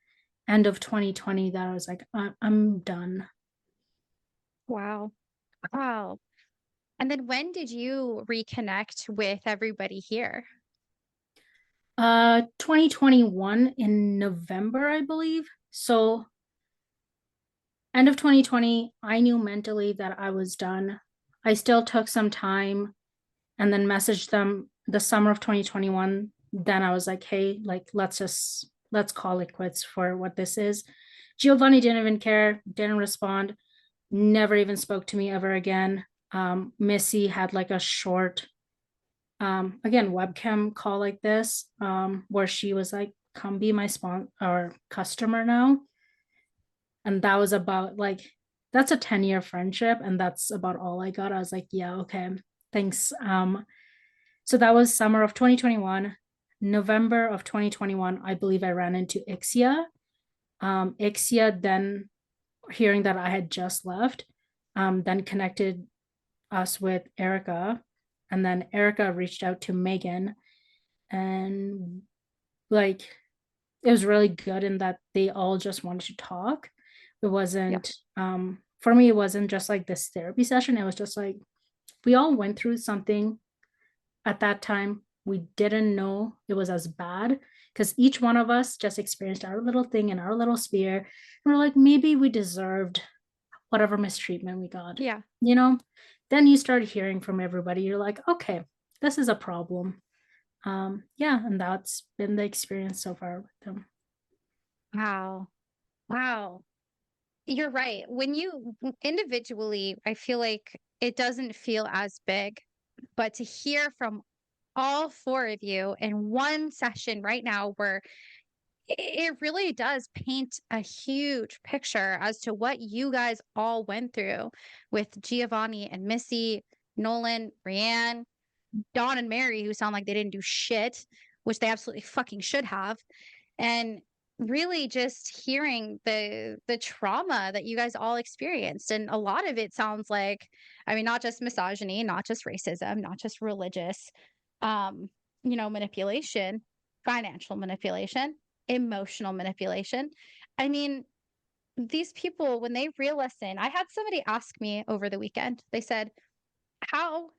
end of 2020 that I was like, I'm done. Wow. Wow. And then when did you reconnect with everybody here? 2021 in November, I believe. So end of 2020, I knew mentally that I was done. I still took some time and then messaged them the summer of 2021. Then I was like, hey, like, let's call it quits for what this is. Giovanni didn't even care, didn't respond, never even spoke to me ever again. Missy had like a short, again, webcam call like this, where she was like, come be my or customer now. And that was about like, that's a 10-year friendship. And that's about all I got. I was like, yeah, okay, thanks. So that was summer of 2021. November of 2021, I believe I ran into Ixia. Ixia then, hearing that I had just left, then connected us with Erika. And then Erika reached out to Megan. And like, it was really good in that they all just wanted to talk. It Yeah. wasn't, for me, it wasn't just like this therapy session. It was just like, we all went through something at that time. We didn't know it was as bad because each one of us just experienced our little thing in our little sphere. And we're like, maybe we deserved whatever mistreatment we got, Yeah. you know? Then you start hearing from everybody. You're like, okay, this is a problem. Yeah, and that's been the experience so far with them. Wow. Wow. You're right. When you individually, I feel like it doesn't feel as big, but to hear from all four of you in one session right now, where it really does paint a huge picture as to what you guys all went through with Giovanni and Missy, Nolan, Brianne, Dawn and Mary, who sound like they didn't do shit, which they absolutely fucking should have. And really just hearing the trauma that you guys all experienced. And a lot of it sounds like, I mean, not just misogyny, not just racism, not just religious um, manipulation, financial manipulation, emotional manipulation. I mean, these people, when they re-listen, I had somebody ask me over the weekend, they said, how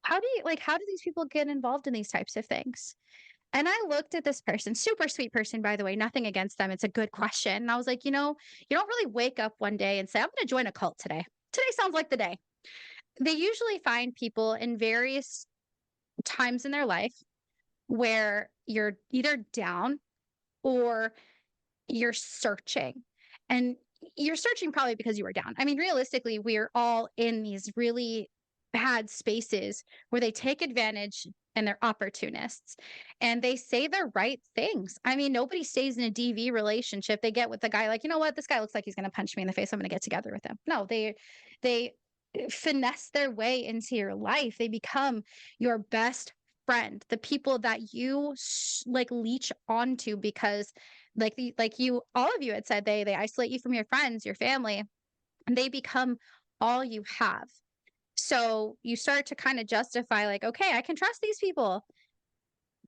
how do these people get involved in these types of things? And I looked at this person, super sweet person, by the way, nothing against them. It's a good question. And I was like, you don't really wake up one day and say, I'm going to join a cult today. Today sounds like the day. They usually find people in various times in their life where you're either down or you're searching. And you're searching probably because you were down. I mean, realistically, we're all in these really bad spaces where they take advantage and they're opportunists and they say the right things. I mean, nobody stays in a DV relationship. They get with the guy like, you know what, this guy looks like he's going to punch me in the face. I'm going to get together with him. No, they finesse their way into your life. They become your best friend, the people that you like leech onto because like you all of you had said they isolate you from your friends, your family, and they become all you have. So you start to kind of justify like, okay, I can trust these people.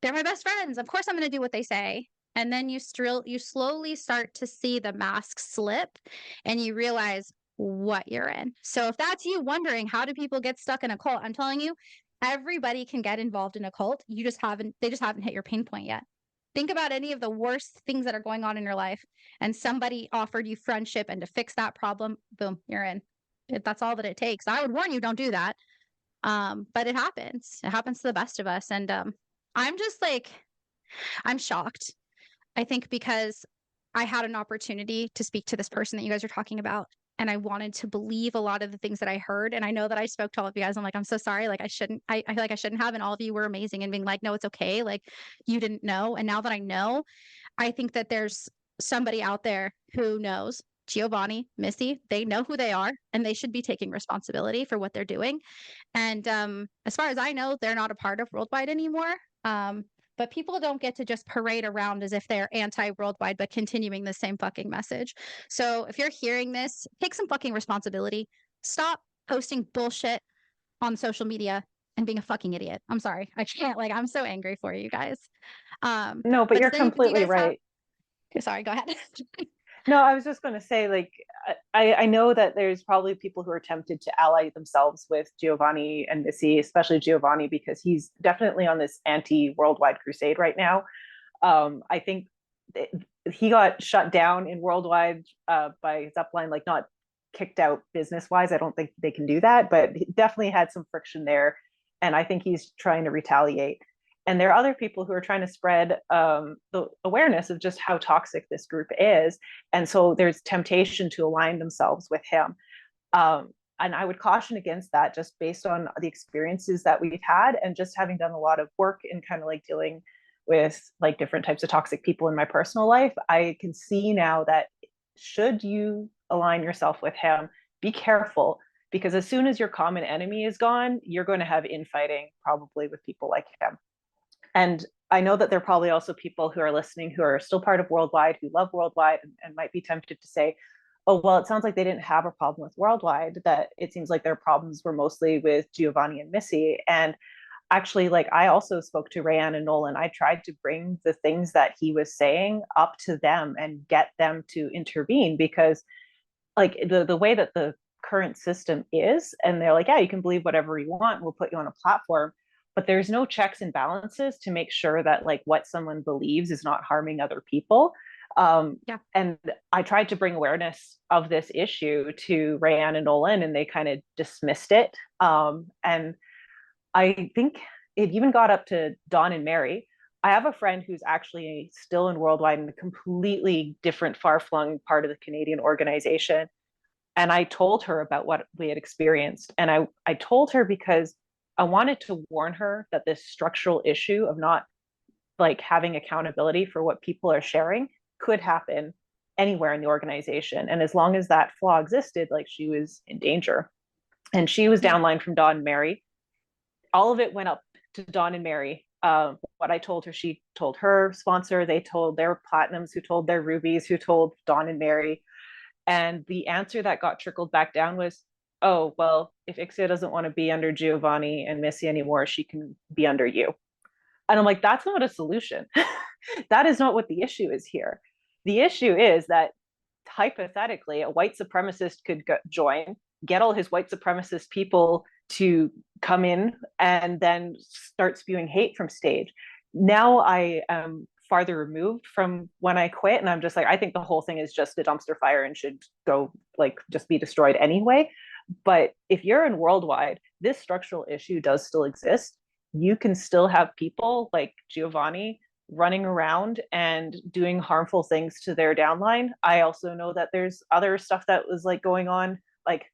They're my best friends. Of course I'm going to do what they say. And then you slowly start to see the mask slip and you realize what you're in. So if that's you wondering how do people get stuck in a cult, I'm telling you, everybody can get involved in a cult. They just haven't hit your pain point yet. Think about any of the worst things that are going on in your life and somebody offered you friendship and to fix that problem, boom, you're in. That's all that it takes. I would warn you, don't do that. But it happens. It happens to the best of us. And I'm just like, I'm shocked. I think because I had an opportunity to speak to this person that you guys are talking about. And I wanted to believe a lot of the things that I heard. And I know that I spoke to all of you guys. I'm like, I'm so sorry. Like, I feel like I shouldn't have. And all of you were amazing and being like, no, it's okay. Like, you didn't know. And now that I know, I think that there's somebody out there who knows Giovanni, Missy, they know who they are and they should be taking responsibility for what they're doing. And as far as I know, they're not a part of Worldwide anymore. But people don't get to just parade around as if they're anti-worldwide, but continuing the same fucking message. So if you're hearing this, take some fucking responsibility. Stop posting bullshit on social media and being a fucking idiot. I'm sorry. I can't, like, I'm so angry for you guys. No, but But you're do you completely guys have, right. sorry, go ahead. No, I was just going to say, like, I know that there's probably people who are tempted to ally themselves with Giovanni and Missy, especially Giovanni, because he's definitely on this anti-worldwide crusade right now. I think he got shut down in Worldwide by Zepline, like not kicked out business-wise. I don't think they can do that, but he definitely had some friction there. And I think he's trying to retaliate. And there are other people who are trying to spread the awareness of just how toxic this group is. And so there's temptation to align themselves with him. And I would caution against that just based on the experiences that we've had and just having done a lot of work in kind of like dealing with like different types of toxic people in my personal life. I can see now that should you align yourself with him, be careful, because as soon as your common enemy is gone, you're going to have infighting probably with people like him. And I know that there are probably also people who are listening who are still part of Worldwide, who love Worldwide, and might be tempted to say, oh, well, it sounds like they didn't have a problem with Worldwide, that it seems like their problems were mostly with Giovanni and Missy. And actually, like, I also spoke to Rayanne and Nolan. I tried to bring the things that he was saying up to them and get them to intervene, because like the way that the current system is, and they're like, yeah, you can believe whatever you want, we'll put you on a platform, but there's no checks and balances to make sure that like what someone believes is not harming other people. Yeah. And I tried to bring awareness of this issue to Rayanne and Nolan, and they kind of dismissed it. And I think it even got up to Dawn and Mary. I have a friend who's actually still in Worldwide in a completely different, far-flung part of the Canadian organization. And I told her about what we had experienced. And I told her because I wanted to warn her that this structural issue of not like having accountability for what people are sharing could happen anywhere in the organization. And as long as that flaw existed, like she was in danger. And she was downline from Dawn and Mary. All of it went up to Dawn and Mary. What I told her, she told her sponsor, they told their platinums, who told their rubies, who told Dawn and Mary. And the answer that got trickled back down was, oh, well, if Ixia doesn't want to be under Giovanni and Missy anymore, she can be under you. And I'm like, that's not a solution. That is not what the issue is here. The issue is that hypothetically, a white supremacist could join, get all his white supremacist people to come in, and then start spewing hate from stage. Now I am farther removed from when I quit, and I'm just like, I think the whole thing is just a dumpster fire and should go like just be destroyed anyway. But if you're in Worldwide, this structural issue does still exist. You can still have people like Giovanni running around and doing harmful things to their downline. I also know that there's other stuff that was like going on. Like,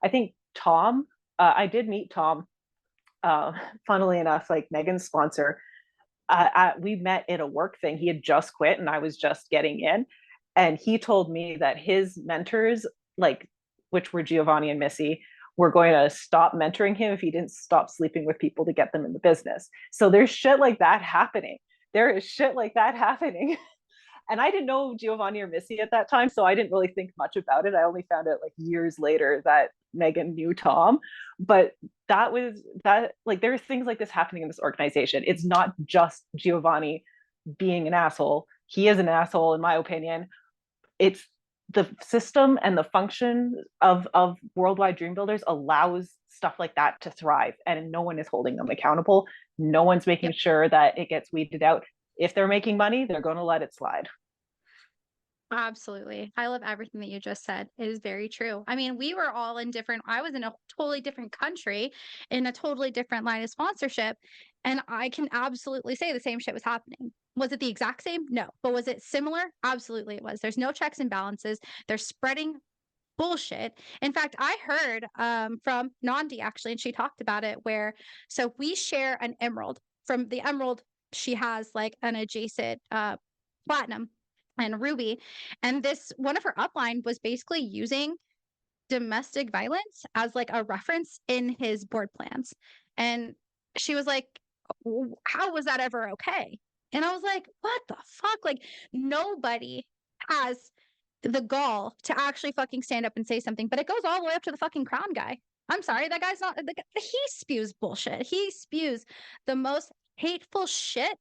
I think Tom, I did meet Tom, funnily enough, like Megan's sponsor. We met at a work thing. He had just quit and I was just getting in. And he told me that his mentors, like, which were Giovanni and Missy, were going to stop mentoring him if he didn't stop sleeping with people to get them in the business. So there's shit like that happening. There is shit like that happening. And I didn't know Giovanni or Missy at that time, so I didn't really think much about it. I only found out like years later that Megan knew Tom. But that was that, like, there are things like this happening in this organization. It's not just Giovanni being an asshole. He is an asshole, in my opinion. It's the system and the function of Worldwide Dream Builders allows stuff like that to thrive, and no one is holding them accountable. No one's making sure that it gets weeded out. If they're making money, they're going to let it slide. Absolutely. I love everything that you just said. It is very true. I mean, we were all in different, I was in a totally different country in a totally different line of sponsorship. And I can absolutely say the same shit was happening. Was it the exact same? No. But was it similar? Absolutely it was. There's no checks and balances. They're spreading bullshit. In fact, I heard from Nandi actually, and she talked about it where, so we share an emerald. From the emerald, she has like an adjacent platinum and ruby. And this, one of her upline was basically using domestic violence as like a reference in his board plans. And she was like, how was that ever okay? And I was like, what the fuck? Like, nobody has the gall to actually fucking stand up and say something, but it goes all the way up to the fucking crown guy. I'm sorry, that guy's not, he spews bullshit. He spews the most hateful shit,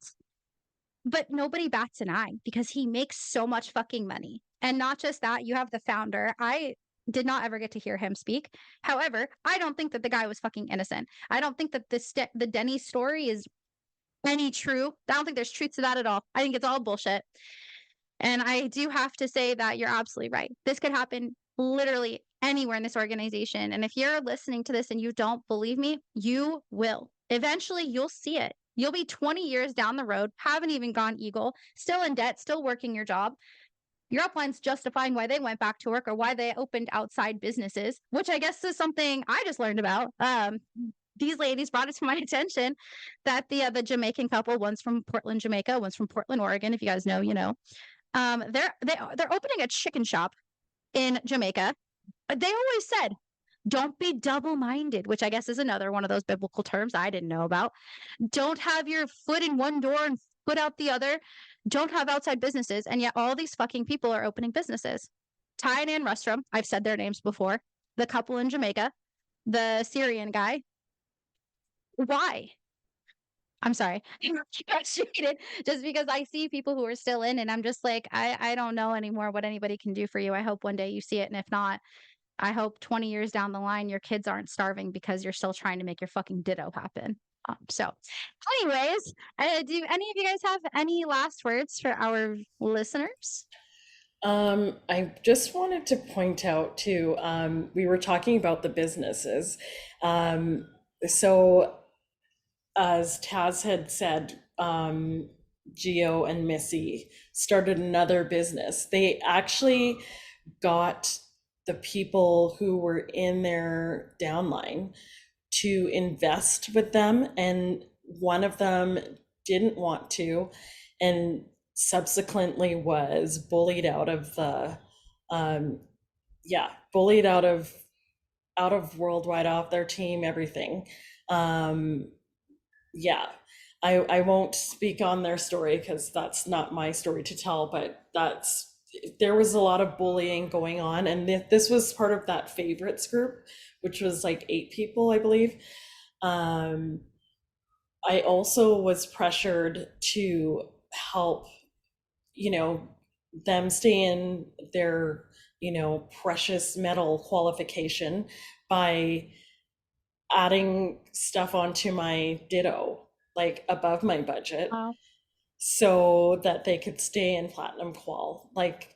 but nobody bats an eye because he makes so much fucking money. And not just that, you have the founder. I did not ever get to hear him speak. However, I don't think that the guy was fucking innocent. I don't think that the Denny story is any true. I don't think there's truth to that at all. I think it's all bullshit. And I do have to say that you're absolutely right. This could happen literally anywhere in this organization. And if you're listening to this and you don't believe me, you will. Eventually, you'll see it. You'll be 20 years down the road, haven't even gone Eagle, still in debt, still working your job. Your upline's justifying why they went back to work or why they opened outside businesses, which I guess is something I just learned about. These ladies brought it to my attention that the Jamaican couple, one's from Portland, Jamaica, one's from Portland, Oregon. If you guys know, you know. They're opening a chicken shop in Jamaica. They always said, don't be double-minded, which I guess is another one of those biblical terms I didn't know about. Don't have your foot in one door and foot out the other. Don't have outside businesses. And yet all these fucking people are opening businesses. Ty and Ann Rustrum, I've said their names before. The couple in Jamaica, the Syrian guy. Why? I'm sorry. I'm frustrated just because I see people who are still in, and I'm just like, I don't know anymore what anybody can do for you. I hope one day you see it. And if not, I hope 20 years down the line, your kids aren't starving because you're still trying to make your fucking ditto happen. So anyways, do any of you guys have any last words for our listeners? I just wanted to point out too, we were talking about the businesses. So as Taz had said, Gio and Missy started another business. They actually got the people who were in their downline to invest with them, and one of them didn't want to, and subsequently was bullied out of the bullied out of Worldwide, off their team, everything. I won't speak on their story because that's not my story to tell, but there was a lot of bullying going on, and this was part of that favorites group, which was like 8 people, I believe. I also was pressured to help, them stay in their, precious metal qualification by adding stuff onto my ditto, like above my budget, so that they could stay in platinum qual. Like,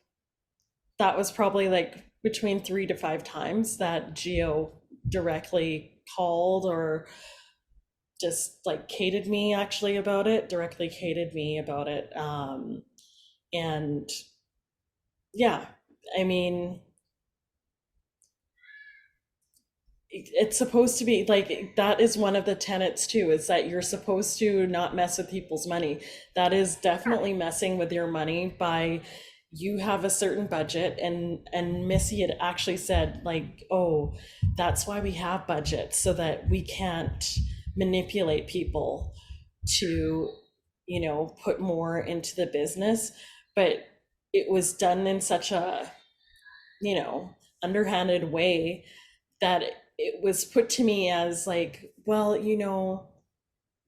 that was probably like between 3 to 5 times that Geo directly called or just like cated me about it. And yeah, I mean, it's supposed to be like, that is one of the tenets too, is that you're supposed to not mess with people's money. That is definitely messing with your money. By, you have a certain budget, and Missy had actually said like, oh, that's why we have budgets, so that we can't manipulate people to, put more into the business. But it was done in such a, underhanded way that it was put to me as like, well,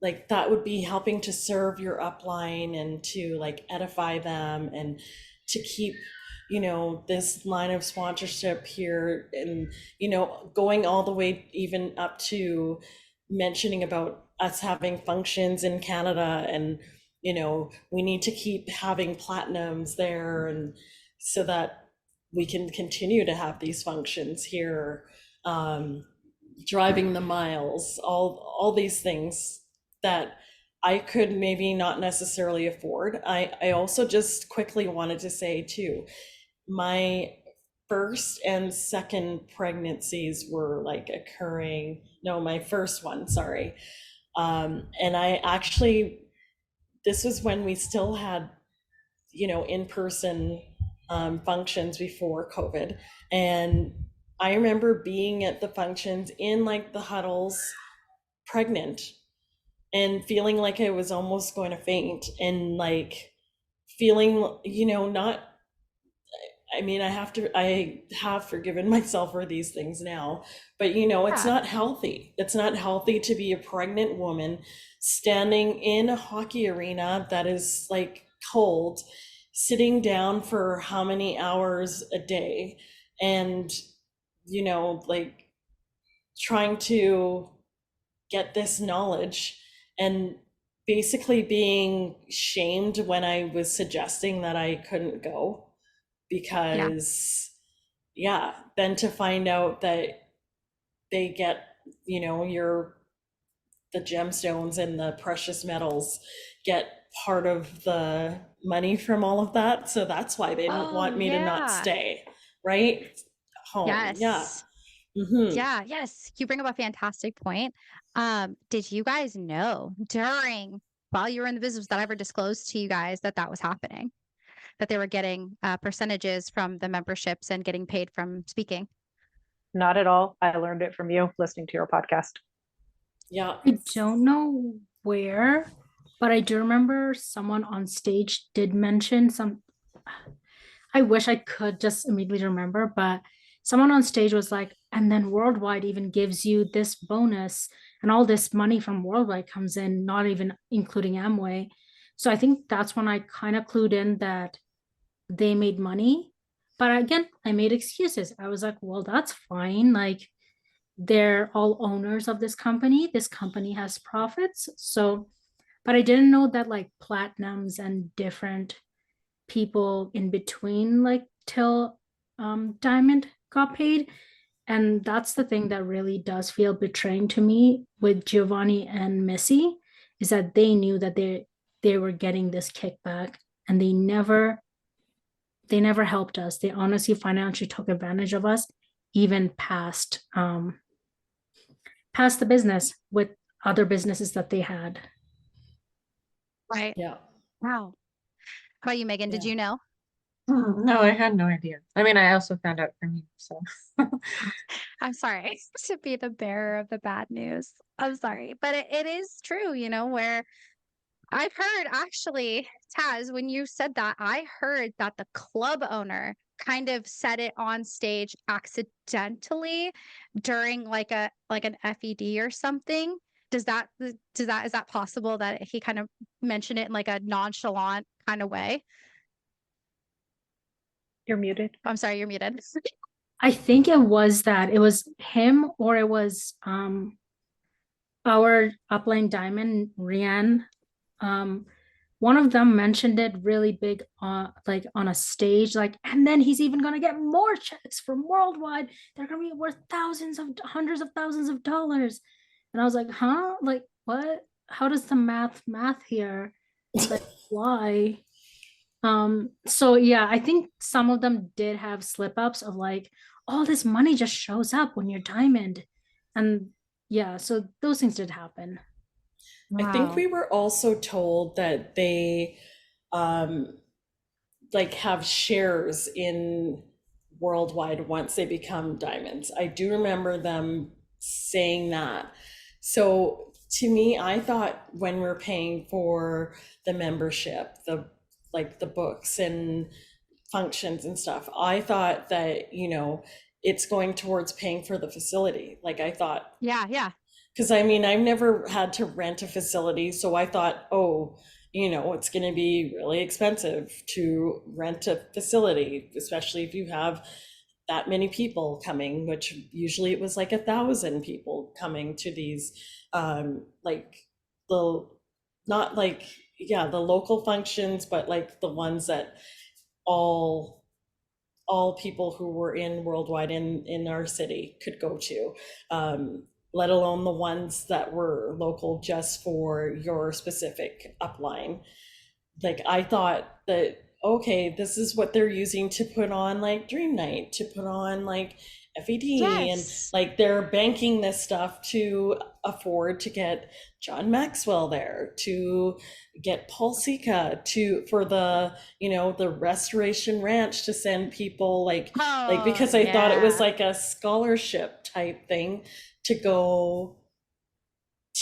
like, that would be helping to serve your upline and to like edify them and to keep, this line of sponsorship here, and, going all the way even up to mentioning about us having functions in Canada, and, we need to keep having platinums there, and so that we can continue to have these functions here, driving the miles, all these things that I could maybe not necessarily afford. I also just quickly wanted to say too, my first and second pregnancies were like occurring, no, my first one, sorry. And I actually, this was when we still had, in-person functions before COVID. And I remember being at the functions in like the huddles, pregnant, and feeling like I was almost going to faint, and like feeling, not, I mean, I have forgiven myself for these things now, but it's Yeah. not healthy. It's not healthy to be a pregnant woman standing in a hockey arena that is like cold, sitting down for how many hours a day, and, like trying to get this knowledge, and basically being shamed when I was suggesting that I couldn't go, Yeah. because yeah, then to find out that they get, your the gemstones and the precious metals get part of the money from all of that, so that's why they don't Oh, want me to not yeah. stay right home. Yeah. Yes. Mm-hmm. Yeah, yes. You bring up a fantastic point. Did you guys know while you were in the business, was that ever disclosed to you guys that that was happening? That they were getting percentages from the memberships and getting paid from speaking? Not at all. I learned it from you listening to your podcast. Yeah. I don't know where, but I do remember someone on stage did mention some. I wish I could just immediately remember, but someone on stage was like, and then Worldwide even gives you this bonus, and all this money from Worldwide comes in, not even including Amway. So I think that's when I kind of clued in that they made money. But again, I made excuses. I was like, well, that's fine. Like, they're all owners of this company. This company has profits. So, but I didn't know that like platinums and different people in between, like till Diamond got paid. And that's the thing that really does feel betraying to me with Giovanni and Missy, is that they knew that they were getting this kickback, and they never helped us. They honestly financially took advantage of us, even past the business with other businesses that they had. Right. Yeah. Wow. How about you, Megan? Did Yeah. you know? No, I had no idea. I mean, I also found out from you, so. I'm sorry to be the bearer of the bad news. I'm sorry. But it is true, where I've heard actually, Taz, when you said that, I heard that the club owner kind of said it on stage accidentally during like an FED or something. Is that possible that he kind of mentioned it in like a nonchalant kind of way? You're muted. I'm sorry, you're muted. I think it was that it was him, or it was our upline diamond, Rianne. One of them mentioned it really big on like on a stage, like, and then he's even gonna get more checks from Worldwide. They're gonna be worth hundreds of thousands of dollars. And I was like, huh? Like, what? How does the math here? Like, why? So yeah, I think some of them did have slip ups of like, all this money just shows up when you're diamond. And yeah, so those things did happen. I think Wow. we were also told that they like have shares in Worldwide once they become diamonds. I do remember them saying that. So to me, I thought when we're paying for the membership, the books and functions and stuff, I thought that, it's going towards paying for the facility. Like I thought, Yeah, yeah. because I mean, I've never had to rent a facility, so I thought, oh, it's going to be really expensive to rent a facility, especially if you have that many people coming, which usually it was like 1,000 people coming to these, like the, not like, yeah, the local functions, but like the ones that all people who were in Worldwide in our city could go to. let alone the ones that were local just for your specific upline. Like, I thought that, okay, this is what they're using to put on like Dream Night, to put on like FED, and Yes. like they're banking this stuff to afford to get John Maxwell there, to get Paul Sika for the, you know, the Restoration Ranch to send people like Oh, because I thought it was yeah. like a scholarship type thing to go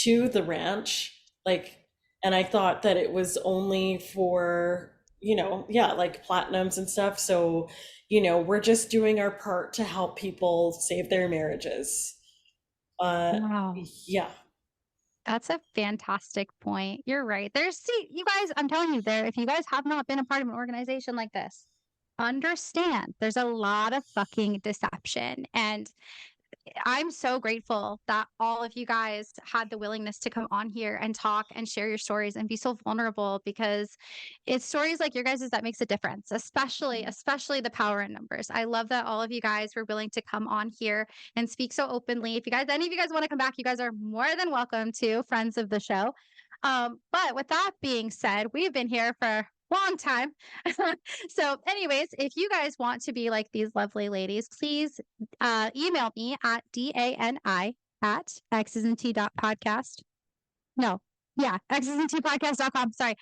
to the ranch, like, and I thought that it was only for, you know, yeah, like platinums and stuff. So, you know, we're just doing our part to help people save their marriages. Wow. Yeah. That's a fantastic point. You're right. See, you guys, I'm telling you, if you guys have not been a part of an organization like this, understand there's a lot of fucking deception. And I'm so grateful that all of you guys had the willingness to come on here and talk and share your stories and be so vulnerable, because it's stories like your guys' that makes a difference, especially the power in numbers. I love that all of you guys were willing to come on here and speak so openly. If any of you guys want to come back, you guys are more than welcome to, friends of the show. But with that being said, we've been here for a long time. So anyways, if you guys want to be like these lovely ladies, please email me at dani@xsnt.podcast. No, yeah, xsntpodcast.com. Sorry,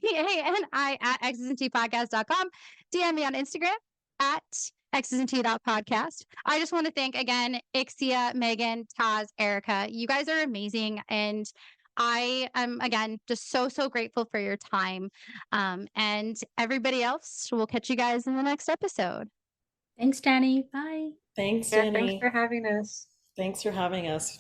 dani@xsntpodcast.com. DM me on Instagram at xsnt.podcast. I just want to thank again Ixia, Megan, Taz, Erika. You guys are amazing, and I am again just so grateful for your time. And everybody else, we'll catch you guys in the next episode. Thanks, Danny. Bye. Thanks, Yeah, thanks Danny. for having us. Thanks for having us.